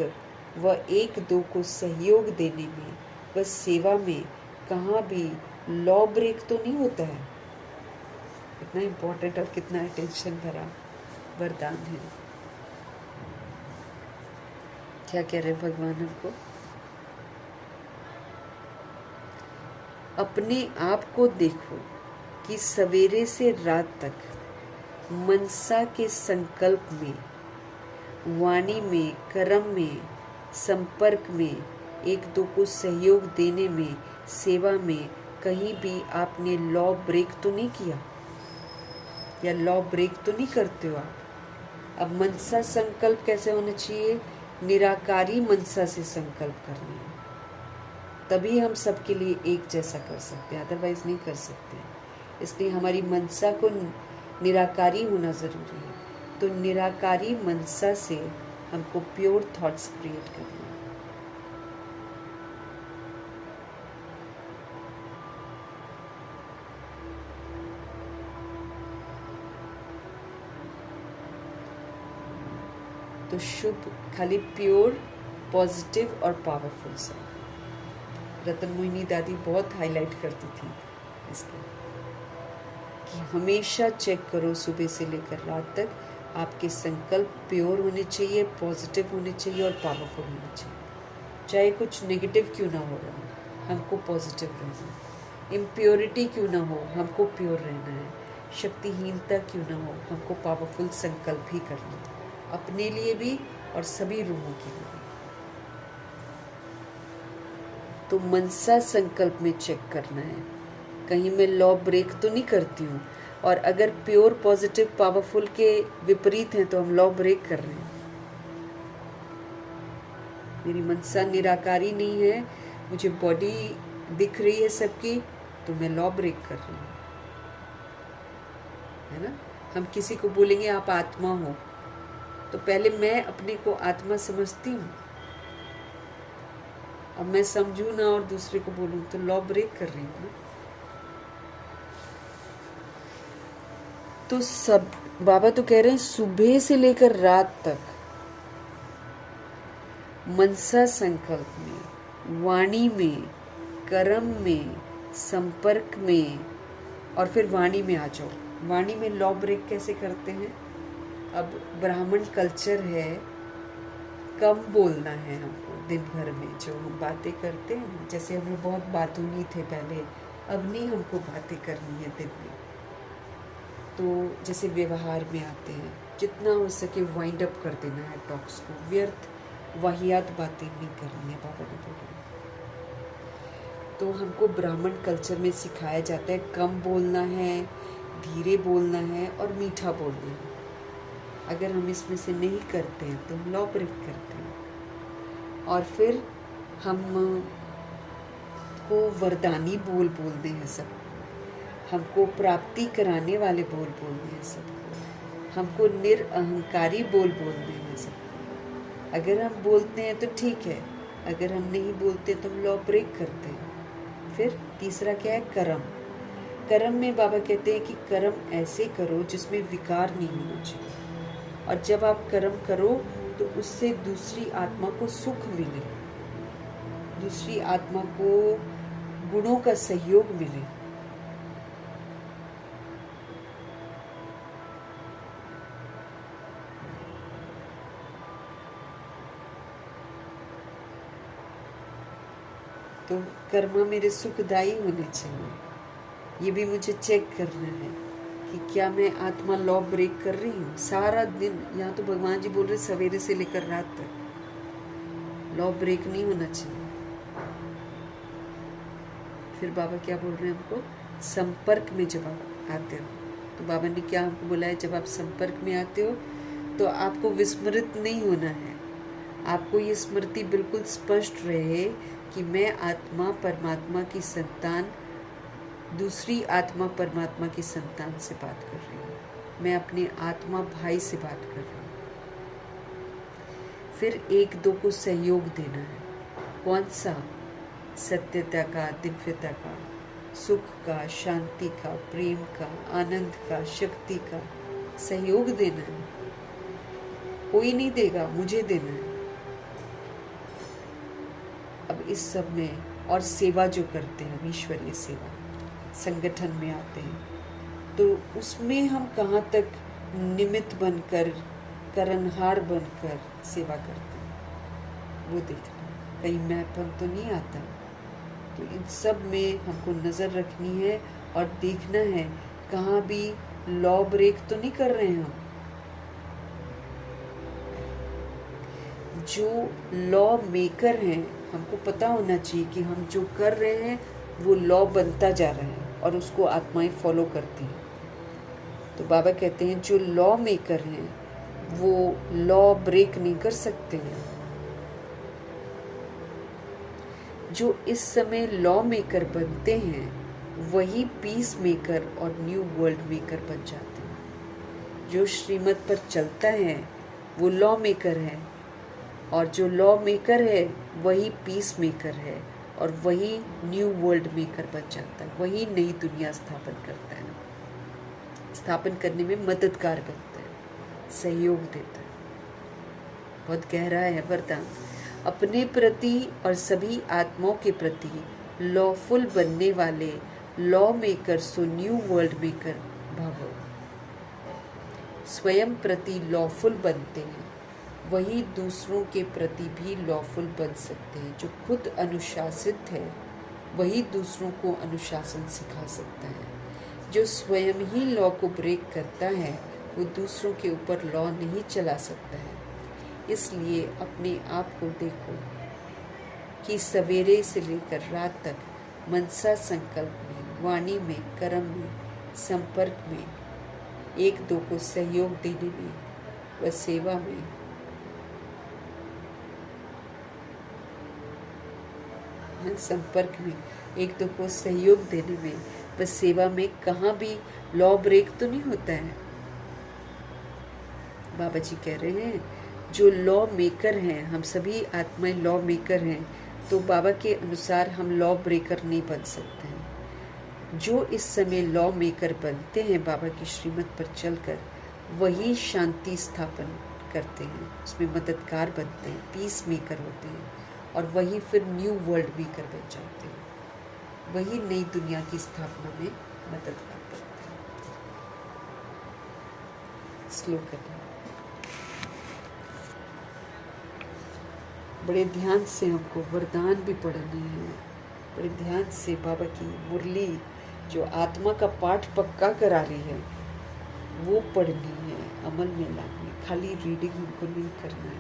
S1: व एक दो को सहयोग देने में व सेवा में कहाँ भी लॉ ब्रेक तो नहीं होता है। कितना इम्पोर्टेंट और कितना अटेंशन भरा वरदान है। क्या कह रहे हैं भगवान हमको? अपने आप को देखो कि सवेरे से रात तक मनसा के संकल्प में, वाणी में, कर्म में, संपर्क में, एक दो को सहयोग देने में, सेवा में कहीं भी आपने लॉ ब्रेक तो नहीं किया या लॉ ब्रेक तो नहीं करते हो आप। अब मनसा संकल्प कैसे होना चाहिए? निराकारी मनसा से संकल्प करना है, तभी हम सबके लिए एक जैसा कर सकते हैं, अदरवाइज नहीं कर सकते। इसलिए हमारी मनसा को निराकारी होना ज़रूरी है। तो निराकारी मनसा से हमको प्योर थॉट्स क्रिएट करना है। तो शुभ खाली प्योर, पॉजिटिव और पावरफुल सा। रतन मोहिनी दादी बहुत हाईलाइट करती थी इसको कि हमेशा चेक करो सुबह से लेकर रात तक, आपके संकल्प प्योर होने चाहिए, पॉजिटिव होने चाहिए और पावरफुल होने चाहिए। चाहे कुछ नेगेटिव क्यों ना हो रहा हो, हमको पॉजिटिव रहना है। इम्प्योरिटी क्यों ना हो, हमको प्योर रहना है। शक्तिहीनता क्यों ना हो, हमको पावरफुल संकल्प ही करना है, अपने लिए भी और सभी रूहों के लिए भी। तो मनसा संकल्प में चेक करना है, कहीं मैं लॉ ब्रेक तो नहीं करती हूँ। और अगर प्योर, पॉजिटिव, पावरफुल के विपरीत हैं तो हम लॉ ब्रेक कर रहे हैं। मेरी मनसा निराकारी नहीं है, मुझे बॉडी दिख रही है सबकी, तो मैं लॉ ब्रेक कर रही हूँ, है ना। हम किसी को बोलेंगे आप आत्मा हो, तो पहले मैं अपने को आत्मा समझती हूँ। अब मैं समझूं ना और दूसरे को बोलूं तो लॉ ब्रेक कर रही हूँ ना। तो सब बाबा तो कह रहे हैं सुबह से लेकर रात तक मनसा संकल्प में, वाणी में, कर्म में, संपर्क में और फिर वाणी में आ जाओ। वाणी में लॉ ब्रेक कैसे करते हैं? अब ब्राह्मण कल्चर है, कम बोलना है हमको दिन भर में। जो हम बातें करते हैं, जैसे हम लोग बहुत बातूनी थे पहले, अब नहीं हमको बातें करनी है दिन में। तो जैसे व्यवहार में आते हैं, जितना हो सके वाइंड अप कर देना है टॉक्स को, व्यर्थ वाहियात बातें नहीं करनी है, बाबा ने बोला। तो हमको ब्राह्मण कल्चर में सिखाया जाता है कम बोलना है, धीरे बोलना है और मीठा बोलना है। अगर हम इसमें से नहीं करते हैं तो हम लॉ ब्रेक करते हैं। और फिर हम को वरदानी बोल बोलते हैं सबको, हमको प्राप्ति कराने वाले बोल बोलते हैं सबको, हमको निरअहंकारी बोल बोलते हैं सबको। अगर हम बोलते हैं तो ठीक है, अगर हम नहीं बोलते तो हम लॉ ब्रेक करते हैं। फिर तीसरा क्या है? कर्म। कर्म में बाबा कहते हैं कि कर्म ऐसे करो जिसमें विकार नहीं होना चाहिए। और जब आप कर्म करो तो उससे दूसरी आत्मा को सुख मिले, दूसरी आत्मा को गुणों का सहयोग मिले। तो कर्म मेरे सुखदायी होने चाहिए। ये भी मुझे चेक करना है कि क्या मैं आत्मा लॉ ब्रेक कर रही हूँ सारा दिन। यहाँ तो भगवान जी बोल रहे सवेरे से लेकर रात तक लॉ ब्रेक नहीं होना चाहिए। फिर बाबा क्या बोल रहे हैं हमको? संपर्क में जब आप आते हो, तो बाबा ने क्या हमको बोला है? जब आप संपर्क में आते हो तो आपको विस्मृत नहीं होना है। आपको ये स्मृति बिल्कुल स्पष्ट रहे कि मैं आत्मा परमात्मा की संतान दूसरी आत्मा परमात्मा की संतान से बात कर रही हूँ, मैं अपने आत्मा भाई से बात कर रही हूँ। फिर एक दो को सहयोग देना है। कौन सा? सत्यता का, दिव्यता का, सुख का, शांति का, प्रेम का, आनंद का, शक्ति का सहयोग देना है। कोई नहीं देगा, मुझे देना है। अब इस सब में और सेवा जो करते हैं, हम ईश्वरीय सेवा संगठन में आते हैं, तो उसमें हम कहाँ तक निमित्त बनकर, करनहार बनकर सेवा करते हैं, वो देखना। कहीं मैपन तो नहीं आता। तो इन सब में हमको नज़र रखनी है और देखना है कहाँ भी लॉ ब्रेक तो नहीं कर रहे हैं हम। जो लॉ मेकर हैं, हमको पता होना चाहिए कि हम जो कर रहे हैं वो लॉ बनता जा रहा है और उसको आत्माएं फॉलो करती हैं। तो बाबा कहते हैं जो लॉ मेकर हैं वो लॉ ब्रेक नहीं कर सकते हैं। जो इस समय लॉ मेकर बनते हैं वही पीस मेकर और न्यू वर्ल्ड मेकर बन जाते हैं। जो श्रीमत पर चलता है वो लॉ मेकर है, और जो लॉ मेकर है वही पीस मेकर है, और वही न्यू वर्ल्ड मेकर बन जाता है। वही नई दुनिया स्थापन करता है, स्थापन करने में मददगार बनता है, सहयोग देता है। बहुत गहरा है वरदान। अपने प्रति और सभी आत्माओं के प्रति लॉफुल बनने वाले law maker so new world maker भव। स्वयं प्रति लॉफुल बनते हैं वही दूसरों के प्रति भी लॉफुल बन सकते हैं। जो खुद अनुशासित है वही दूसरों को अनुशासन सिखा सकता है। जो स्वयं ही लॉ को ब्रेक करता है वो दूसरों के ऊपर लॉ नहीं चला सकता है। इसलिए अपने आप को देखो कि सवेरे से लेकर रात तक मनसा संकल्प में, वाणी में, कर्म में, संपर्क में, एक दो को सहयोग देने में व सेवा में एक दो को सहयोग देने में व सेवा में कहाँ भी लॉ ब्रेक तो नहीं होता है। बाबा जी कह रहे हैं जो लॉ मेकर हैं, हम सभी आत्माएं लॉ मेकर हैं, तो बाबा के अनुसार हम लॉ ब्रेकर नहीं बन सकते हैं। जो इस समय लॉ मेकर बनते हैं बाबा की श्रीमत पर चलकर, वही शांति स्थापन करते हैं, उसमें मददगार बनते हैं, पीस मेकर होते हैं, और वही फिर न्यू वर्ल्ड मेकर बन जाते हैं। वही नई दुनिया की स्थापना में मददगार बनते हैं। स्लो करना, बड़े ध्यान से हमको वरदान भी पढ़ने हैं। बड़े ध्यान से बाबा की मुरली जो आत्मा का पाठ पक्का करा रही है वो पढ़नी है, अमल में लानी है। खाली रीडिंग हमको नहीं करना है,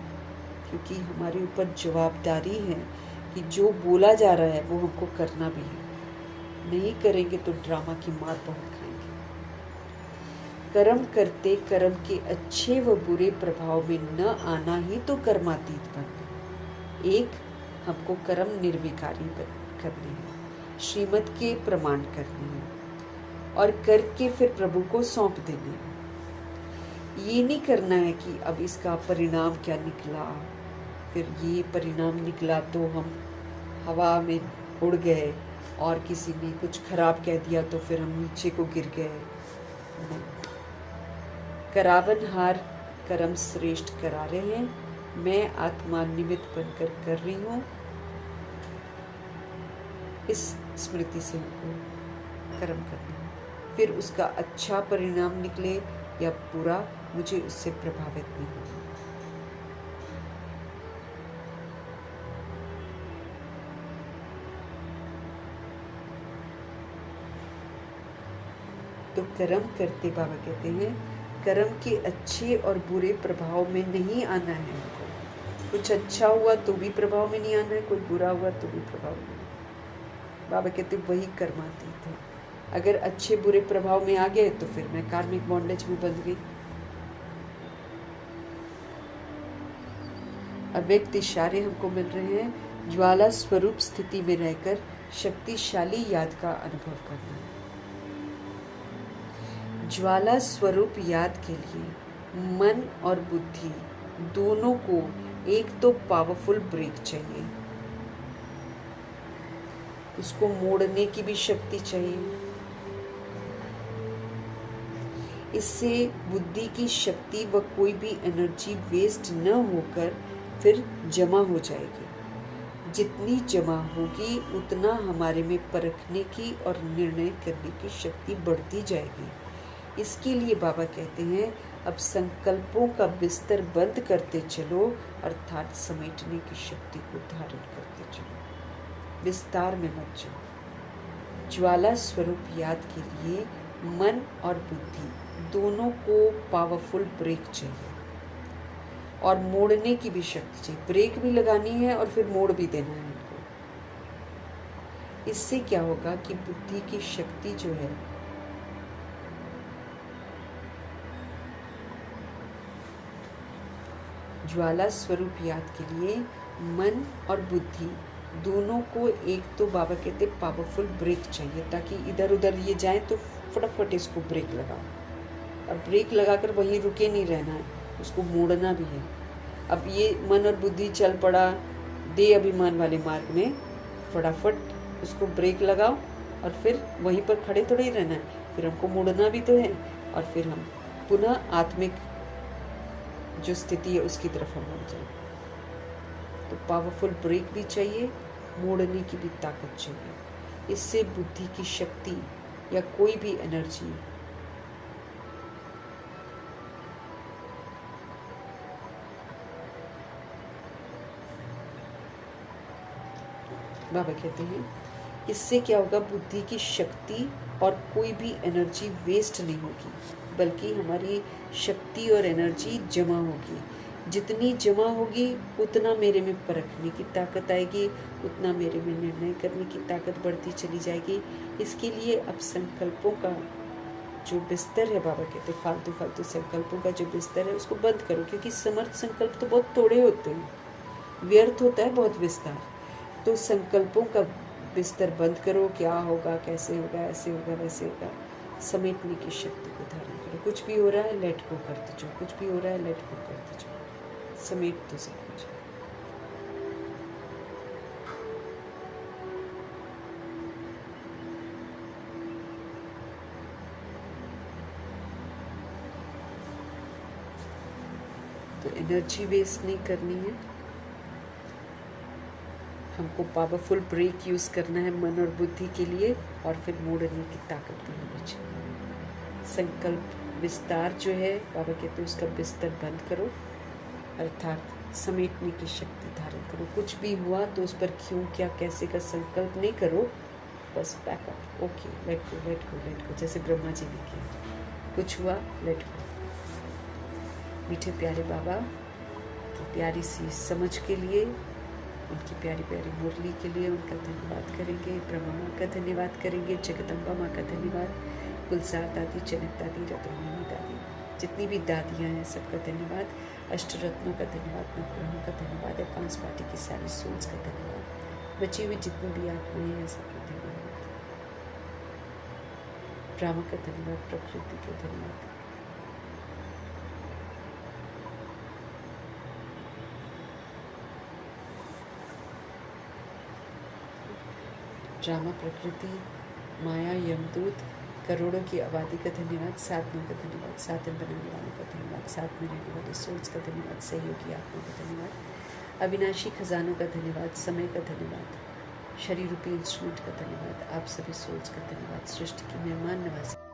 S1: क्योंकि हमारे ऊपर जवाबदारी है कि जो बोला जा रहा है वो हमको करना भी है। नहीं करेंगे तो ड्रामा की मार बहुत खाएंगे। कर्म करते कर्म के अच्छे व बुरे प्रभाव में न आना ही तो कर्मातीत बनना। एक, हमको कर्म निर्विकारी करने हैं, श्रीमत के प्रमाण करने हैं, और करके फिर प्रभु को सौंप देने हैं। ये नहीं करना है कि अब इसका परिणाम क्या निकला, फिर ये परिणाम निकला तो हम हवा में उड़ गए, और किसी ने कुछ खराब कह दिया तो फिर हम नीचे को गिर गए। नहीं, करावनहार कर्म श्रेष्ठ करा रहे हैं। मैं आत्मा निमित्त बनकर कर रही हूँ। इस स्मृति से हमको कर्म करना है, फिर उसका अच्छा परिणाम निकले या बुरा, मुझे उससे प्रभावित नहीं होना। तो कर्म करते बाबा कहते हैं कर्म के अच्छे और बुरे प्रभाव में नहीं आना है हमको। कुछ अच्छा हुआ तो भी प्रभाव में नहीं आना है, कोई बुरा हुआ तो भी प्रभाव में। बाबा कहते वही कर्मातीत है। अगर अच्छे बुरे प्रभाव में आ गए तो फिर मैं कार्मिक बॉन्डेज में बंध गई। अव्यक्त इशारे हमको मिल रहे हैं। ज्वाला स्वरूप स्थिति में रहकर शक्तिशाली याद का अनुभव करना। ज्वाला स्वरूप याद के लिए मन और बुद्धि दोनों को एक तो पावरफुल ब्रेक चाहिए, उसको मोड़ने की भी शक्ति चाहिए। इससे बुद्धि की शक्ति व कोई भी एनर्जी वेस्ट न होकर फिर जमा हो जाएगी। जितनी जमा होगी उतना हमारे में परखने की और निर्णय करने की शक्ति बढ़ती जाएगी। इसके लिए बाबा कहते हैं अब संकल्पों का बिस्तर बंद करते चलो, अर्थात समेटने की शक्ति को धारण करते चलो, विस्तार में मत जाओ। ज्वाला स्वरूप याद के लिए मन और बुद्धि दोनों को पावरफुल ब्रेक चाहिए और मोड़ने की भी शक्ति चाहिए। ब्रेक भी लगानी है और फिर मोड़ भी देना है इनको। इससे क्या होगा कि बुद्धि की शक्ति जो है ज्वाला स्वरूप याद के लिए मन और बुद्धि दोनों को एक तो बाबा कहते पावरफुल ब्रेक चाहिए, ताकि इधर उधर ये जाए तो फटाफट इसको ब्रेक लगाओ और ब्रेक लगाकर वहीं रुके नहीं रहना है, उसको मोड़ना भी है। अब ये मन और बुद्धि चल पड़ा दे अभिमान वाले मार्ग में, फटाफट उसको ब्रेक लगाओ और फिर वहीं पर खड़े थोड़े ही रहना है, फिर हमको मोड़ना भी तो है और फिर हम पुनः आत्मिक जो स्थिति है उसकी तरफ हम मुड़ जाए। तो पावरफुल ब्रेक भी चाहिए, मोड़ने की भी ताकत चाहिए। इससे बुद्धि की शक्ति या कोई भी एनर्जी बाबा कहते हैं इससे क्या होगा, बुद्धि की शक्ति और कोई भी एनर्जी वेस्ट नहीं होगी, बल्कि हमारी शक्ति और एनर्जी जमा होगी। जितनी जमा होगी उतना मेरे में परखने की ताकत आएगी, उतना मेरे में निर्णय करने की ताकत बढ़ती चली जाएगी। इसके लिए अब संकल्पों का जो बिस्तर है, बाबा कहते फालतू फालतू संकल्पों का जो बिस्तर है उसको बंद करो, क्योंकि समर्थ संकल्प तो बहुत थोड़े होते हैं, व्यर्थ होता है बहुत विस्तार। तो संकल्पों का बिस्तर बंद करो, क्या होगा, कैसे होगा, ऐसे होगा, वैसे होगा, समेटने की शक्ति को धारण करो। कुछ भी हो रहा है लेट गो करते जाओ, कुछ भी हो रहा है लेट गो करते जाओ, समेट तो सब कुछ। तो एनर्जी वेस्ट नहीं करनी है, हमको पावरफुल ब्रेक यूज़ करना है मन और बुद्धि के लिए, और फिर मोड़ने की ताकत भी होनी चाहिए। संकल्प विस्तार जो है बाबा कहते हैं उसका बिस्तर बंद करो, अर्थात समेटने की शक्ति धारण करो। कुछ भी हुआ तो उस पर क्यों क्या कैसे का संकल्प नहीं करो, बस backup, okay let go let go let go, जैसे ब्रह्मा जी ने किया। कुछ हुआ लेट गो। मीठे प्यारे बाबा की प्यारी सी समझ के लिए, उनकी प्यारी प्यारी मुरली के लिए उनका धन्यवाद करेंगे। ब्रह्मा माँ का धन्यवाद करेंगे, जगदम्बा माँ का धन्यवाद, गुलजार दादी, जनक दादी, रतनमणि दादी, जितनी भी दादियाँ हैं सबका धन्यवाद। अष्टरत्नों का धन्यवाद, नवग्रहों का धन्यवाद है, 5 पार्टी की सारी सोल्स का धन्यवाद, बची हुई जितनी भी आत्माएं हैं सबका धन्यवाद। ब्रह्मा का धन्यवाद, प्रकृति का धन्यवाद। ड्रामा, प्रकृति, माया, यमदूत, करोड़ों की आबादी का धन्यवाद, साधनों का धन्यवाद, साधन बनाने वालों का धन्यवाद, साथ में रहने वाले सोल्स का धन्यवाद, सहयोगी आत्माओं का धन्यवाद, अविनाशी खजानों का धन्यवाद, समय का धन्यवाद, शरीर रूपी इंस्ट्रूमेंट का धन्यवाद, आप सभी सोल्स का धन्यवाद, सृष्टि की मेहमान नवाजी